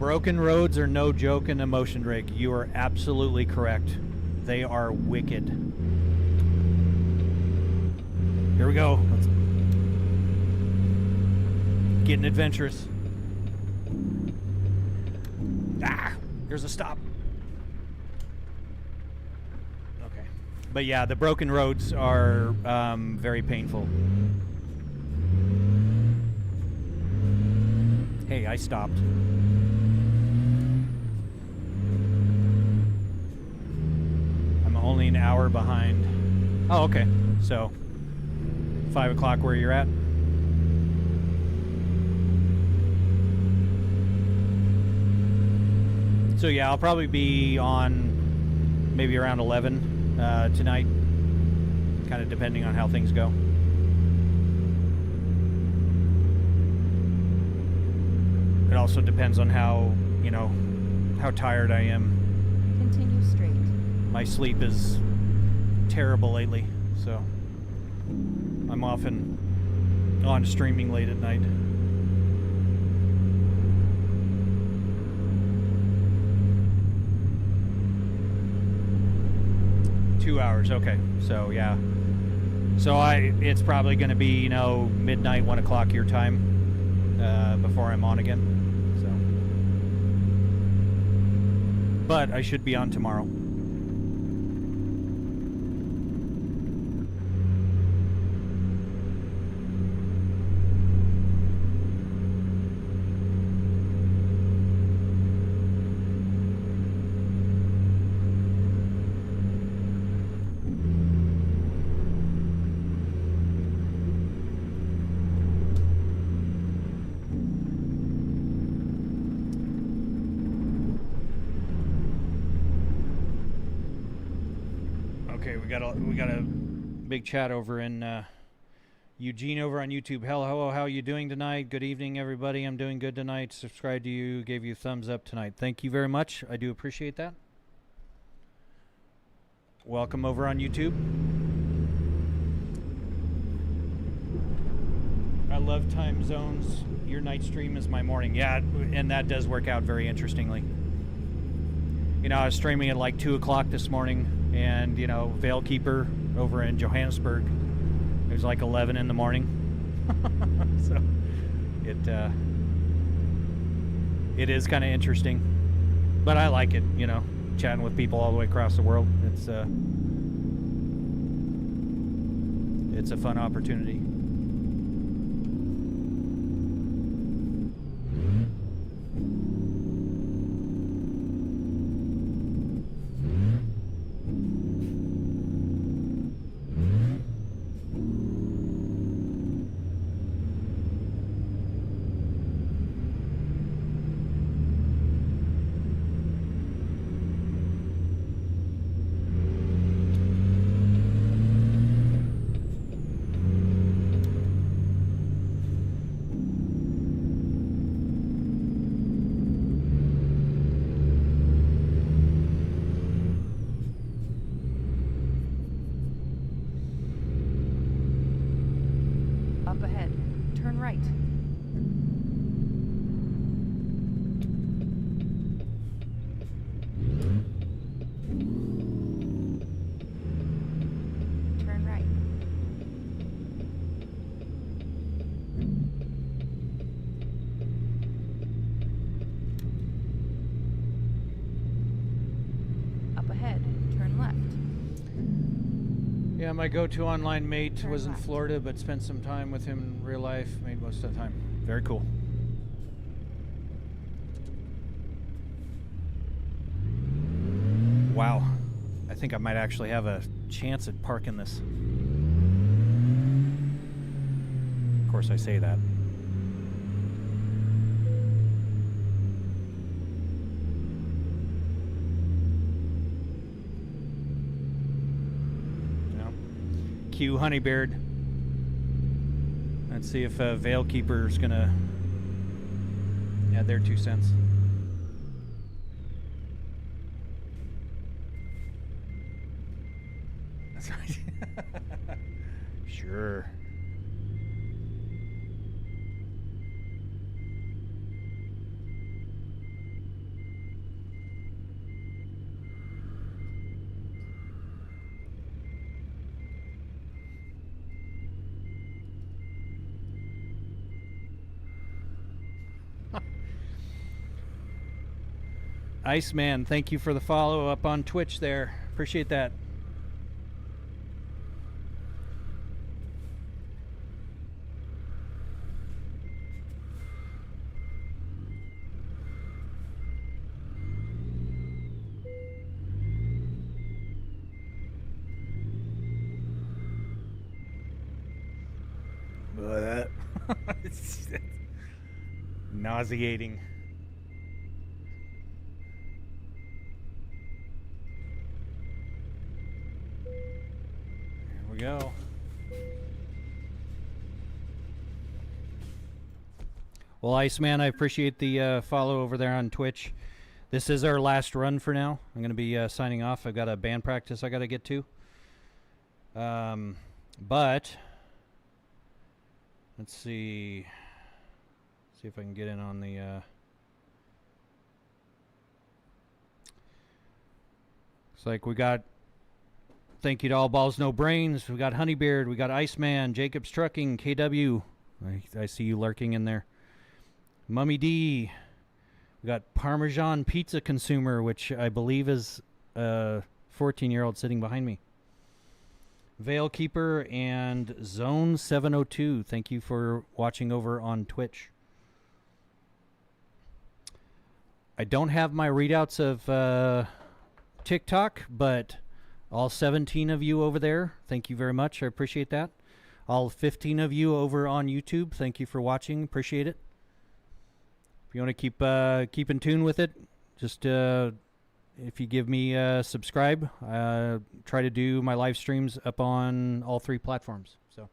broken roads are no joke in the motion, Drake. You are absolutely correct. They are wicked. Here we go. Let's getting adventurous. Ah, here's a stop. Okay, but yeah, the broken roads are very painful. Hey, I stopped. I'm only an hour behind. Oh, okay. So 5 o'clock where you're at. So yeah, I'll probably be on maybe around 11 tonight, kind of depending on how things go. It also depends on how, you know, how tired I am. Continue straight. My sleep is terrible lately, so I'm often on streaming late at night. Hours, okay. So yeah. So it's probably going to be, you know, midnight, 1 o'clock your time before I'm on again. So, but I should be on tomorrow. We got a big chat over in Eugene over on YouTube. Hello, how are you doing tonight? Good evening, everybody. I'm doing good tonight. Subscribed to you, gave you a thumbs up tonight. Thank you very much. I do appreciate that. Welcome over on YouTube. I love time zones. Your night stream is my morning. Yeah, and that does work out very interestingly. You know, I was streaming at like 2 o'clock this morning. And, you know, Veilkeeper over in Johannesburg, it was like 11 in the morning. So it is kind of interesting. But I like it, you know, chatting with people all the way across the world. It's a fun opportunity. Yeah, my go-to online mate was in Florida, but spent some time with him in real life, made most of the time. Very cool. Wow. I think I might actually have a chance at parking this. Of course I say that. Thank you, Honeybeard. Let's see if Veilkeeper's gonna add their 2 cents. That's right. Sure. Iceman, thank you for the follow up on Twitch there. Appreciate that. It's nauseating. Here we go. Well, Iceman, I appreciate the follow over there on Twitch. This is our last run for now. I'm going to be signing off. I've got a band practice I got to get to. But let's see if I can get in on the it's like we got thank you to All Balls No Brains, we got Honeybeard, we got Iceman, Jacob's Trucking, KW, I see you lurking in there, Mummy D, we got Parmesan Pizza Consumer, which I believe is a 14-year-old sitting behind me, Veilkeeper, and Zone 702. Thank you for watching over on Twitch. I don't have my readouts of TikTok, but all 17 of you over there, thank you very much. I appreciate that. All 15 of you over on YouTube, thank you for watching. Appreciate it. If you want to keep in tune with it, just if you give me a subscribe, try to do my live streams up on all 3 platforms. So,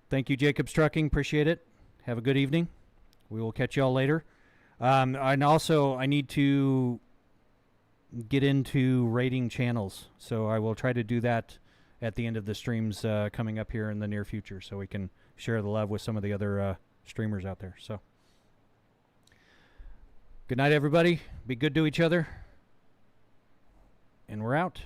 thank you, Jacob's Trucking. Appreciate it. Have a good evening. We will catch you all later. And also, I need to get into rating channels. So, I will try to do that at the end of the streams coming up here in the near future so we can share the love with some of the other streamers out there. So, good night, everybody. Be good to each other. And we're out.